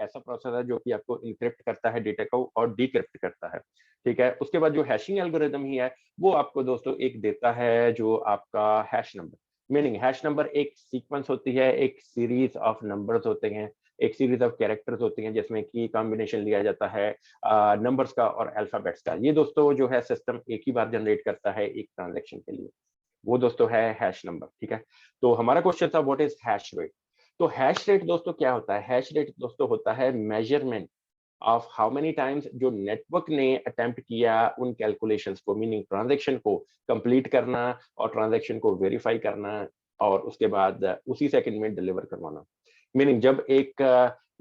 Speaker 1: ऐसा प्रोसेस है जो कि आपको इंक्रिप्ट करता है डेटा को और डिक्रिप्ट करता है। ठीक है, उसके बाद जो हैशिंग एल्गोरिदम ही है वो आपको दोस्तों एक देता है जो आपका hash number. Meaning hash number एक सीक्वेंस होती है, एक सीरीज ऑफ नंबर्स होते हैं, एक सीरीज ऑफ कैरेक्टर्स होती हैं जिसमें की कॉम्बिनेशन लिया जाता है नंबर्स का और अल्फाबेट्स का। ये दोस्तों जो है सिस्टम एक ही बार जनरेट करता है एक ट्रांजैक्शन के लिए, वो दोस्तों है हैश नंबर। ठीक है, तो हमारा क्वेश्चन था व्हाट इज हैश रेट। तो हैश रेट दोस्तों क्या होता है? हैश रेट दोस्तों होता है measurement of how many times जो नेटवर्क ने अटेम्प्ट किया उन कैलकुलेशंस को, मीनिंग ट्रांजैक्शन को कंप्लीट करना और ट्रांजैक्शन को वेरीफाई करना और उसके बाद उसी सेकंड में डिलीवर करवाना। मीनिंग जब एक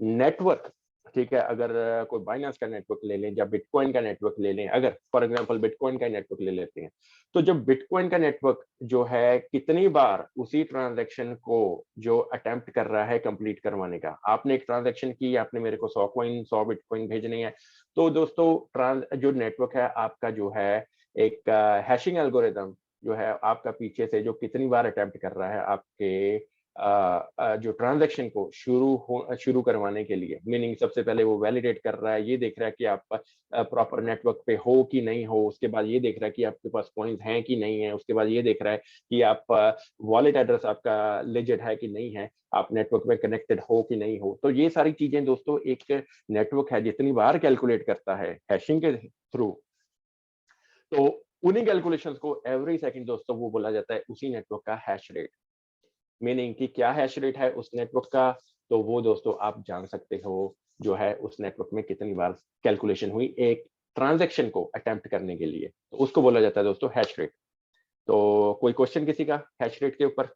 Speaker 1: नेटवर्क, ठीक है, अगर कोई बाइनेंस का नेटवर्क ले लें या बिटकॉइन का नेटवर्क ले लें, अगर फॉर एग्जांपल बिटकॉइन का नेटवर्क ले लेते हैं, तो जब बिटकॉइन का नेटवर्क जो है कितनी बार उसी ट्रांजैक्शन को जो अटेम्प्ट कर रहा है कंप्लीट करवाने का, आपने एक ट्रांजैक्शन की, आपने मेरे को 100 बिटकॉइन भेजने हैं, तो दोस्तों जो नेटवर्क है आपका जो है एक हैशिंग एल्गोरिदम जो है आपका पीछे से जो कितनी बार अटेम्प्ट कर रहा है आपके जो ट्रांजैक्शन को शुरू करवाने के लिए, मीनिंग सबसे पहले वो वैलिडेट कर रहा है, ये देख रहा है कि आप प्रॉपर नेटवर्क पे हो कि नहीं हो, उसके बाद ये देख रहा है कि आपके पास कॉइन्स हैं कि नहीं है, उसके बाद ये देख रहा है कि आप वॉलेट एड्रेस आपका लेजिट है कि नहीं है, आप नेटवर्क में कनेक्टेड हो कि नहीं हो। तो ये सारी चीजें दोस्तों एक नेटवर्क है जितनी बार कैलकुलेट करता है हैशिंग के थ्रू, तो उन्हीं कैलकुलेशंस को एवरी सेकंड दोस्तों वो बोला जाता है उसी नेटवर्क का हैश रेट। मीनिंग कि क्या हैश रेट है उस नेटवर्क का, तो वो दोस्तों आप जान सकते हो जो है उस नेटवर्क में कितनी बार कैलकुलेशन हुई एक ट्रांजैक्शन को अटेम्प्ट करने के लिए, तो उसको बोला जाता है दोस्तों हैश रेट। तो कोई क्वेश्चन किसी का हैश रेट के ऊपर?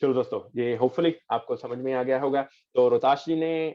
Speaker 1: चलो दोस्तों, ये होपफुली आपको समझ में आ गया होगा। तो रोहताश जी ने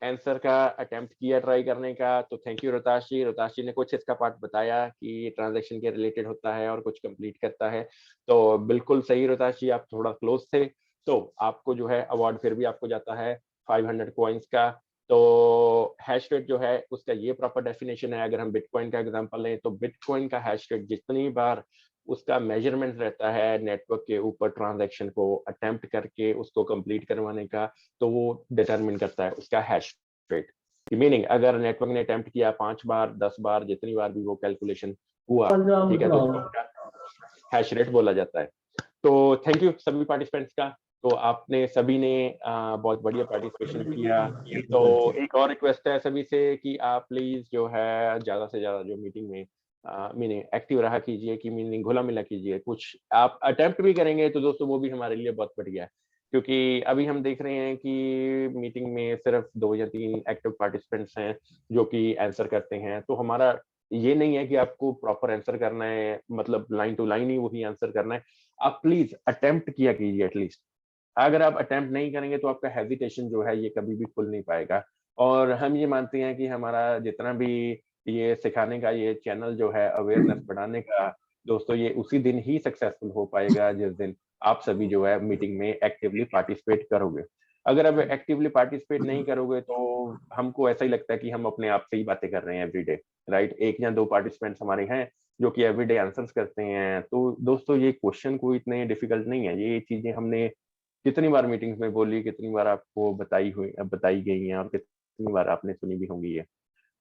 Speaker 1: आंसर का अटेम्प्ट किया ट्राई करने का, तो थैंक यू रोहताश जी। रोहताश जी ने कुछ इसका पार्ट बताया कि ये ट्रांजैक्शन के रिलेटेड होता है और कुछ कंप्लीट करता है, तो बिल्कुल सही रोहताश जी, आप थोड़ा क्लोज थे। तो आपको जो है अवार्ड फिर भी आपको जाता है 500 कॉइन्स का। तो हैश रेट जो है उसका ये प्रॉपर डेफिनेशन है। अगर हम बिटकॉइन का एग्जांपल लें तो बिटकॉइन का हैश रेट जितनी बार उसका मेजरमेंट रहता है नेटवर्क के ऊपर ट्रांजैक्शन को अटेम्प्ट करके उसको कंप्लीट करवाने का, तो वो डिटरमिन करता है उसका हैश रेट। मीनिंग अगर नेटवर्क ने अटेम्प्ट किया 5 बार 10 बार जितनी बार भी वो कैलकुलेशन हुआ, ठीक है, तो उसका हैश रेट बोला जाता है। तो थैंक यू सभी पार्टिसिपेंट्स का। तो आपने सभी ने बहुत बढ़िया पार्टिसिपेशन किया। तो एक और रिक्वेस्ट है सभी से कि आप प्लीज जो है ज्यादा से ज्यादा जो मीटिंग में मीनिंग एक्टिव रहा कीजिए, कि मीनिंग घुला मिला कीजिए। कुछ आप अटेम्प्ट भी करेंगे तो दोस्तों वो भी हमारे लिए बहुत बढ़िया है, क्योंकि अभी हम देख रहे हैं कि मीटिंग में सिर्फ 2 या 3 एक्टिव पार्टिसिपेंट्स हैं जो कि आंसर करते हैं। तो हमारा ये नहीं है कि आपको प्रॉपर आंसर करना है, मतलब लाइन टू लाइन ही वही आंसर करना है। आप प्लीज अटेम्प्ट किया कीजिए एटलीस्ट। अगर आप अटेम्प्ट नहीं करेंगे तो आपका हेजिटेशन जो है ये कभी भी खुल नहीं पाएगा। और हम ये मानते हैं कि हमारा जितना भी ये सिखाने का ये चैनल जो है अवेयरनेस बढ़ाने का, दोस्तों ये उसी दिन ही सक्सेसफुल हो पाएगा जिस दिन आप सभी जो है मीटिंग में एक्टिवली पार्टिसिपेट करोगे। अगर आप एक्टिवली पार्टिसिपेट नहीं करोगे तो हमको ऐसा ही लगता है कि हम अपने आप से ही बातें कर रहे हैं एवरीडे, राइट। 1 या 2 पार्टिसिपेंट्स हमारे हैं जो कि एवरीडे आंसर्स करते हैं। तो दोस्तों ये क्वेश्चन कोई इतने डिफिकल्ट नहीं है, ये चीजें हमने कितनी बार मीटिंग्स में बोली, कितनी बार आपको बताई गई हैं और कितनी बार आपने सुनी भी होंगी ये।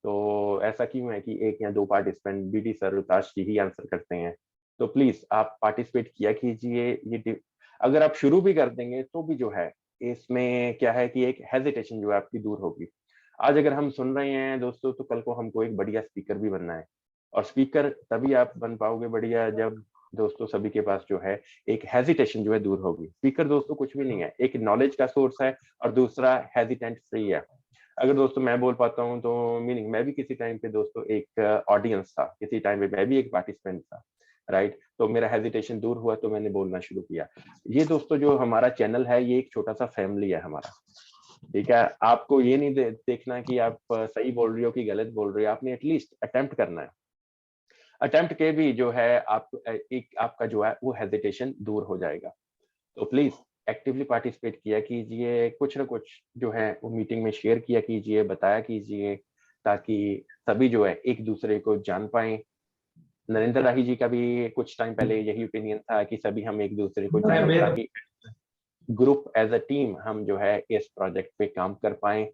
Speaker 1: तो ऐसा क्यों है कि 1 या 2 पार्टिसिपेंट बीडी सर रोहताश जी ही आंसर करते हैं? तो प्लीज आप पार्टिसिपेट किया कीजिए। अगर आप शुरू भी कर देंगे तो भी जो है इसमें क्या है कि एक हेजिटेशन जो है आपकी दूर होगी। आज अगर हम सुन रहे हैं दोस्तों, तो कल को हमको एक बढ़िया स्पीकर भी बनना है, और स्पीकर तभी आप बन पाओगे बढ़िया जब दोस्तों सभी के पास जो है एक हेजिटेशन जो है दूर होगी। स्पीकर दोस्तों कुछ भी नहीं है, एक नॉलेज का सोर्स है और दूसरा हेजिटेंट फ्री है। अगर दोस्तों मैं बोल पाता हूँ तो मीनिंग मैं भी किसी टाइम पे दोस्तों एक ऑडियंस था, किसी टाइम पे मैं भी एक पार्टिसिपेंट था, राइट। तो मेरा हेजिटेशन दूर हुआ तो मैंने बोलना शुरू किया। ये दोस्तों जो हमारा चैनल है ये एक छोटा सा फैमिली है हमारा, ठीक है। आपको ये नहीं देखना कि आप सही बोल रही हो कि गलत बोल रही हो, आपने एटलीस्ट अटेम्प्ट करना है। अटेम्प्ट के भी जो है आप एक आपका जो है वो हेजिटेशन दूर हो जाएगा। तो प्लीज एक्टिवली पार्टिसिपेट किया कीजिए, कुछ ना कुछ जो है वो मीटिंग में शेयर किया कीजिए, बताया कीजिए, ताकि सभी जो है एक दूसरे को जान पाए। नरेंद्र राही जी का भी कुछ टाइम पहले यही ओपिनियन था कि सभी हम एक दूसरे को जाने, ताकि ग्रुप एज अ टीम हम जो है इस प्रोजेक्ट पे काम कर पाए।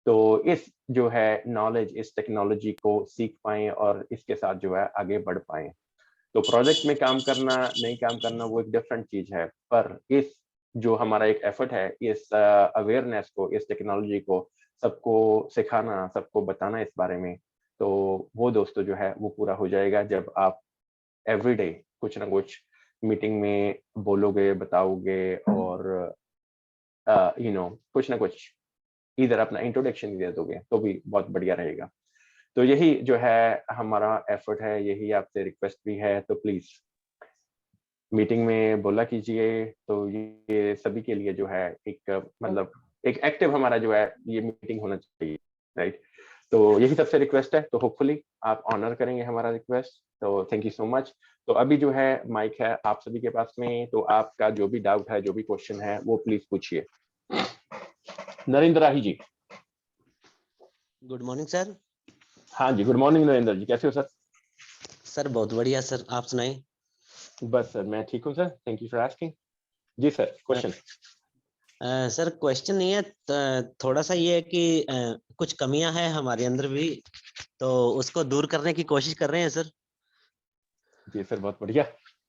Speaker 1: तो इस जो है नॉलेज, इस टेक्नोलॉजी को सीख पाए और इसके साथ जो है आगे बढ़ पाए। तो प्रोजेक्ट में काम करना नहीं काम करना वो एक डिफरेंट चीज है, पर इस जो हमारा एक एफर्ट है इस अवेयरनेस को, इस टेक्नोलॉजी को सबको सिखाना, सबको बताना इस बारे में, तो वो दोस्तों जो है वो पूरा हो जाएगा जब आप एवरीडे कुछ ना कुछ मीटिंग में बोलोगे, बताओगे और कुछ ना कुछ इधर अपना इंट्रोडक्शन दे दोगे तो भी बहुत बढ़िया रहेगा। तो यही जो है हमारा एफर्ट है, यही आपसे रिक्वेस्ट भी है। तो प्लीज मीटिंग में बोला कीजिए। तो ये सभी के लिए जो है एक मतलब एक एक्टिव हमारा जो है ये मीटिंग होना चाहिए, राइट। तो यही सबसे रिक्वेस्ट है। तो होपफुली आप ऑनर करेंगे हमारा रिक्वेस्ट। तो थैंक यू सो मच। तो अभी जो है माइक है आप सभी के पास में, तो आपका जो भी डाउट है, जो भी क्वेश्चन है वो प्लीज पूछिए। Narendra Rahi ji.
Speaker 6: Good morning sir.
Speaker 1: हाँ जी, गुड मॉर्निंग नरेंद्र जी, कैसे हो सर?
Speaker 6: सर बहुत बढ़िया सर, आप सुनाएं।
Speaker 1: बस सर मैं ठीक हूँ sir, thank you for asking. जी सर, क्वेश्चन।
Speaker 6: सर क्वेश्चन नहीं है, थोड़ा सा ये है कि कुछ कमियां हैं हमारे अंदर भी, तो उसको दूर करने की कोशिश कर रहे हैं सर।
Speaker 1: जी सर, बहुत बढ़िया।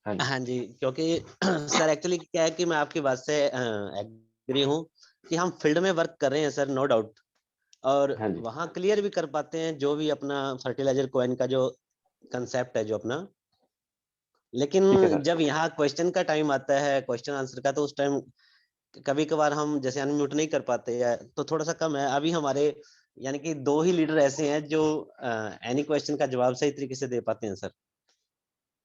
Speaker 1: हाँ जी।
Speaker 6: हाँ जी, क्योंकि सर एक्चुअली क्या है कि मैं आपकी बात से एग्री हूँ कि हम फील्ड में वर्क कर रहे हैं सर, नो डाउट, और
Speaker 1: हाँ जी।
Speaker 6: वहाँ क्लियर भी कर पाते हैं जो भी अपना फर्टिलाइजर कॉइन का जो कंसेप्ट है जो अपना, लेकिन
Speaker 1: ठीक है सर।
Speaker 6: जब यहाँ क्वेश्चन का टाइम आता है, क्वेश्चन आंसर का, तो उस टाइम कभी कभार हम जैसे अनम्यूट नहीं कर पाते या तो थोड़ा सा कम है। अभी हमारे यानी कि 2 ही लीडर ऐसे हैं जो एनी क्वेश्चन का जवाब सही तरीके से दे पाते हैं सर,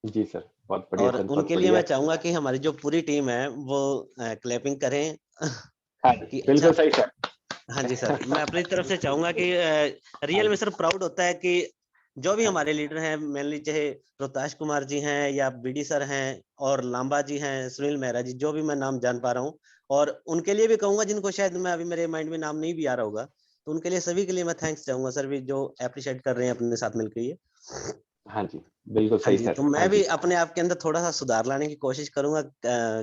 Speaker 1: जी सर, बहुत बढ़िया
Speaker 6: और
Speaker 1: सर, बहुत
Speaker 6: उनके लिए
Speaker 1: बढ़िया।
Speaker 6: मैं चाहूंगा कि हमारी जो पूरी टीम है वो क्लैपिंग करें
Speaker 1: हाँ जी,
Speaker 6: कि
Speaker 1: बिल्कुल
Speaker 6: अच्छा।
Speaker 1: सही सर।
Speaker 6: हाँ जी सर, मैं अपनी तरफ से चाहूंगा कि रियल में सर प्राउड होता है कि जो भी हमारे लीडर हैं, मेनली चाहे रोहताश कुमार जी हैं या बीडी सर हैं और लांबा जी हैं, सुनील मेहरा जी, जो भी मैं नाम जान पा रहा हूँ, और उनके लिए भी कहूंगा जिनको शायद मैं अभी मेरे माइंड में नाम नहीं भी आ रहा होगा, तो उनके लिए सभी के लिए मैं थैंक्स चाहूंगा सर भी, जो अप्रिशिएट कर रहे हैं अपने साथ मिलकर ये।
Speaker 1: हाँ जी, बिल्कुल
Speaker 6: हाँ
Speaker 1: सही
Speaker 6: जी,
Speaker 1: सर।
Speaker 6: तो
Speaker 1: हाँ
Speaker 6: मैं भी
Speaker 1: जी।
Speaker 6: अपने आप के अंदर थोड़ा सा सुधार लाने की कोशिश करूंगा।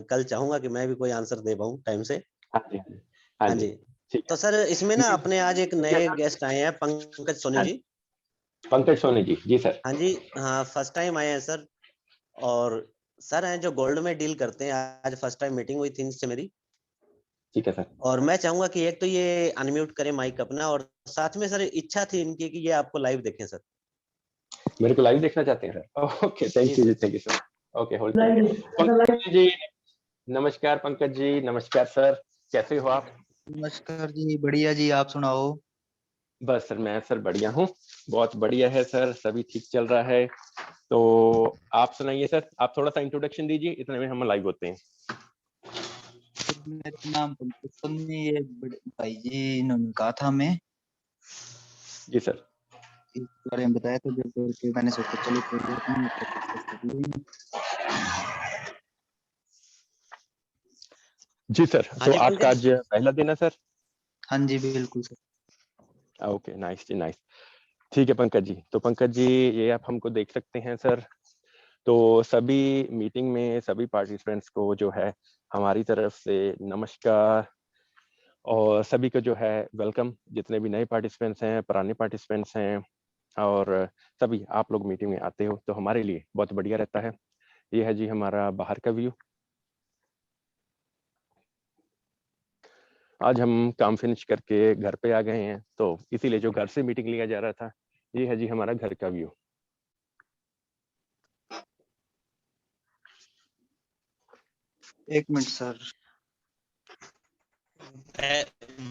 Speaker 6: कल चाहूंगा कि मैं भी कोई आंसर दे पाऊँ टाइम से।
Speaker 1: हाँ जी। हाँ जी। हाँ
Speaker 6: हाँ
Speaker 1: जी।
Speaker 6: जी,
Speaker 1: ठीक
Speaker 6: तो
Speaker 1: है।
Speaker 6: सर इसमें ना अपने आज एक
Speaker 1: ठीक है
Speaker 6: नए
Speaker 1: सर।
Speaker 6: गेस्ट आए हैं, पंकज सोनी
Speaker 1: हाँ,
Speaker 6: जी।
Speaker 1: पंकज सोनी जी, जी सर।
Speaker 6: हाँ जी, हाँ फर्स्ट टाइम आए हैं सर, और सर हैं जो गोल्ड में डील करते हैं। आज फर्स्ट टाइम मीटिंग हुई थी इनसे मेरी,
Speaker 1: ठीक है सर।
Speaker 6: और मैं चाहूंगा कि एक तो ये अनम्यूट करें माइक अपना, और साथ में सर इच्छा थी इनकी कि ये आपको लाइव देखें सर।
Speaker 1: मेरे को लाइव देखना चाहते हैं सर? ओके,
Speaker 6: जी
Speaker 1: थैंक यू जी,
Speaker 6: sir.
Speaker 1: Thank you sir. Okay, hold करिए। पंकज जी, नमस्कार पंकज जी, नमस्कार सर, कैसे हो आप?
Speaker 7: नमस्कार जी, बढ़िया जी, आप सुनाओ।
Speaker 1: बस सर मैं सर बढ़िया हूँ, बहुत बढ़िया है सर, सभी ठीक चल रहा है। तो आप सुनाइए सर, आप थोड़ा सा इंट्रोडक्शन दीजिए, इतने में हम लाइव होते हैं।
Speaker 7: मेरा नाम पंकज सोनी, ये बड़े भाई जी इन्होंने कहा था हमें,
Speaker 1: जी सर।
Speaker 7: इस बारे में बताया था, जब करके मैंने सोचा चलो कोई बात नहीं, आपको डिस्कस कर लेंगे।
Speaker 1: जी सर,
Speaker 6: हाँ
Speaker 1: तो
Speaker 6: जी
Speaker 1: आपका
Speaker 6: पंकज।
Speaker 1: आज पहला दिन है सर?
Speaker 7: हाँ जी बिल्कुल सर।
Speaker 1: ओके, नाइस जी, नाइस। ठीक है पंकज जी, तो पंकज जी ये आप हमको देख सकते हैं सर। तो सभी मीटिंग में सभी पार्टिसिपेंट्स को जो है हमारी तरफ से नमस्कार, और सभी को जो है वेलकम, जितने भी नए पार्टिसिपेंट्स हैं, पुराने पार्टिसिपेंट्स हैं, और सभी आप लोग मीटिंग में आते हो तो हमारे लिए बहुत बढ़िया रहता है। ये है जी हमारा बाहर का व्यू। आज हम काम फिनिश करके घर पे आ गए हैं, तो इसीलिए जो घर से मीटिंग लिया जा रहा था, ये है जी हमारा घर का व्यू।
Speaker 7: एक minute sir.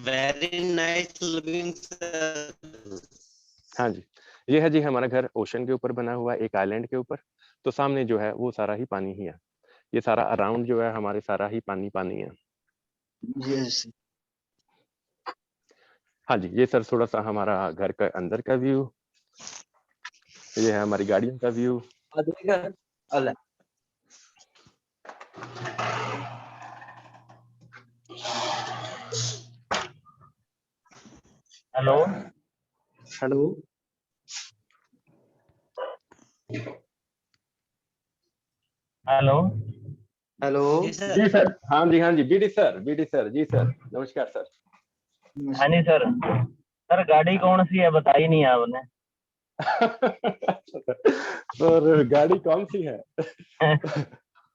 Speaker 6: Very nice looking sir.
Speaker 1: हाँ जी, ये है जी हमारा घर ओशन के ऊपर बना हुआ, एक आइलैंड के ऊपर। तो सामने जो है वो सारा ही पानी ही है, ये सारा अराउंड जो है हमारे सारा ही पानी पानी है।
Speaker 7: यस।
Speaker 1: हाँ जी, ये सर थोड़ा सा हमारा घर का अंदर का व्यू, ये है हमारी गाड़ियों का व्यू।
Speaker 7: अल्लाह।
Speaker 5: हेलो।
Speaker 7: हेलो।
Speaker 5: हेलो।
Speaker 7: हेलो।
Speaker 6: जी सर।
Speaker 1: जी सर, हाँ जी, हाँ जी, बीडी सर, बीडी सर, जी सर, नमस्कार सर।
Speaker 5: हाँ जी सर। सर गाड़ी कौन सी है, बताई नहीं आपने।
Speaker 1: सर गाड़ी कौन सी है?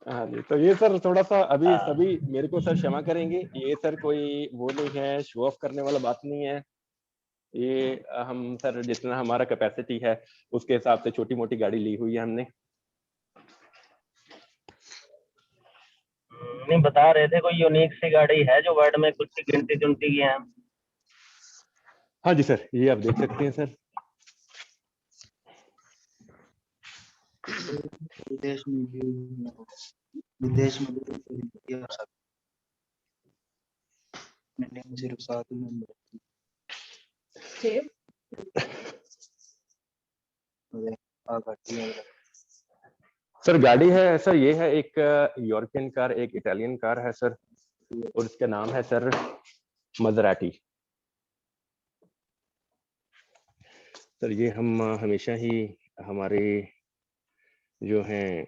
Speaker 1: हाँ जी, तो ये सर थोड़ा सा अभी सभी मेरे को सर क्षमा करेंगे, ये सर कोई वो नहीं है, शो ऑफ करने वाला बात नहीं है। ये हम सर जितना हमारा कैपेसिटी है उसके हिसाब से छोटी मोटी गाड़ी ली हुई है हमने।
Speaker 5: नहीं, बता रहे थे कोई यूनिक सी गाड़ी है जो वर्ड में कुछ गिनती चुनती की है।
Speaker 1: हाँ जी सर, ये आप देख सकते हैं सर।
Speaker 7: विदेश में भी, विदेश में भी बढ़िया सब, इंडिया में सिर्फ 7 ही नंबर।
Speaker 1: सर गाड़ी है सर, ये है एक यूरोपियन कार, एक इटालियन कार है सर, और इसका नाम है सर मजराटी। सर ये हम हमेशा ही हमारे जो हैं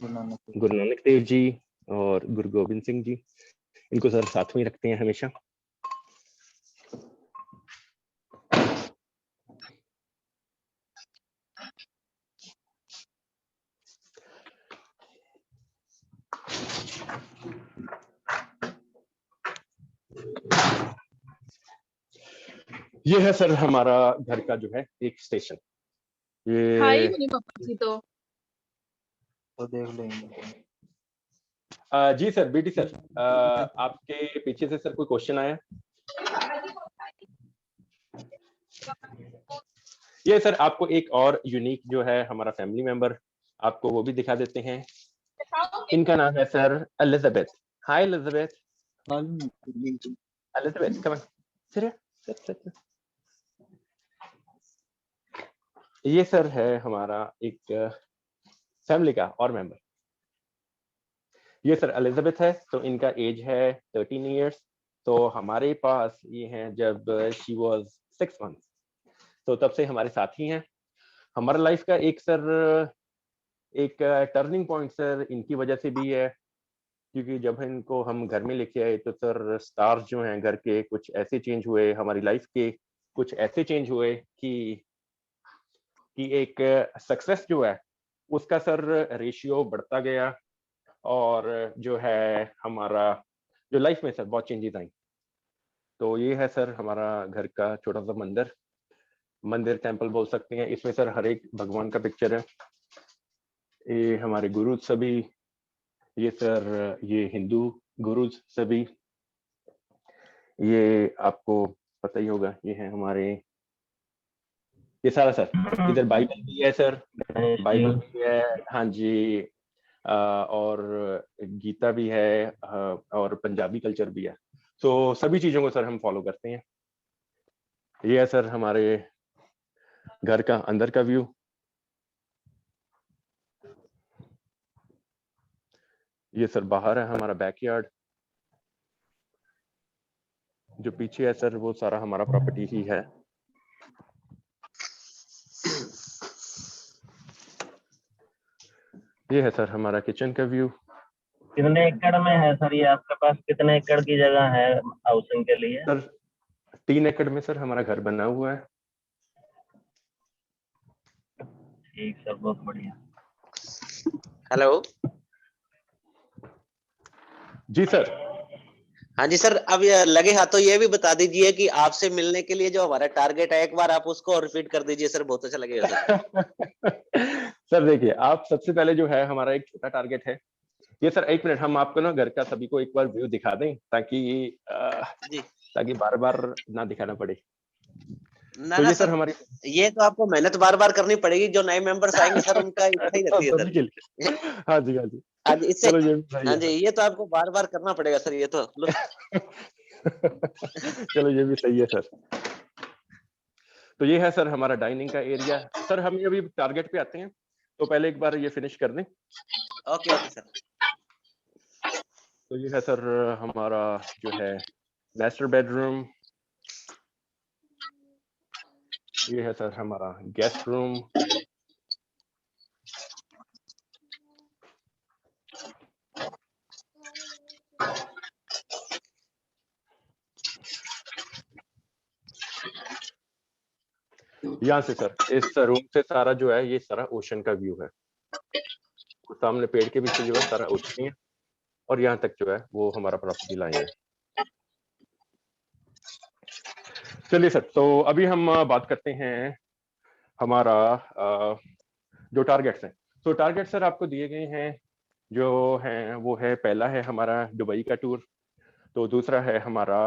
Speaker 7: गुरु नानक
Speaker 1: गुरु नानक देव जी और गुरु गोबिंद सिंह जी, इनको सर साथ में ही रखते हैं हमेशा। ये है सर हमारा घर का जो है एक स्टेशन।
Speaker 8: हाई
Speaker 1: ये
Speaker 8: नहीं पापा जी तो
Speaker 7: देख लेंगे।
Speaker 1: जी सर, बीटी सर, आपके पीछे से सर कोई क्वेश्चन आया? ये सर आपको एक और यूनिक जो है हमारा फैमिली मेंबर, आपको वो भी दिखा देते हैं। इनका नाम है sir Elizabeth. Hi Elizabeth. Elizabeth come on, sit sit. ये सर है हमारा एक फैमिली का और मेंबर। ये सर एलिजाबेथ है, तो इनका एज है 13 इयर्स। तो हमारे पास ये हैं जब शी वाज 6 मंथ्स, तो तब से हमारे साथ ही हैं। हमारा लाइफ का एक सर एक टर्निंग पॉइंट सर इनकी वजह से भी है, क्योंकि जब इनको हम घर में लेके आए तो सर स्टार्स जो हैं घर के कुछ ऐसे चेंज हुए, हमारी लाइफ के कुछ ऐसे चेंज हुए कि एक सक्सेस जो है उसका सर रेशियो बढ़ता गया, और जो है हमारा जो लाइफ में सर बहुत चेंजेस आई। तो ये है सर हमारा घर का छोटा सा मंदिर टेम्पल बोल सकते हैं। इसमें सर हर एक भगवान का पिक्चर है। ये हमारे गुरु सभी, ये सर ये हिंदू गुरु सभी, ये आपको पता ही होगा, ये है हमारे, ये सारा सर। इधर बाइबल भी है सर, बाइबल भी है, हाँ जी, और गीता भी है, और पंजाबी कल्चर भी है। तो सभी चीजों को सर हम फॉलो करते हैं। ये है सर हमारे घर का अंदर का व्यू। ये सर बाहर है हमारा बैकयार्ड। जो पीछे है सर वो सारा हमारा प्रॉपर्टी ही है। ये है सर हमारा किचन का व्यू।
Speaker 5: कितने एकड़ में है सर ये? आपके पास कितने एकड़ की जगह है हाउसिंग के लिए?
Speaker 1: सर 3 एकड़ में सर हमारा घर बना हुआ है।
Speaker 5: ठीक सर, बहुत बढ़िया।
Speaker 6: हेलो
Speaker 1: जी सर।
Speaker 6: हाँ जी सर, अब ये लगे हाथों ये भी बता दीजिए कि आपसे मिलने के लिए जो हमारा टारगेट है, एक बार आप उसको रिपीट कर दीजिए सर, बहुत अच्छा लगेगा सर।
Speaker 1: सर देखिए, आप सबसे पहले जो है हमारा एक छोटा टारगेट है। ये सर 1 मिनट हम आपको ना घर का सभी को एक बार व्यू दिखा दें, ताकि बार बार ना दिखाना पड़े।
Speaker 6: ना
Speaker 1: तो
Speaker 6: ना
Speaker 1: ये सर
Speaker 6: सर,
Speaker 1: हमारी,
Speaker 6: ये तो आपको मेहनत बार बार करनी पड़ेगी। जो नए मेंबर्स आएंगे सर उनका इच्छा ही रहती है
Speaker 1: सभी के
Speaker 6: सर।
Speaker 1: लिए। हाँ जी हाँ जी,
Speaker 6: हाँ जी, इससे
Speaker 1: चलो ये भी सही
Speaker 6: हाँ
Speaker 1: है।
Speaker 6: जी, ये तो आपको बार बार करना पड़ेगा सर, ये तो
Speaker 1: चलो ये भी सही है सर। तो ये है सर हमारा डाइनिंग का एरिया। सर हम ये अभी टारगेट पे आते हैं, तो पहले एक बार ये फिनिश कर दें।
Speaker 6: Okay okay sir.
Speaker 1: तो ये है सर हमारा जो है मास्टर बेडरूम। ये है सर हमारा गेस्ट रूम। यहाँ से सर इस रूम से सारा जो है ये सारा ओशन का व्यू है। सामने पेड़ के पीछे जो है सारा ओशन है, और यहाँ तक जो है वो हमारा प्रॉपर्टी लाइन है। चलिए सर, तो अभी हम बात करते हैं हमारा जो टारगेट्स हैं। तो टारगेट सर आपको दिए गए हैं जो हैं, वो है, पहला है हमारा दुबई का टूर, तो दूसरा है हमारा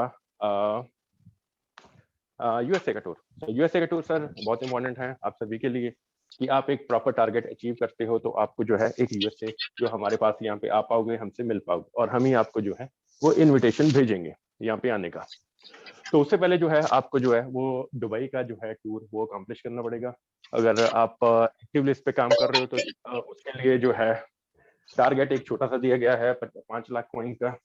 Speaker 1: यूएसए का टूर। तो यूएसए का टूर सर बहुत इंपॉर्टेंट है आप सभी के लिए, कि आप एक प्रॉपर टारगेट अचीव करते हो तो आपको जो है एक यूएसए जो हमारे पास यहाँ पे आ पाओगे, हमसे मिल पाओगे, और हम ही आपको जो है वो इनविटेशन भेजेंगे यहाँ पे आने का। तो उससे पहले जो है आपको जो है वो दुबई का जो है टूर वो अकम्प्लिश करना पड़ेगा। अगर आप एक्टिवली इस पे काम कर रहे हो तो उसके लिए जो है टारगेट एक छोटा सा दिया गया है 5 लाख कॉइन का,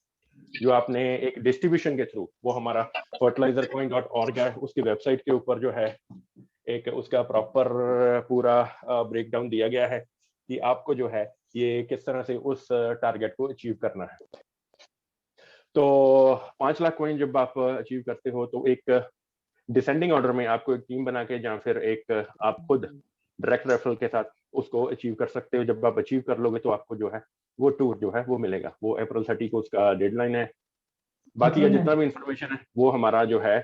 Speaker 1: जो आपने एक डिस्ट्रीब्यूशन के थ्रू, वो हमारा fertilizercoin.org है, उसकी वेबसाइट के ऊपर जो है एक उसका प्रॉपर पूरा ब्रेकडाउन दिया गया है कि आपको जो है ये किस तरह से उस टारगेट को अचीव करना है। तो 5 लाख कॉइन जब आप अचीव करते हो तो एक डिसेंडिंग ऑर्डर में आपको एक टीम बना के या फिर एक आप खुद डायरेक्ट रेफरल के साथ उसको अचीव कर सकते हो। जब आप अचीव कर लोगे तो आपको जो है वो टूर जो है वो मिलेगा। वो अप्रैल 30 को उसका डेडलाइन है। बाकी का जितना भी इंफॉर्मेशन है वो हमारा जो है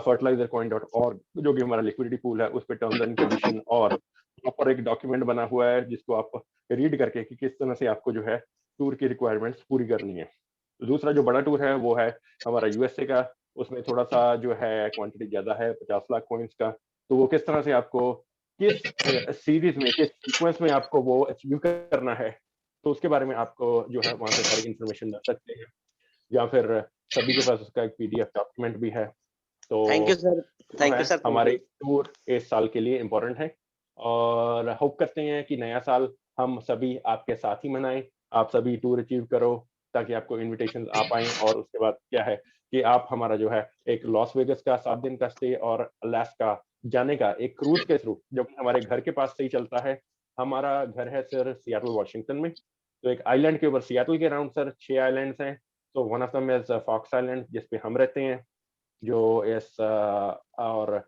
Speaker 1: fertilizercoin.org जो कि हमारा लिक्विडिटी पूल है उस पर टर्म्स एंड कंडीशन और प्रॉपर एक डॉक्यूमेंट बना हुआ है जिसको आप रीड करके कि किस तरह से आपको जो है टूर की रिक्वायरमेंट्स पूरी करनी है। दूसरा जो बड़ा टूर है वो है हमारा यूएसए का। उसमें थोड़ा सा जो है क्वांटिटी ज्यादा है 50 लाख कॉइन्स का। तो वो किस तरह से आपको किस सीरीज में किस सीक्वेंस में आपको वो अचीव करना है तो उसके बारे में आपको जो है वहां से सारी इंफॉर्मेशन मिल सकते हैं या फिर सभी के पास उसका एक पीडीएफ डॉक्यूमेंट भी है। तो
Speaker 6: thank you sir, thank you sir.
Speaker 1: हमारे टूर इस साल के लिए इम्पोर्टेंट है और होप करते हैं कि नया साल हम सभी आपके साथ ही मनाएं, आप सभी टूर अचीव करो ताकि आपको इनविटेशन आ पाए। और उसके बाद क्या है कि आप हमारा जो है एक लॉस वेगस का 7 दिन का स्टे और अलास्का जाने का एक क्रूज के थ्रू जो कि हमारे घर के पास से ही चलता है। हमारा घर है सर सियाटल वॉशिंगटन में। तो एक आइलैंड के ऊपर सियाटल के अराउंड सर 6 आइलैंड्स हैं। तो one of them is Fox Island जिसपे हम रहते हैं जो इस और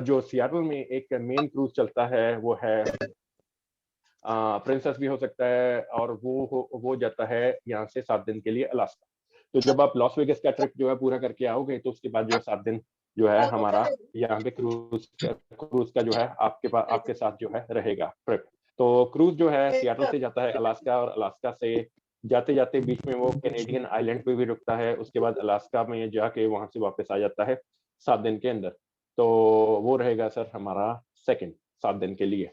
Speaker 1: जो सियाटल में एक मेन क्रूज चलता है वो है प्रिंसेस भी हो सकता है और वो जाता है यहाँ से 7 दिन के लिए अलास्का। तो जब आप लॉस वेगस का ट्रिप जो है पूरा करके आओगे तो उसके बाद जो है 7 दिन जो है हमारा यहाँ पे क्रूज का जो है आपके साथ जो है रहेगा ट्रिप। तो क्रूज जो है सियाटल से जाता है अलास्का और अलास्का से जाते जाते बीच में वो कैनेडियन आइलैंड पे भी रुकता है। उसके बाद अलास्का में जाके वहां से वापस आ जाता है 7 दिन के अंदर। तो वो रहेगा सर हमारा सेकंड 7 दिन के लिए।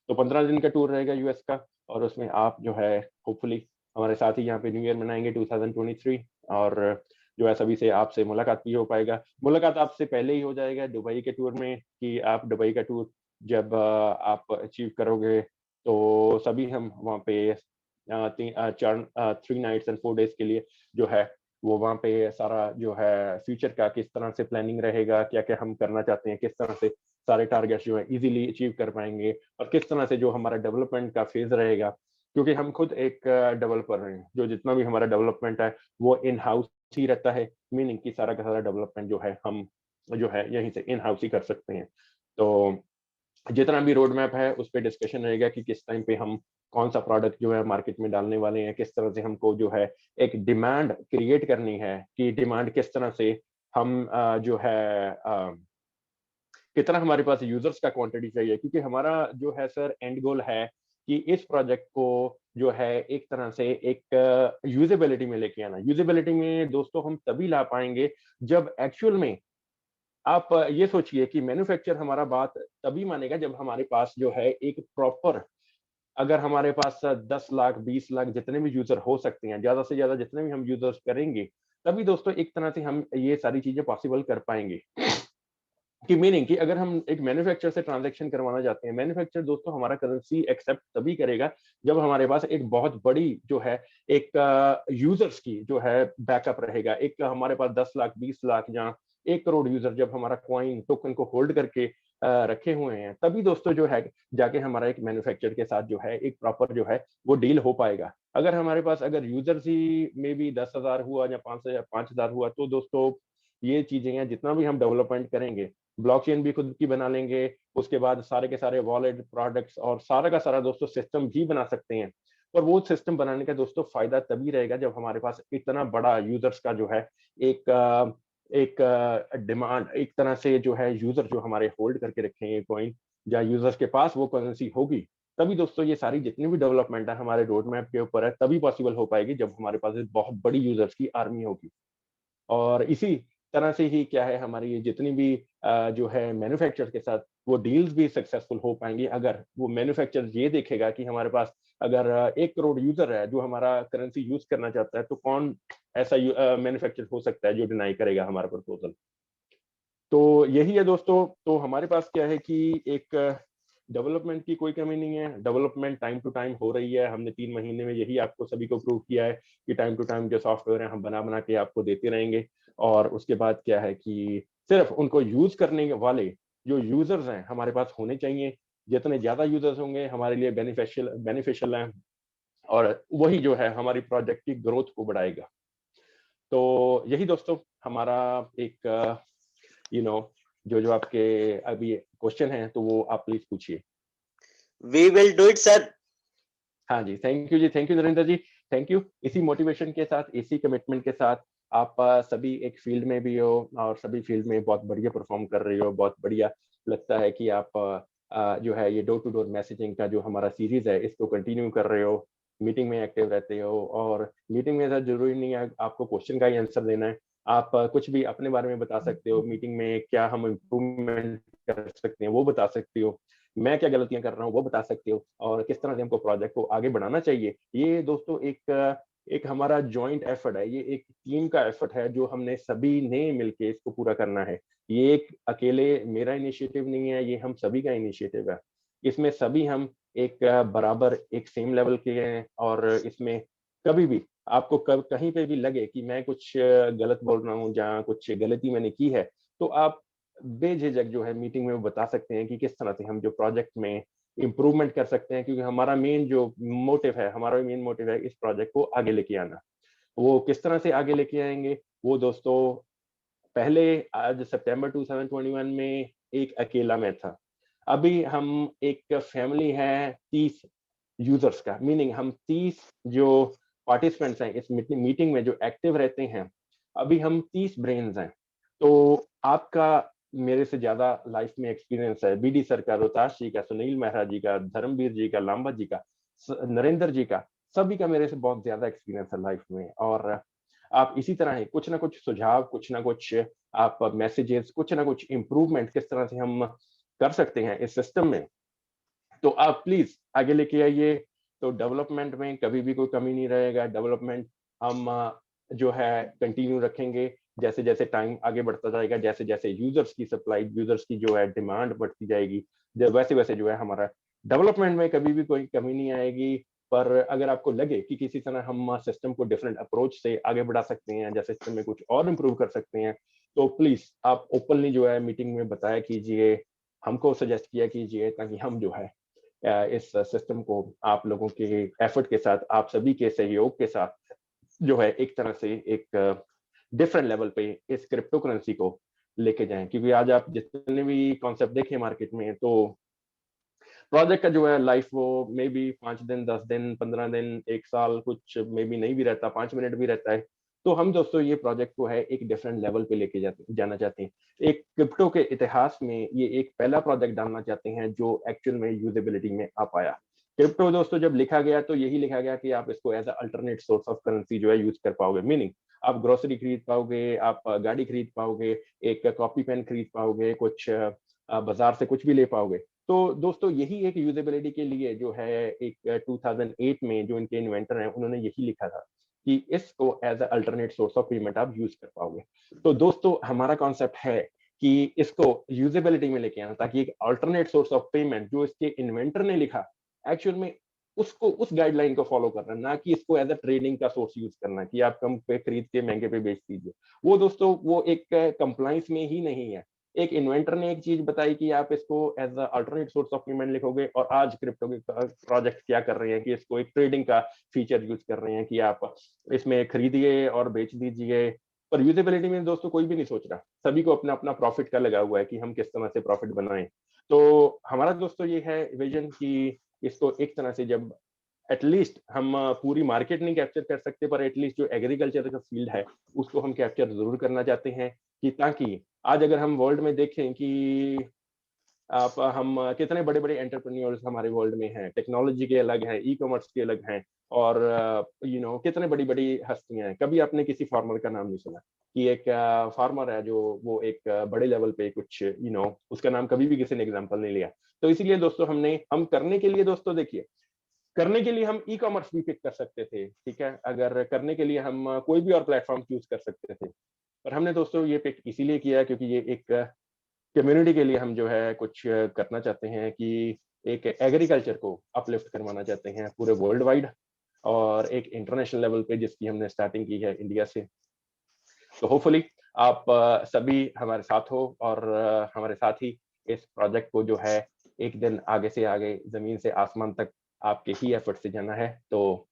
Speaker 1: तो 15 दिन का टूर रहेगा यूएस का और उसमें आप जो है होपफुली हमारे साथ ही यहाँ पे न्यू ईयर मनाएंगे 2023 और जो है सभी से आपसे मुलाकात भी हो पाएगा। मुलाकात आपसे पहले ही हो जाएगा दुबई के टूर में कि आप दुबई का टूर जब आप अचीव करोगे तो सभी हम वहाँ पे 3 नाइट्स एंड 4 डेज के लिए जो है वो वहाँ पे सारा जो है फ्यूचर का किस तरह से प्लानिंग रहेगा, क्या क्या हम करना चाहते हैं, किस तरह से सारे टारगेट्स जो है इजीली अचीव कर पाएंगे और किस तरह से जो हमारा डेवलपमेंट का फेज रहेगा। क्योंकि हम खुद एक डेवलपर हैं, जो जितना भी हमारा डेवलपमेंट है वो इन हाउस ही रहता है। मीनिंग कि सारा का सारा डेवलपमेंट जो है हम जो है यहीं से इन हाउस ही कर सकते हैं। तो जितना भी रोड मैप है उस पर डिस्कशन रहेगा कि किस टाइम पे हम कौन सा प्रोडक्ट जो है मार्केट में डालने वाले हैं, किस तरह से हमको जो है एक डिमांड क्रिएट करनी है कि डिमांड किस तरह से हम जो है कितना हमारे पास यूजर्स का क्वांटिटी चाहिए। क्योंकि हमारा जो है सर एंड गोल है कि इस प्रोजेक्ट को जो है एक तरह से एक यूजेबिलिटी में लेके आना। यूजेबिलिटी में दोस्तों हम तभी ला पाएंगे जब एक्चुअल में आप ये सोचिए कि मैन्युफैक्चर हमारा बात तभी मानेगा जब हमारे पास जो है एक प्रॉपर, अगर हमारे पास 10 लाख 20 लाख जितने भी यूजर हो सकते हैं, ज्यादा से ज्यादा जितने भी हम यूजर्स करेंगे तभी दोस्तों एक तरह से हम ये सारी चीजें पॉसिबल कर पाएंगे। कि मीनिंग कि अगर हम एक मैन्युफैक्चर से ट्रांजैक्शन करवाना चाहते हैं, मैन्युफैक्चर दोस्तों हमारा करेंसी एक्सेप्ट तभी करेगा जब हमारे पास एक बहुत बड़ी जो है एक यूजर्स की जो है बैकअप रहेगा। एक हमारे पास 10 लाख 20 लाख या 1 करोड़ यूजर जब हमारा कॉइन टोकन को होल्ड करके रखे हुए हैं तभी दोस्तों जो है जाके हमारा एक मैन्युफैक्चर के साथ जो है एक प्रॉपर जो है वो डील हो पाएगा। अगर हमारे पास अगर यूजर्स ही मे बी 10,000 हुआ या 5,000 हुआ तो दोस्तों ये चीजें हैं, जितना भी हम डेवलपमेंट करेंगे ब्लॉकचेन भी खुद की बना लेंगे, उसके बाद सारे के सारे वॉलेट प्रोडक्ट्स और सारा का सारा दोस्तों सिस्टम भी बना सकते हैं। पर वो सिस्टम बनाने का दोस्तों फायदा तभी रहेगा जब हमारे पास इतना बड़ा यूजर्स का जो है एक डिमांड, एक तरह से जो है यूजर जो हमारे होल्ड करके रखेंगे कॉइन या यूजर्स के पास वो करेंसी होगी तभी दोस्तों ये सारी जितनी भी डेवलपमेंट है हमारे रोड मैप के ऊपर है तभी पॉसिबल हो पाएगी जब हमारे पास एक बहुत बड़ी यूजर्स की आर्मी होगी। और इसी तरह से ही क्या है हमारी ये जितनी भी जो है मैन्युफैक्चर के साथ वो डील्स भी सक्सेसफुल हो पाएंगी अगर वो मैन्युफैक्चर ये देखेगा कि हमारे पास अगर 1 करोड़ यूजर है जो हमारा करेंसी यूज करना चाहता है तो कौन ऐसा मैन्युफैक्चर हो सकता है जो डिनाई करेगा हमारा प्रपोजल। तो यही है दोस्तों। तो हमारे पास क्या है कि एक डेवलपमेंट की कोई कमी नहीं है, डेवलपमेंट टाइम टू टाइम हो रही है। हमने 3 महीने में यही आपको सभी को प्रूव किया है कि टाइम टू टाइम जो सॉफ्टवेयर है हम बना के आपको देते रहेंगे। और उसके बाद क्या है कि सिर्फ उनको यूज करने वाले जो यूजर्स हैं हमारे पास होने चाहिए जितने ज्यादा यूजर्स होंगे हमारे लिए बेनिफिशियल है, और वही जो है हमारी प्रोजेक्ट की ग्रोथ को बढ़ाएगा। तो यही दोस्तों हमारा एक जो आपके अभी क्वेश्चन है तो वो आप प्लीज पूछिए।
Speaker 6: We will do it sir.
Speaker 1: हाँ जी, थैंक यू जी, thank you Narendra ji, thank you. इसी मोटिवेशन के साथ, इसी कमिटमेंट के साथ आप सभी एक फील्ड में भी हो और सभी फील्ड में बहुत बढ़िया परफॉर्म कर रहे हो। बहुत बढ़िया लगता है कि आप जो है ये डोर टू डोर मैसेजिंग का जो हमारा सीरीज है इसको कंटिन्यू कर रहे हो, मीटिंग में एक्टिव रहते हो। और मीटिंग में जरूरी नहीं है आपको क्वेश्चन का ही आंसर देना है, आप कुछ भी अपने बारे में बता सकते हो। मीटिंग में क्या हम इम्प्रूवमेंट कर सकते हैं वो बता सकते हो, मैं क्या गलतियां कर रहा हूँ वो बता सकते हो, और किस तरह से हमको प्रोजेक्ट को आगे बढ़ाना चाहिए। ये दोस्तों एक हमारा जॉइंट एफर्ट है, ये एक टीम का एफर्ट है जो हमने सभी ने मिलके इसको पूरा करना है। ये एक अकेले मेरा इनिशिएटिव नहीं है, ये हम सभी का इनिशिएटिव है। इसमें सभी हम एक बराबर एक सेम लेवल के हैं, और इसमें कभी भी आपको कहीं पे भी लगे कि मैं कुछ गलत बोल रहा हूँ, जहाँ कुछ गलती मैंने की है, तो आप बेझिझक जो है मीटिंग में वो बता सकते हैं कि किस तरह से हम जो प्रोजेक्ट में इम्प्रूवमेंट कर सकते हैं। क्योंकि हमारा मेन जो मोटिव है, हमारा मेन मोटिव है इस प्रोजेक्ट को आगे लेके आना। वो किस तरह से आगे लेके आएंगे वो दोस्तों, पहले आज सितंबर 2021 में एक अकेला मैं था, अभी हम एक फैमिली है 30 यूजर्स का, मीनिंग हम 30 जो पार्टिसिपेंट्स हैं इस मीटिंग में जो एक्टिव रहते हैं, अभी हम 30 ब्रेन्स हैं। तो आपका मेरे से ज्यादा लाइफ में एक्सपीरियंस है, बीडी सर का, रोहताश जी का, सुनील मेहरा जी का, धर्मवीर जी का, लांबा जी का, नरेंद्र जी का, सभी का मेरे से बहुत ज्यादा एक्सपीरियंस है लाइफ में। और आप इसी तरह ही कुछ ना कुछ सुझाव, कुछ ना कुछ आप मैसेजेस, कुछ ना कुछ इम्प्रूवमेंट किस तरह से हम कर सकते हैं इस सिस्टम में, तो आप प्लीज आगे लेके आइए। तो डेवलपमेंट में कभी भी कोई कमी नहीं रहेगा। डेवलपमेंट हम जो है कंटिन्यू रखेंगे, जैसे जैसे टाइम आगे बढ़ता जाएगा, जैसे जैसे यूजर्स की सप्लाई, यूजर्स की जो है डिमांड बढ़ती जाएगी, जब वैसे वैसे जो है हमारा डेवलपमेंट में कभी भी कोई कमी नहीं आएगी। पर अगर आपको लगे कि किसी तरह हम सिस्टम को डिफरेंट अप्रोच से आगे बढ़ा सकते हैं या सिस्टम में कुछ और इम्प्रूव कर सकते हैं, तो प्लीज आप ओपनली जो है मीटिंग में बताया कीजिए, हमको सजेस्ट किया कीजिए, ताकि हम जो है इस सिस्टम को आप लोगों के एफर्ट के साथ, आप सभी के सहयोग के साथ जो है एक तरह से एक डिफरेंट लेवल पे इस क्रिप्टो करेंसी को लेके जाएं। क्योंकि आज आप जितने भी कॉन्सेप्ट देखें मार्केट में, तो प्रोजेक्ट का जो है लाइफ वो मे बी 5 दिन, 10 दिन, 15 दिन, 1 साल, कुछ मे बी नहीं भी रहता, 5 मिनट भी रहता है। तो हम दोस्तों ये प्रोजेक्ट को है एक डिफरेंट लेवल पे लेके जाना चाहते हैं। एक क्रिप्टो के इतिहास में ये एक पहला प्रोजेक्ट डालना चाहते हैं जो एक्चुअल में यूजेबिलिटी में आ पाया। क्रिप्टो दोस्तों जब लिखा गया तो यही लिखा गया कि आप इसको as alternate source of currency जो है यूज कर पाओगे, मीनिंग आप ग्रोसरी खरीद पाओगे, आप गाड़ी खरीद पाओगे, एक कॉपी पेन खरीद पाओगे, कुछ बाजार से कुछ भी ले पाओगे। तो दोस्तों यही एक यूजेबिलिटी के लिए जो है एक 2008 में जो इनके इन्वेंटर हैं उन्होंने यही लिखा था कि इसको as alternate source of payment आप यूज कर पाओगे। तो दोस्तों हमारा कॉन्सेप्ट है कि इसको यूजेबिलिटी में लेके आना, ताकि एक अल्टरनेट सोर्स ऑफ पेमेंट जो इसके इन्वेंटर ने लिखा, एक्चुअल में उसको उस गाइडलाइन को फॉलो करना, ना कि इसको एज अ ट्रेडिंग का सोर्स यूज करना कि आप कम पे खरीद के महंगे पे बेच दीजिए। वो दोस्तों वो एक कंप्लाइंस में ही नहीं है। एक इन्वेंटर ने एक चीज बताई कि आप इसको as alternate source of payment लिखोगे, और आज क्रिप्टो के प्रोजेक्ट क्या कर रहे हैं कि इसको एक ट्रेडिंग का फीचर यूज कर रहे हैं कि आप इसमें खरीदिए और बेच दीजिए। पर यूजेबिलिटी में दोस्तों कोई भी नहीं सोच रहा, सभी को अपना अपना प्रॉफिट का लगा हुआ है कि हम किस तरह से प्रॉफिट बनाएं। तो हमारा दोस्तों ये है विजन कि इसको एक तरह से जब एटलीस्ट हम पूरी मार्केट नहीं कैप्चर कर सकते, पर एटलीस्ट जो एग्रीकल्चर का फील्ड है उसको हम कैप्चर जरूर करना चाहते हैं, कि ताकि आज अगर हम वर्ल्ड में देखें कि आप हम कितने बड़े बड़े एंटरप्रेन्योर्स हमारे वर्ल्ड में हैं, टेक्नोलॉजी के अलग हैं, ई कॉमर्स के अलग हैं, और कितने बड़ी बड़ी हस्तियां हैं। कभी आपने किसी फार्मर का नाम नहीं सुना कि एक फार्मर है जो वो एक बड़े लेवल पे कुछ उसका नाम कभी भी किसी ने एग्जाम्पल नहीं लिया। तो इसीलिए दोस्तों हम करने के लिए दोस्तों देखिए, करने के लिए हम ई कॉमर्स भी पिक कर सकते थे, ठीक है, अगर करने के लिए हम कोई भी और प्लेटफॉर्म चूज कर सकते थे, पर हमने दोस्तों ये पिक इसीलिए किया क्योंकि ये एक कम्युनिटी के लिए हम जो है कुछ करना चाहते हैं, कि एक एग्रीकल्चर को अपलिफ्ट करवाना चाहते हैं पूरे वर्ल्ड वाइड, और एक इंटरनेशनल लेवल पे जिसकी हमने स्टार्टिंग की है इंडिया से। तो होपफुली आप सभी हमारे साथ हो और हमारे साथ ही इस प्रोजेक्ट को जो है एक दिन आगे से आगे, जमीन से आसमान तक आपके ही एफर्ट से जाना है। तो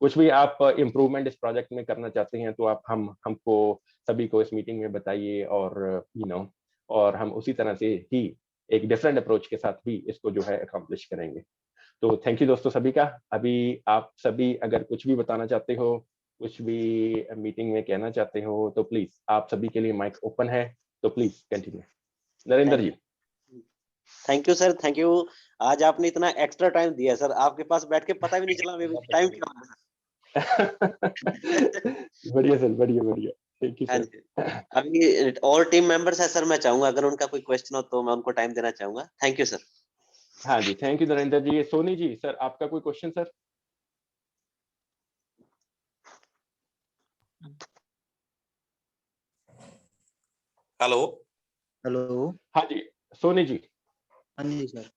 Speaker 1: कुछ भी आप इम्प्रूवमेंट इस प्रोजेक्ट में करना चाहते हैं तो आप हमको सभी को इस मीटिंग में बताइए, और और हम उसी तरह से ही एक डिफरेंट अप्रोच के साथ भी इसको जो है अकम्प्लिश करेंगे। तो थैंक यू दोस्तों सभी का। अभी आप सभी अगर कुछ भी बताना चाहते हो, कुछ भी मीटिंग में कहना चाहते हो, तो प्लीज आप सभी के लिए माइक ओपन है, तो please continue. Narendra ji.
Speaker 6: Thank you sir, thank you. आज आपने इतना एक्स्ट्रा टाइम दिया सर, आपके पास बैठ के पता भी नहीं चला अभी टाइम क्या हो रहा है।
Speaker 1: बढ़िया सर, बढ़िया बढ़िया, थैंक यू
Speaker 6: हाँ
Speaker 1: सर।
Speaker 6: जी, अभी और टीम मेंबर्स है सर, मैं चाहूंगा अगर उनका कोई क्वेश्चन हो तो मैं उनको टाइम देना चाहूंगा। Thank you sir.
Speaker 1: हाँ जी, thank you Narendra ji. Soni ji, sir आपका कोई क्वेश्चन सर?
Speaker 9: हेलो।
Speaker 7: हेलो।
Speaker 1: हाँ जी, सोनी जी।
Speaker 7: हाँ जी सर।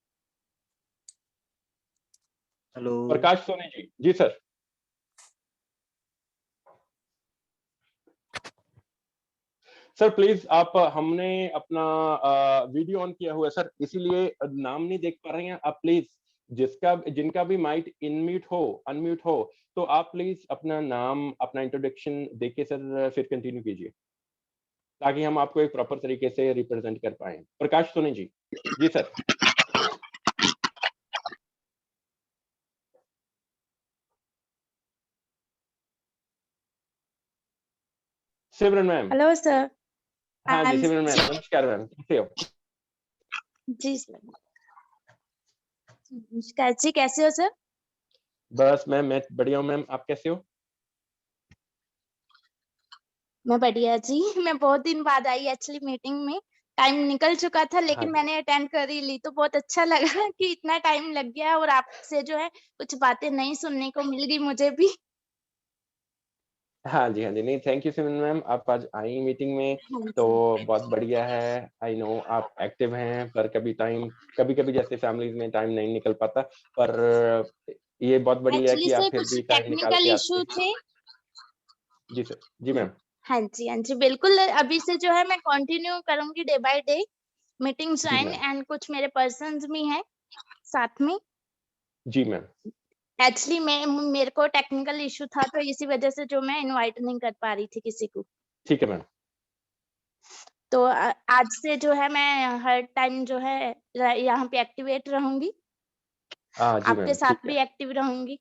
Speaker 7: हेलो।
Speaker 1: प्रकाश सोनी जी। जी सर। सर प्लीज आप, हमने अपना वीडियो ऑन किया हुआ है सर, इसीलिए नाम नहीं देख पा रहे हैं। आप प्लीज जिनका भी माइक इनम्यूट हो, अनम्यूट हो, तो आप प्लीज अपना नाम, अपना इंट्रोडक्शन देके सर फिर कंटिन्यू कीजिए, ताकि हम आपको एक प्रॉपर तरीके से रिप्रेजेंट कर पाए। प्रकाश सोनी जी। जी सर। सिमरन मैम।
Speaker 10: Hello sir.
Speaker 1: हाँ जी सिमरन मैम, नमस्कार मैम, कैसे हो?
Speaker 10: जी सर। नमस्कार जी, कैसे हो सर?
Speaker 1: बस मैम मैं बढ़िया हूँ मैम, आप कैसे हो?
Speaker 10: मैं बढ़िया जी। मैं बहुत दिन बाद आई एक्चुअली मीटिंग में, टाइम निकल चुका था
Speaker 1: हाँ
Speaker 10: लेकिन
Speaker 1: जी।
Speaker 10: मैंने अटेंड कर ही ली, तो बहुत अच्छा लगा कि इतना टाइम लग गया और आपसे जो है कुछ बातें नई सुनने को मिल गई मुझे भी।
Speaker 1: हाँ जी, हाँ जी, नहीं थैंक यू सिमरन मैम, आप आज आई मीटिंग में
Speaker 10: हाँ
Speaker 1: तो
Speaker 10: जी।
Speaker 1: बहुत बढ़िया है। आई नो आप एक्टिव हैं, पर कभी कभी जैसे फैमिलीज में टाइम नहीं निकल पाता, पर ये बहुत बढ़िया है
Speaker 10: एक्चुअली
Speaker 1: कि आप
Speaker 10: सर
Speaker 1: फिर
Speaker 10: कुछ
Speaker 1: भी टाइम निकाल
Speaker 10: टेक्निकल
Speaker 1: के आते
Speaker 10: इशू
Speaker 1: हैं।
Speaker 10: थे।
Speaker 1: जी सर। जी मैम।
Speaker 10: हाँ जी बिल्कुल। अभी से जो है मैं कंटिन्यू करूंगी डे बाय डे मीटिंग
Speaker 1: जी
Speaker 10: ज्वाइन,
Speaker 1: मैम।
Speaker 10: एंड कुछ मेरे पर्सन्स भी हैं साथ में।
Speaker 1: जी मैम।
Speaker 10: एक्चुअली मेरे को टेक्निकल इशू था, तो इसी वजह से जो मैं इनवाइट नहीं कर पा रही थी किसी को।
Speaker 1: ठीक है मैम।
Speaker 10: तो आज से जो है मैं हर टाइम जो है यहाँ पे एक्टिवेट रहूंगी,
Speaker 1: हाँ जी
Speaker 10: आपके
Speaker 1: मैम,
Speaker 10: साथ
Speaker 1: ठीक है।
Speaker 10: भी एक्टिव रहूंगी।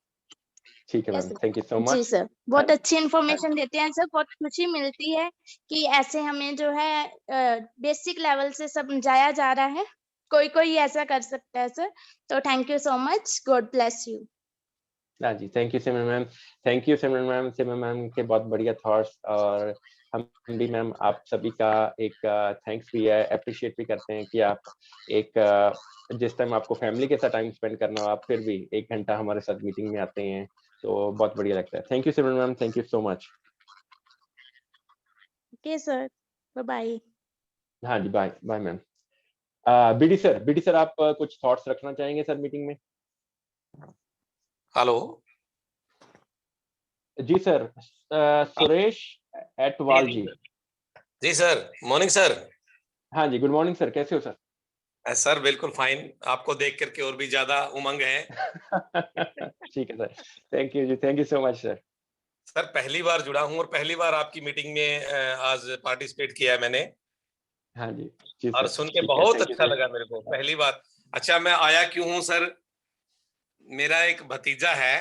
Speaker 1: ठीक है
Speaker 10: yes
Speaker 1: ma'am,
Speaker 10: sir.
Speaker 1: Thank you so
Speaker 10: जी
Speaker 1: मच।
Speaker 10: सर,
Speaker 1: हाँ
Speaker 10: बहुत
Speaker 1: जी।
Speaker 10: अच्छी
Speaker 1: हाँ
Speaker 10: इन्फॉर्मेशन देते हैं सर, बहुत खुशी मिलती है कि ऐसे हमें जो है बेसिक लेवल से समझाया जा रहा है। कोई कोई ऐसा कर सकता है सर। तो thank you so much, God bless you.
Speaker 1: हाँ जी, thank you Simran ma'am. Thank you Simran ma'am. Simran ma'am के बहुत बढ़िया थॉट्स, और हम भी मैम आप सभी का एक थैंक्स भी है, अप्रिशिएट भी करते हैं कि आप एक जिस टाइम आपको फैमिली के साथ टाइम स्पेंड करना हो, आप फिर भी 1 घंटा हमारे साथ मीटिंग में आते हैं, तो बहुत बढ़िया लगता है। Thank you Simran ma'am, thank you so much.
Speaker 10: Okay sir, bye bye.
Speaker 1: हाँ जी, bye bye ma'am. BD sir आप कुछ थॉट्स रखना चाहेंगे सर मीटिंग में?
Speaker 9: हेलो।
Speaker 1: जी सर। सुरेश एटवाल जी।
Speaker 9: जी सर, मॉर्निंग सर।
Speaker 1: हाँ जी, गुड मॉर्निंग सर, कैसे हो सर?
Speaker 9: सर बिल्कुल फाइन, आपको देख करके और भी ज्यादा उमंग है।
Speaker 1: ठीक है सर, थैंक यू जी, thank you so much sir.
Speaker 9: Sir पहली बार जुड़ा हूँ और पहली बार आपकी मीटिंग में आज पार्टिसिपेट किया है मैंने,
Speaker 1: हाँ जी। जी
Speaker 9: और
Speaker 1: सर,
Speaker 9: सुन के
Speaker 1: ठीक है,
Speaker 9: बहुत
Speaker 1: थैंक यू
Speaker 9: अच्छा
Speaker 1: सर।
Speaker 9: लगा मेरे को, पहली बार। अच्छा, मैं आया क्यों हूँ सर? मेरा एक भतीजा है,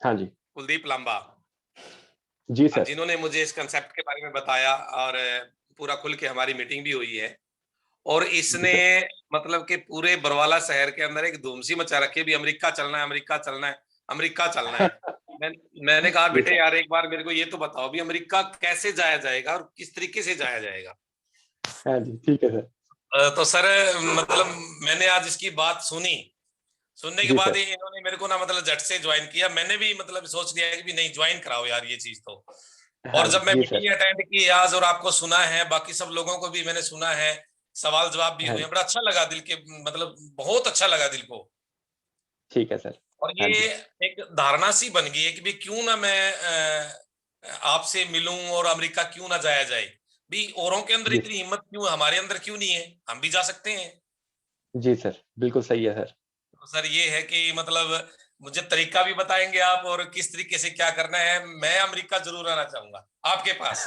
Speaker 1: हाँ जी।
Speaker 9: कुलदीप लांबा,
Speaker 1: जी सर।
Speaker 9: जिन्होंने मुझे इस कंसेप्ट के बारे में बताया, और पूरा खुल के हमारी मीटिंग भी हुई है। और
Speaker 1: जी
Speaker 9: इसने
Speaker 1: सर।
Speaker 9: मतलब कि पूरे बरवाला शहर के अंदर एक धूम सी मचा रखी है, भी अमेरिका चलना है, अमेरिका चलना है, अमेरिका चलना है। मैं मैंने कहा
Speaker 1: जी
Speaker 9: बेटे
Speaker 1: सर।
Speaker 9: यार एक बार मेरे को ये तो बताओ भी अमेरिका कैसे जाया जाएगा और किस तरीके से जाया जाएगा।
Speaker 1: हाँ जी, ठीक है सर।
Speaker 9: तो सर मतलब मैंने आज इसकी बात सुनी, सुनने के
Speaker 1: जी
Speaker 9: बाद
Speaker 1: सर।
Speaker 9: ही इन्होंने मेरे को ना मतलब झट से ज्वाइन किया। मैंने भी मतलब सोच लिया कि भी नहीं, ज्वाइन कराओ यार ये चीज तो।
Speaker 1: हाँ
Speaker 9: और
Speaker 1: जी।
Speaker 9: जब मैं
Speaker 1: जी
Speaker 9: मीटिंग
Speaker 1: सर।
Speaker 9: अटेंड की आज और आपको सुना है, बाकी सब लोगों को भी मैंने सुना है, सवाल जवाब भी
Speaker 1: हाँ
Speaker 9: हुए हैं,
Speaker 1: जी,
Speaker 9: बड़ा अच्छा लगा दिल के, मतलब बहुत अच्छा लगा दिल को।
Speaker 1: ठीक है सर।
Speaker 9: और
Speaker 1: हाँ
Speaker 9: ये
Speaker 1: जी।
Speaker 9: एक धारणा सी बन गई है कि भी क्यों ना मैं आपसे मिलूं और अमेरिका क्यों ना जाया जाए। भी औरों के अंदर
Speaker 1: जी
Speaker 9: इतनी हिम्मत क्यों, हमारे अंदर क्यों नहीं है? हम भी जा सकते हैं।
Speaker 1: जी सर, बिल्कुल सही है सर।
Speaker 9: तो सर ये है कि मतलब मुझे तरीका भी बताएंगे आप और किस तरीके से क्या करना है। मैं अमेरिका जरूर आना चाहूंगा आपके पास।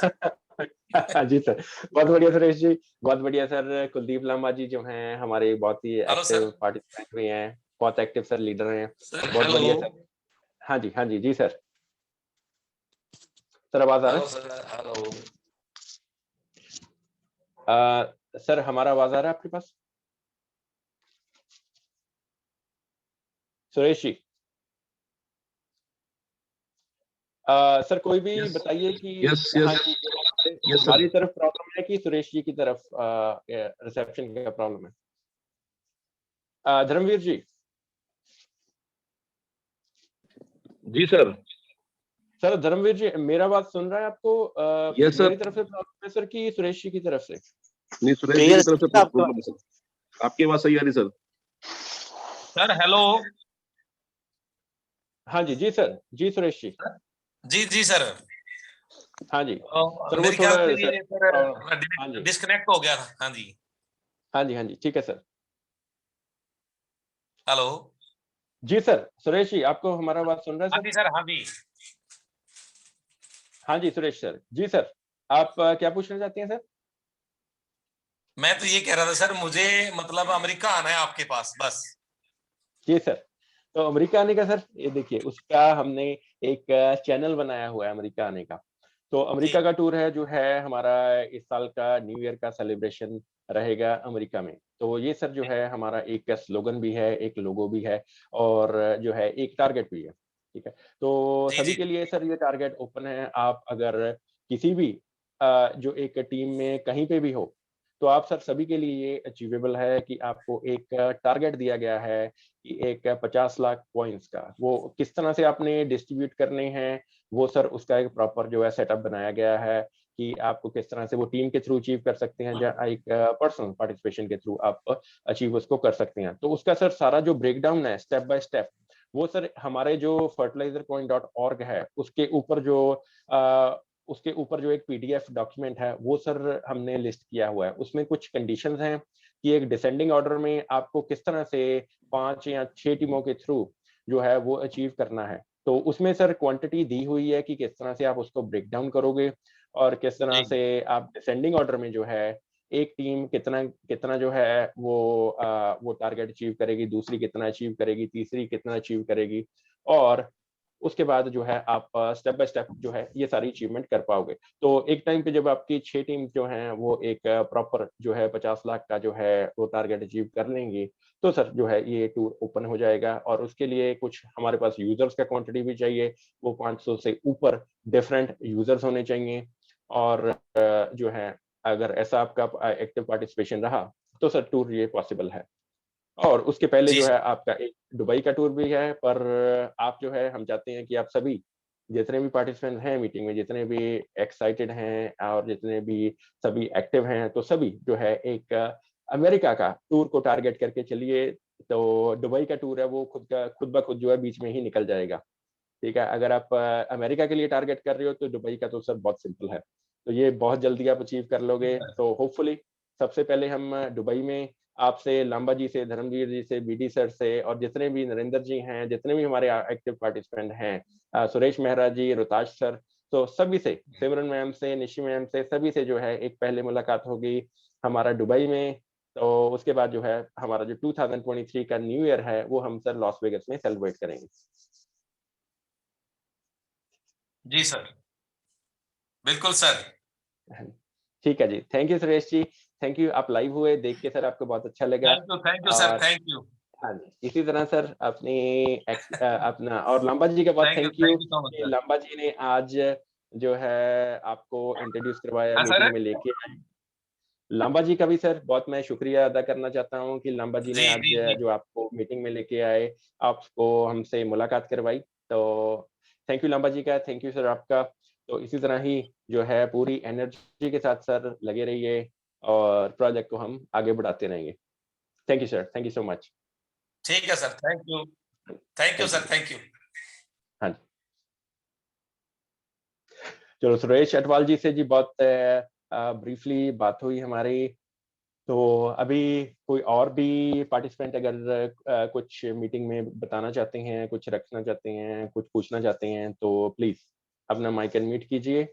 Speaker 1: जी सर, बहुत बढ़िया सुरेश जी, बहुत बढ़िया सर। कुलदीप लांबा जी जो हैं हमारे बहुत ही
Speaker 9: हेलो सर।
Speaker 1: एक्टिव पार्टिसिपेंट भी हैं, बहुत एक्टिव सर लीडर हैं,
Speaker 9: सर
Speaker 1: बहुत
Speaker 9: हेलो।
Speaker 1: बढ़िया सर। हाँ जी, हाँ जी, जी सर। सर आवाज आ रहा
Speaker 9: हेलो सर हेलो।
Speaker 1: है? सर हमारा आवाज आ रहा है आपके पास? सुरेश जी, सर कोई भी बताइए कि
Speaker 11: यस
Speaker 1: हाँ
Speaker 11: यस
Speaker 1: जी,
Speaker 11: यस सर।
Speaker 1: हमारी तरफ प्रॉब्लम है कि सुरेश जी की तरफ रिसेप्शन का प्रॉब्लम है? धर्मवीर जी।
Speaker 11: जी सर।
Speaker 1: सर धर्मवीर जी, मेरा बात सुन रहा है आपको?
Speaker 11: Yes sir.
Speaker 1: मेरी तरफ से प्रॉब्लम है सर कि सुरेश जी की तरफ से?
Speaker 11: नहीं, सुरेश जी
Speaker 6: क्लियर
Speaker 11: की तरफ से प्रॉब्लम है सर। आपकी आवाज सही आ रही सर।
Speaker 9: Sir hello.
Speaker 1: हाँ जी, जी सर, जी सुरेश जी।
Speaker 9: जी जी सर।
Speaker 1: हाँ जी सर, वो
Speaker 9: मेरे ख्याल
Speaker 1: थोड़ा
Speaker 9: से
Speaker 1: सर
Speaker 9: ये सर
Speaker 1: हाँ जी,
Speaker 9: डिस्कनेक्ट हो गया था। हाँ जी।
Speaker 1: हाँ जी, हाँ जी, ठीक है सर।
Speaker 9: हेलो।
Speaker 1: जी सर, सुरेश जी आपको हमारा बात सुन रहा है
Speaker 9: हाँ
Speaker 1: सर?
Speaker 9: जी सर। हाँ जी।
Speaker 1: हाँ जी सुरेश सर, जी सर, आप क्या पूछना चाहते हैं सर?
Speaker 9: मैं तो ये कह रहा था सर मुझे मतलब अमेरिका आना है आपके पास बस।
Speaker 1: जी सर, तो अमेरिका आने का सर, ये देखिए उसका हमने एक चैनल बनाया हुआ है अमेरिका आने का। तो
Speaker 9: जी
Speaker 1: अमेरिका का टूर है जो है हमारा, इस साल का न्यू ईयर का सेलिब्रेशन रहेगा अमेरिका में। तो ये सर जो है हमारा एक स्लोगन भी है, एक लोगो भी है, और जो है एक टारगेट भी है। ठीक है, तो
Speaker 9: जी
Speaker 1: सभी
Speaker 9: जी।
Speaker 1: के लिए सर ये टारगेट ओपन है। आप अगर किसी भी जो एक टीम में कहीं पे भी हो, तो आप सर सभी के लिए ये अचीवेबल है कि आपको एक टारगेट दिया गया है कि एक 50 लाख कॉइन्स का, वो किस तरह से आपने डिस्ट्रीब्यूट करने हैं, वो सर उसका एक प्रॉपर जो है सेटअप बनाया गया है कि आपको किस तरह से वो टीम के थ्रू अचीव कर सकते हैं, या एक पर्सनल पार्टिसिपेशन के थ्रू आप अचीव उसको कर सकते हैं। तो उसका सर सारा जो ब्रेकडाउन है स्टेप बाय स्टेप, वो सर हमारे जो fertilizercoin.org है उसके ऊपर जो एक पीडीएफ डॉक्यूमेंट है वो सर हमने लिस्ट किया हुआ है। उसमें कुछ कंडीशंस हैं कि एक डिसेंडिंग ऑर्डर में आपको किस तरह से 5 या 6 टीमों के थ्रू जो है वो अचीव करना है। तो उसमें सर क्वांटिटी दी हुई है कि किस तरह से आप उसको ब्रेक डाउन करोगे, और किस तरह
Speaker 9: जी
Speaker 1: से आप डिसेंडिंग ऑर्डर में जो है एक टीम कितना कितना जो है वो टारगेट अचीव करेगी, दूसरी कितना अचीव करेगी, तीसरी कितना अचीव करेगी, और उसके बाद जो है आप स्टेप बाय स्टेप जो है ये सारी अचीवमेंट कर पाओगे। तो एक टाइम पे जब आपकी 6 टीम जो हैं वो एक प्रॉपर जो है 50 लाख का जो है वो टारगेट अचीव कर लेंगी, तो सर जो है ये टूर ओपन हो जाएगा। और उसके लिए कुछ हमारे पास यूजर्स का क्वांटिटी भी चाहिए, वो 500 से ऊपर डिफरेंट यूजर्स होने चाहिए। और जो है अगर ऐसा आपका एक्टिव पार्टिसिपेशन रहा तो सर टूर ये पॉसिबल है। और उसके पहले
Speaker 9: जी
Speaker 1: जो
Speaker 9: सर।
Speaker 1: है आपका एक दुबई का टूर भी है, पर आप जो है हम चाहते हैं कि आप सभी जितने भी पार्टिसिपेंट हैं मीटिंग में, जितने भी एक्साइटेड हैं और जितने भी सभी एक्टिव हैं, तो सभी जो है एक अमेरिका का टूर को टारगेट करके चलिए। तो दुबई का टूर है वो खुद ब खुद जो है बीच में ही निकल जाएगा। ठीक है, अगर आप अमेरिका के लिए टारगेट कर रहे हो तो दुबई का तो सर बहुत सिंपल है, तो ये बहुत जल्दी आप अचीव कर लोगे। तो होपफुली सबसे पहले हम दुबई में आपसे, लांबा जी से, धर्मवीर जी से, बीडी सर से, और जितने भी नरेंद्र जी हैं, जितने भी हमारे एक्टिव पार्टिसिपेंट हैं, सुरेश मेहरा जी, रोताश सर, तो सभी से, सिमरन मैम से, निशी मैम से, सभी से जो है एक पहले मुलाकात होगी हमारा दुबई में। तो उसके बाद जो है हमारा जो 2023 का न्यू ईयर है वो हम सर लॉस वेगस में सेलिब्रेट करेंगे।
Speaker 9: जी सर। बिल्कुल सर।
Speaker 1: ठीक है जी, thank you Suresh ji, thank you. आप लाइव हुए, देख के सर आपको बहुत अच्छा लगा।
Speaker 9: Thank you sir.
Speaker 1: और
Speaker 9: थैंक यू।
Speaker 1: हाँ जी, इसी तरह सर अपना और लांबा जी का बहुत thank you
Speaker 9: thank you so much
Speaker 1: कि
Speaker 9: सर।
Speaker 1: लांबा जी ने आज जो है आपको इंट्रोड्यूस करवाया,
Speaker 9: हाँ सर।
Speaker 1: मीटिंग में लेके आए। लांबा जी का भी सर बहुत मैं शुक्रिया अदा करना चाहता हूँ कि लांबा जी ने
Speaker 9: जी
Speaker 1: आज
Speaker 9: जी जी।
Speaker 1: जो आपको मीटिंग में लेके आए, आपको हमसे मुलाकात करवाई। तो थैंक यू लांबा जी का, थैंक यू सर आपका। तो इसी तरह ही जो है पूरी एनर्जी के साथ सर लगे रहिए और प्रोजेक्ट को हम आगे बढ़ाते रहेंगे। Thank you sir, thank you so much.
Speaker 9: ठीक है sir. Thank you. Thank you
Speaker 1: thank
Speaker 9: sir.
Speaker 1: You.
Speaker 9: Thank you.
Speaker 1: हाँ जी, चलो सुरेश अटवाल जी से जी बहुत ब्रीफली बात हुई हमारी। तो अभी कोई और भी पार्टिसिपेंट अगर कुछ मीटिंग में बताना चाहते हैं, कुछ रखना चाहते हैं, कुछ पूछना चाहते हैं, तो प्लीज अपना माइक अनम्यूट कीजिए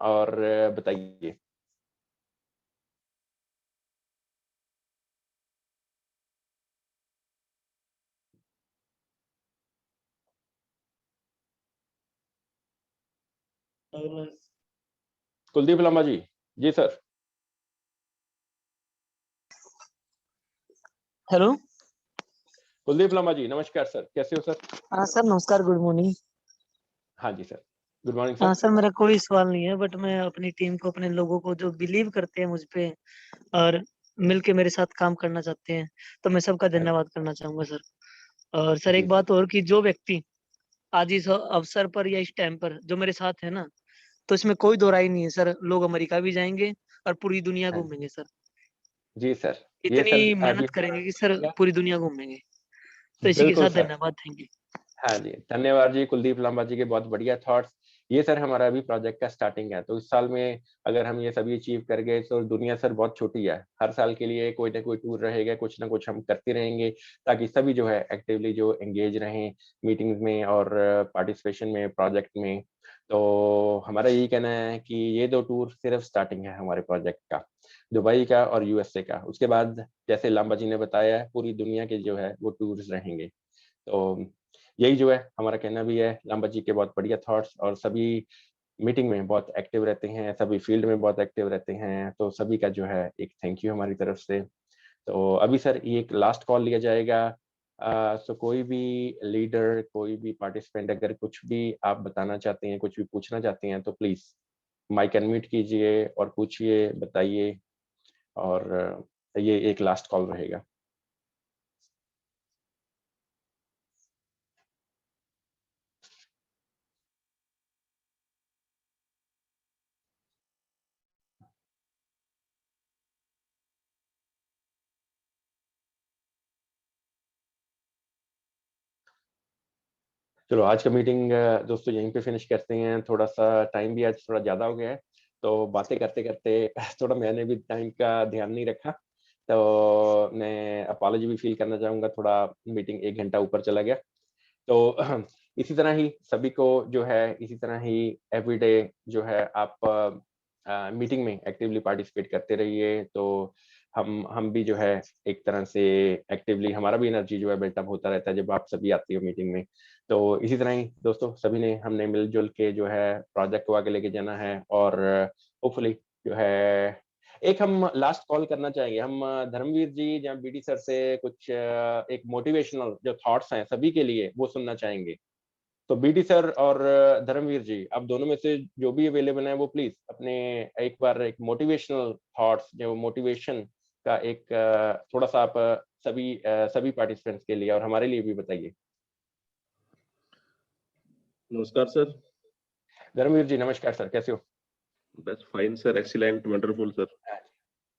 Speaker 1: और बताइए। कुलदीप लांबा जी। जी सर।
Speaker 12: हेलो।
Speaker 1: कुलदीप लांबा जी, नमस्कार सर, कैसे हो सर?
Speaker 12: हाँ सर, नमस्कार, गुड मॉर्निंग।
Speaker 1: हाँ जी सर, गुड मॉर्निंग
Speaker 12: हाँ
Speaker 1: सर।
Speaker 12: सर, मेरा कोई सवाल नहीं है, बट मैं अपनी टीम को, अपने लोगों को जो बिलीव करते हैं मुझ पे और मिलके मेरे साथ काम करना चाहते हैं, तो मैं सबका धन्यवाद करना चाहूंगा सर। और सर
Speaker 1: जी
Speaker 12: एक बात और कि जो व्यक्ति आज इस अवसर पर या इस टाइम पर जो मेरे साथ है ना, तो इसमें कोई दो राय नहीं है सर, लोग अमेरिका भी जाएंगे और पूरी दुनिया
Speaker 1: हाँ
Speaker 12: घूमेंगे सर।
Speaker 1: जी सर, ये
Speaker 12: इतनी
Speaker 1: सर
Speaker 12: मेहनत करेंगे कि सर पूरी दुनिया घूमेंगे। तो इसी के
Speaker 1: बिल्कुल
Speaker 12: साथ
Speaker 1: सर।
Speaker 12: धन्यवाद, थैंक यू।
Speaker 1: हाँ जी, धन्यवाद जी कुलदीप लांबा जी के, बहुत बढ़िया थॉट्स। ये सर हमारा अभी प्रोजेक्ट का स्टार्टिंग है, तो इस साल में अगर हम ये सभी अचीव कर गए तो दुनिया सर बहुत छोटी है। हर साल के लिए कोई ना कोई टूर रहेगा, कुछ ना कुछ हम करते रहेंगे, ताकि सभी जो है एक्टिवली जो एंगेज रहें मीटिंग्स में और पार्टिसिपेशन में, प्रोजेक्ट में। तो हमारा यही कहना है कि ये 2 टूर सिर्फ स्टार्टिंग है हमारे प्रोजेक्ट का, दुबई का और यूएसए का। उसके बाद जैसे लांबा जी ने बताया, पूरी दुनिया के जो है वो टूर्स रहेंगे। तो यही जो है हमारा कहना भी है। लांबा जी के बहुत बढ़िया थॉट्स, और सभी मीटिंग में बहुत एक्टिव रहते हैं, सभी फील्ड में बहुत एक्टिव रहते हैं, तो सभी का जो है एक थैंक यू हमारी तरफ से। तो अभी सर ये एक लास्ट कॉल लिया जाएगा। सो कोई भी लीडर, कोई भी पार्टिसिपेंट अगर कुछ भी आप बताना चाहते हैं, कुछ भी पूछना चाहते हैं, तो प्लीज माइक अनम्यूट कीजिए और पूछिए, बताइए। और ये एक लास्ट कॉल रहेगा। चलो आज का मीटिंग दोस्तों यहीं पे फिनिश करते हैं। थोड़ा सा टाइम भी आज थोड़ा ज़्यादा हो गया है, तो बातें करते-करते थोड़ा मैंने भी टाइम का ध्यान नहीं रखा। तो मैं अपॉलॉजी भी फ़ील करना चाहूँगा, थोड़ा मीटिंग 1 घंटा ऊपर चला गया। तो इसी तरह ही सभी को जो है, इसी तरह ही एवरीडे जो है आप मीटिंग में एक्टिवली पार्टिसिपेट करते रहिए। तो हम भी जो है एक तरह से एक्टिवली, हमारा भी एनर्जी जो है बिल्टअप होता रहता है जब आप सभी आते हो मीटिंग में। तो इसी तरह ही दोस्तों सभी ने, हमने मिलजुल के जो है प्रोजेक्ट को आगे लेके जाना है। और होपफुली जो है एक हम लास्ट कॉल करना चाहेंगे। हम धर्मवीर जी या बीडी सर से कुछ एक मोटिवेशनल जो थॉट्स हैं सभी के लिए वो सुनना चाहेंगे। तो बीडी सर और धर्मवीर जी, आप दोनों में से जो भी अवेलेबल हैं वो प्लीज अपने एक बार एक मोटिवेशनल थॉट्स, जो मोटिवेशन का एक थोड़ा सा आप सभी पार्टिसिपेंट्स के लिए और हमारे लिए भी बताइए।
Speaker 11: नमस्कार सर।
Speaker 1: धर्मवीर जी नमस्कार सर, कैसे हो?
Speaker 11: बस fine sir, excellent, wonderful sir.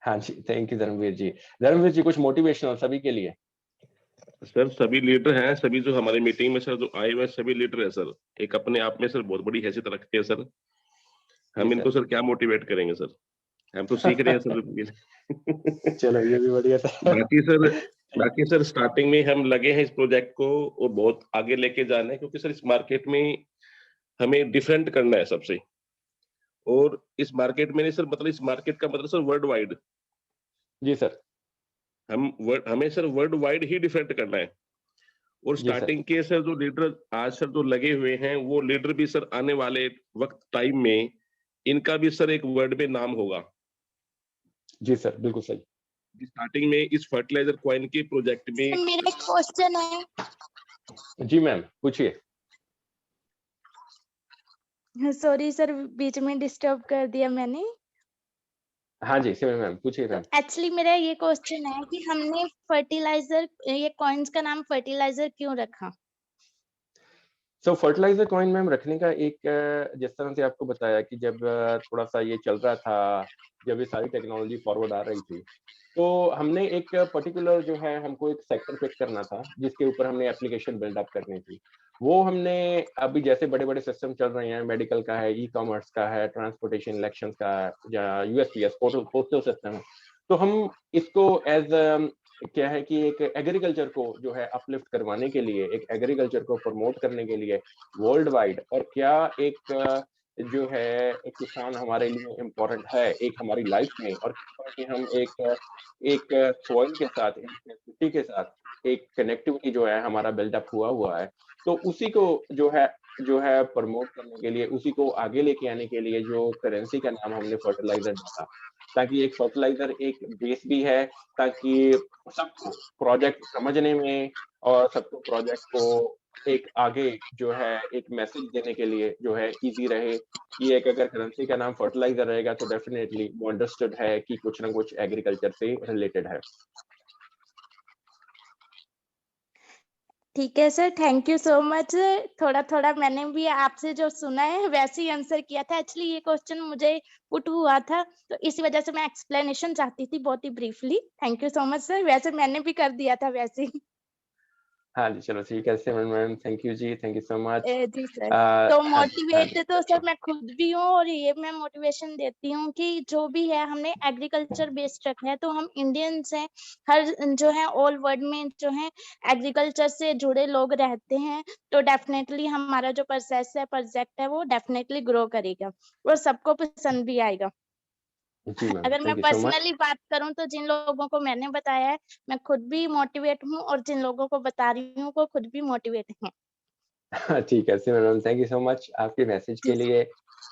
Speaker 1: हाँ जी, थैंक यू धर्मवीर जी। धर्मवीर जी कुछ मोटिवेशनल सभी के लिए।
Speaker 11: सर सभी लीडर हैं, सभी जो हमारे मीटिंग में सर जो आए हुए सभी लीडर हैं सर, एक अपने आप में सर बहुत बड़ी हैसियत रखते हैं सर। हम इनको सर क्या मोटिवेट करेंगे सर, हम तो सीख रहे हैं सर।
Speaker 1: चलो ये भी बढ़िया था।
Speaker 11: बाकी सर स्टार्टिंग में हम लगे हैं इस प्रोजेक्ट को और बहुत आगे लेके जाना है, क्योंकि सर इस मार्केट में हमें डिफरेंट करना है सबसे। और इस मार्केट में नहीं सर, मतलब इस मार्केट का मतलब सर वर्ल्ड वाइड।
Speaker 1: जी सर।
Speaker 11: हमें सर वर्ल्ड वाइड ही डिफरेंट करना है। और
Speaker 1: जी सर।
Speaker 11: स्टार्टिंग के सर जो लीडर आज सर जो लगे हुए हैं, वो लीडर भी सर आने वाले वक्त टाइम में इनका भी सर एक वर्ल्ड में नाम होगा।
Speaker 1: जी सर, बिल्कुल सही।
Speaker 11: स्टार्टिंग में इस फर्टिलाइजर कॉइन के प्रोजेक्ट में
Speaker 10: मेरा एक क्वेश्चन है।
Speaker 1: जी मैम पूछिए।
Speaker 10: सॉरी सर, बीच में डिस्टर्ब कर दिया मैंने।
Speaker 1: हाँ जी सिमरन मैम पूछिए मैम।
Speaker 10: एक्चुअली मेरा ये क्वेश्चन है कि हमने फर्टिलाइजर, ये कॉइन्स का नाम फर्टिलाइजर क्यों रखा?
Speaker 1: सो फर्टिलाइजर कॉइन मैम रखने का एक जिस तरह से आपको बताया कि जब थोड़ा सा ये चल रहा था, जब ये सारी टेक्नोलॉजी फॉरवर्ड आ रही थी, तो हमने एक पर्टिकुलर जो है हमको एक सेक्टर पिक करना था जिसके ऊपर हमने एप्लीकेशन बिल्डअप करनी थी। वो हमने अभी जैसे बड़े-बड़े सिस्टम चल रहे हैं, मेडिकल का है, ई-कॉमर्स का है, ट्रांसपोर्टेशन, इलेक्शंस का, या यूएसपीएस पोस्टल सिस्टम, तो हम इसको एज क्या है कि एक एग्रीकल्चर को जो है अपलिफ्ट करवाने के लिए, एक एग्रीकल्चर को प्रमोट करने के लिए वर्ल्ड वाइड, और क्या एक जो है एक किसान हमारे लिए इम्पोर्टेंट है एक हमारी लाइफ में, और कि हम एक सॉइल के साथ, एक मिट्टी के साथ एक कनेक्टिविटी जो है हमारा बिल्डअप हुआ है, तो उसी को जो है प्रमोट करने के लिए, उसी को आगे लेके आने के लिए जो करेंसी का नाम हमने फर्टिलाइजर डाला, ताकि एक फर्टिलाइजर एक बेस भी है, ताकि सबको प्रोजेक्ट समझने में और सबको प्रोजेक्ट को एक आगे जो है एक मैसेज देने के लिए जो है इजी रहे कि एक अगर करेंसी का नाम फर्टिलाइजर रहेगा तो डेफिनेटली वो अंडरस्टूड है कि कुछ ना कुछ एग्रीकल्चर से रिलेटेड है।
Speaker 10: ठीक है sir, thank you so much. थोड़ा थोड़ा मैंने भी आपसे जो सुना है वैसे ही आंसर किया था। एक्चुअली ये क्वेश्चन मुझे पुट हुआ था, तो इसी वजह से मैं एक्सप्लेनेशन चाहती थी बहुत ही briefly. Thank you so much sir, वैसे मैंने भी कर दिया था वैसे ही।
Speaker 1: हाँ जी, चलो ठीक है सिमरन मैम, थैंक यू जी, थैंक यू सो मच।
Speaker 10: जी सर, तो
Speaker 1: हाँ जी, हाँ
Speaker 10: मोटिवेट
Speaker 1: जी,
Speaker 10: तो सर मैं खुद भी हूँ, और ये मैं मोटिवेशन देती हूँ कि जो भी है हमने एग्रीकल्चर बेस्ड रखना है, तो हम इंडियंस हैं, हर जो है ऑल वर्ल्ड में जो है एग्रीकल्चर से जुड़े लोग रहते हैं, तो डेफिनेटली हमारा जो प्रोजेक्ट है वो डेफिनेटली ग्रो करेगा और सबको पसंद भी आएगा।
Speaker 1: जी मैम,
Speaker 10: अगर मैं
Speaker 1: thank you so much.
Speaker 10: Personally बात करूं तो जिन लोगों को मैंने बताया है, मैं खुद भी मोटिवेट हूँ, और जिन लोगों को बता रही हूँ वो खुद भी मोटिवेट हैं।
Speaker 1: ठीक है Simran ma'am, thank you so much आपके मैसेज के
Speaker 10: जी
Speaker 1: लिए,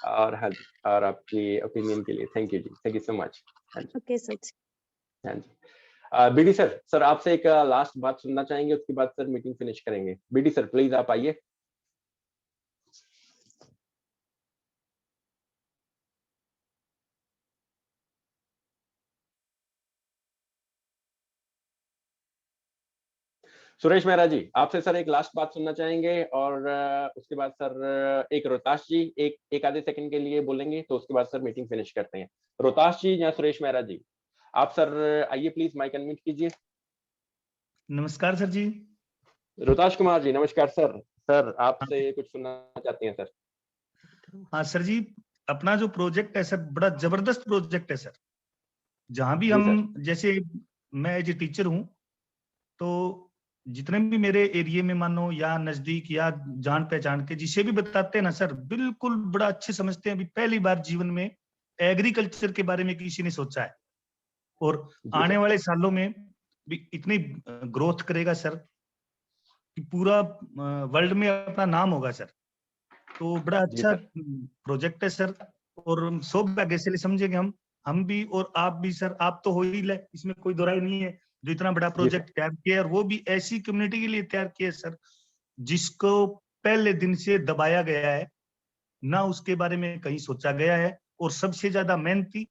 Speaker 1: और हाँ जी, और आपकी ओपिनियन के लिए थैंक यू जी, थैंक यू सो मच। हाँ जी,
Speaker 10: ओके सर।
Speaker 1: हाँ जी। बीडी सर आपसे एक लास्ट बात सुनना चाहेंगे, उसके बाद सर मीटिंग फिनिश करेंगे। बीडी सर प्लीज आप आइए। सुरेश मेहरा जी, आपसे सर एक लास्ट बात सुनना चाहेंगे, और उसके बाद सर एक रोहताश जी एक आधे सेकंड के लिए बोलेंगे, तो उसके बाद सर मीटिंग फिनिश करते हैं। रोहताश जी या सुरेश मेहरा जी, आप सर आइए प्लीज, माइक अनम्यूट कीजिए।
Speaker 2: नमस्कार सर जी।
Speaker 1: रोहताश कुमार जी नमस्कार सर। सर आपसे कुछ सुनना चाहते हैं सर।
Speaker 2: हाँ सर जी, अपना जो प्रोजेक्ट है सर बड़ा जबरदस्त प्रोजेक्ट है सर। जहां भी
Speaker 1: जी
Speaker 2: हम,
Speaker 1: सर।
Speaker 2: जैसे मैं एज ए टीचर हूँ, तो जितने भी मेरे एरिया में मानो या नजदीक या जान पहचान के जिसे भी बताते हैं ना सर, बिल्कुल बड़ा अच्छे समझते हैं। अभी पहली बार जीवन में एग्रीकल्चर के बारे में किसी ने सोचा है, और
Speaker 1: जी
Speaker 2: आने
Speaker 1: सर।
Speaker 2: वाले सालों में भी इतनी ग्रोथ करेगा सर कि पूरा वर्ल्ड में अपना नाम होगा सर। तो बड़ा
Speaker 1: जी
Speaker 2: अच्छा
Speaker 1: सर।
Speaker 2: प्रोजेक्ट है सर, और सौभाग्यशाली समझेंगे हम भी और आप भी सर। आप तो हो ही ले, इसमें कोई दो राय नहीं है, जो इतना बड़ा
Speaker 1: जी सर।
Speaker 2: प्रोजेक्ट तैयार किया है, और वो भी ऐसी कम्युनिटी के लिए तैयार किया है सर जिसको पहले दिन से दबाया गया है, ना उसके बारे में कहीं सोचा गया है, और सबसे ज्यादा मेहनती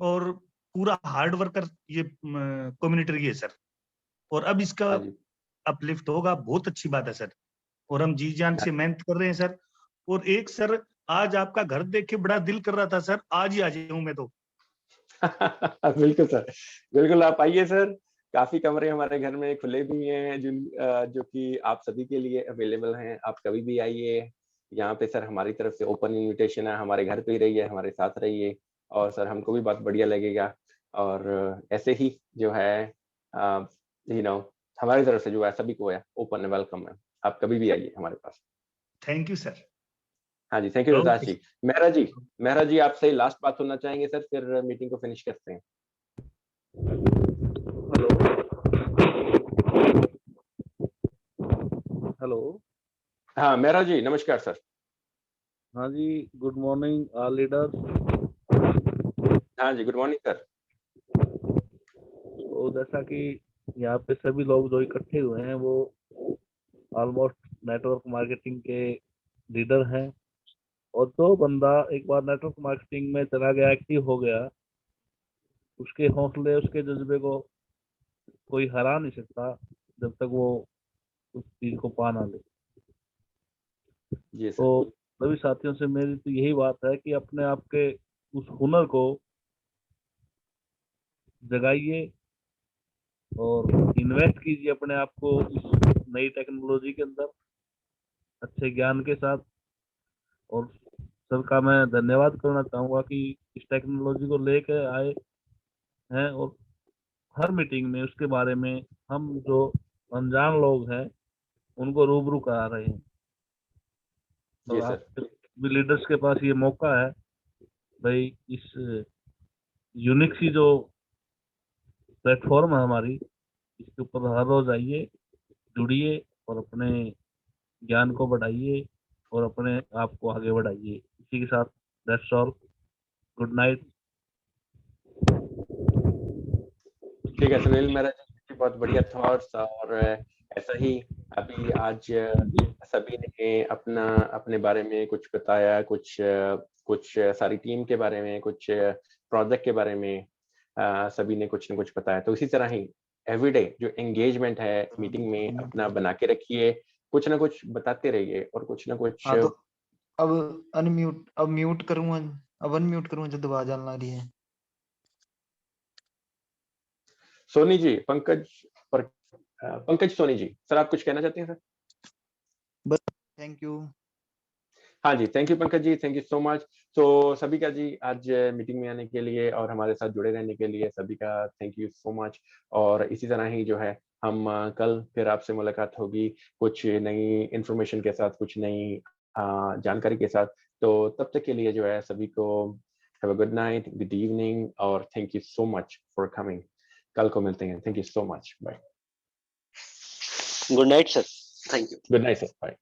Speaker 2: और पूरा हार्ड वर्कर ये कम्युनिटी है सर। और अब इसका
Speaker 1: हाँ जी।
Speaker 2: अपलिफ्ट होगा, बहुत अच्छी बात है सर, और हम जी जान से मेहनत कर रहे हैं सर। और एक सर, आज आपका घर देख के बड़ा दिल कर रहा था सर, आज ही आ जाऊं मैं तो।
Speaker 1: बिल्कुल सर, बिल्कुल आप आइए सर। काफी कमरे हमारे घर में खुले भी हैं, जो कि आप सभी के लिए अवेलेबल हैं। आप कभी भी आइए यहाँ पे सर, हमारी तरफ से ओपन इनविटेशन है। हमारे घर पे ही रहिए, हमारे साथ रहिए, और सर हमको भी बहुत बढ़िया लगेगा। और ऐसे ही जो है हमारी तरफ से जो है सभी को है ओपन वेलकम है। आप कभी भी आइए हमारे पास।
Speaker 2: Thank you sir.
Speaker 1: हाँ जी, थैंक यू रोहताश
Speaker 2: ओके।
Speaker 1: जी। मेहरा जी आपसे लास्ट बात सुनना चाहेंगे सर, फिर मीटिंग को फिनिश करते हैं।
Speaker 13: हेलो।
Speaker 1: हाँ मेहरा जी नमस्कार सर।
Speaker 13: हाँ जी, गुड मॉर्निंग ऑल लीडर्स।
Speaker 1: हाँ जी, गुड मॉर्निंग सर।
Speaker 13: तो जैसा कि यहाँ पे सभी लोग जो इकट्ठे हुए हैं वो ऑलमोस्ट नेटवर्क मार्केटिंग के लीडर हैं, और जो बंदा एक बार नेटवर्क मार्केटिंग में चला गया, एक्टिव हो गया, उसके हौसले उसके जज्बे को कोई हरा नहीं सकता जब तक वो उस चीज को पा ना ले।
Speaker 1: जी सर।
Speaker 13: तो सभी साथियों से मेरी तो यही बात है कि अपने आप के उस हुनर को जगाइए और इन्वेस्ट कीजिए अपने आप को इस नई टेक्नोलॉजी के अंदर अच्छे ज्ञान के साथ। और सर का मैं धन्यवाद करना चाहूँगा कि इस टेक्नोलॉजी को लेके आए हैं और हर मीटिंग में उसके बारे में हम जो अनजान लोग हैं उनको रूबरू करा रहे हैं।
Speaker 1: जी
Speaker 13: और
Speaker 1: सर।
Speaker 13: आप भी लीडर्स के पास ये मौका है भाई, इस यूनिक सी जो प्लेटफॉर्म है हमारी, इसके ऊपर हर रोज आइए, जुड़िए और अपने ज्ञान को बढ़ाइए और अपने आप को आगे बढ़ाइए। इसी के साथ दैट्स ऑल, गुड नाइट।
Speaker 1: ठीक है सुनील मेहरा जी, बहुत बढ़िया थॉट्स। और ऐसा ही अभी आज सभी ने अपना अपने बारे में कुछ बताया, कुछ सारी टीम के बारे में, कुछ प्रोजेक्ट के बारे में सभी ने कुछ न कुछ बताया। तो इसी तरह ही एवरीडे जो एंगेजमेंट है मीटिंग में अपना बना के रखिए, कुछ ना कुछ बताते रहिए और कुछ ना कुछ।
Speaker 7: हाँ तो अब म्यूट करूंगा, अब अनम्यूट करूंगा जब आवाज आने रही है।
Speaker 1: सोनी जी, पंकज सोनी जी, सर आप कुछ कहना चाहते हैं सर?
Speaker 7: बस थैंक यू।
Speaker 1: हाँ जी, thank you Pankaj ji, thank you so much. तो सभी का जी आज मीटिंग में आने के लिए और हमारे साथ जुड़े रहने के लिए सभी का थैंक यू सो मच। और इसी तरह ही जो है हम कल फिर आपसे मुलाकात होगी कुछ नई इंफॉर्मेशन के साथ, कुछ नई जानकारी के साथ। तो तब तक के लिए जो है सभी को have a good night, good evening और thank you so much for coming. कल को मिलते हैं। Thank you so much, bye.
Speaker 6: Good night sir, thank you.
Speaker 1: Good night sir, bye.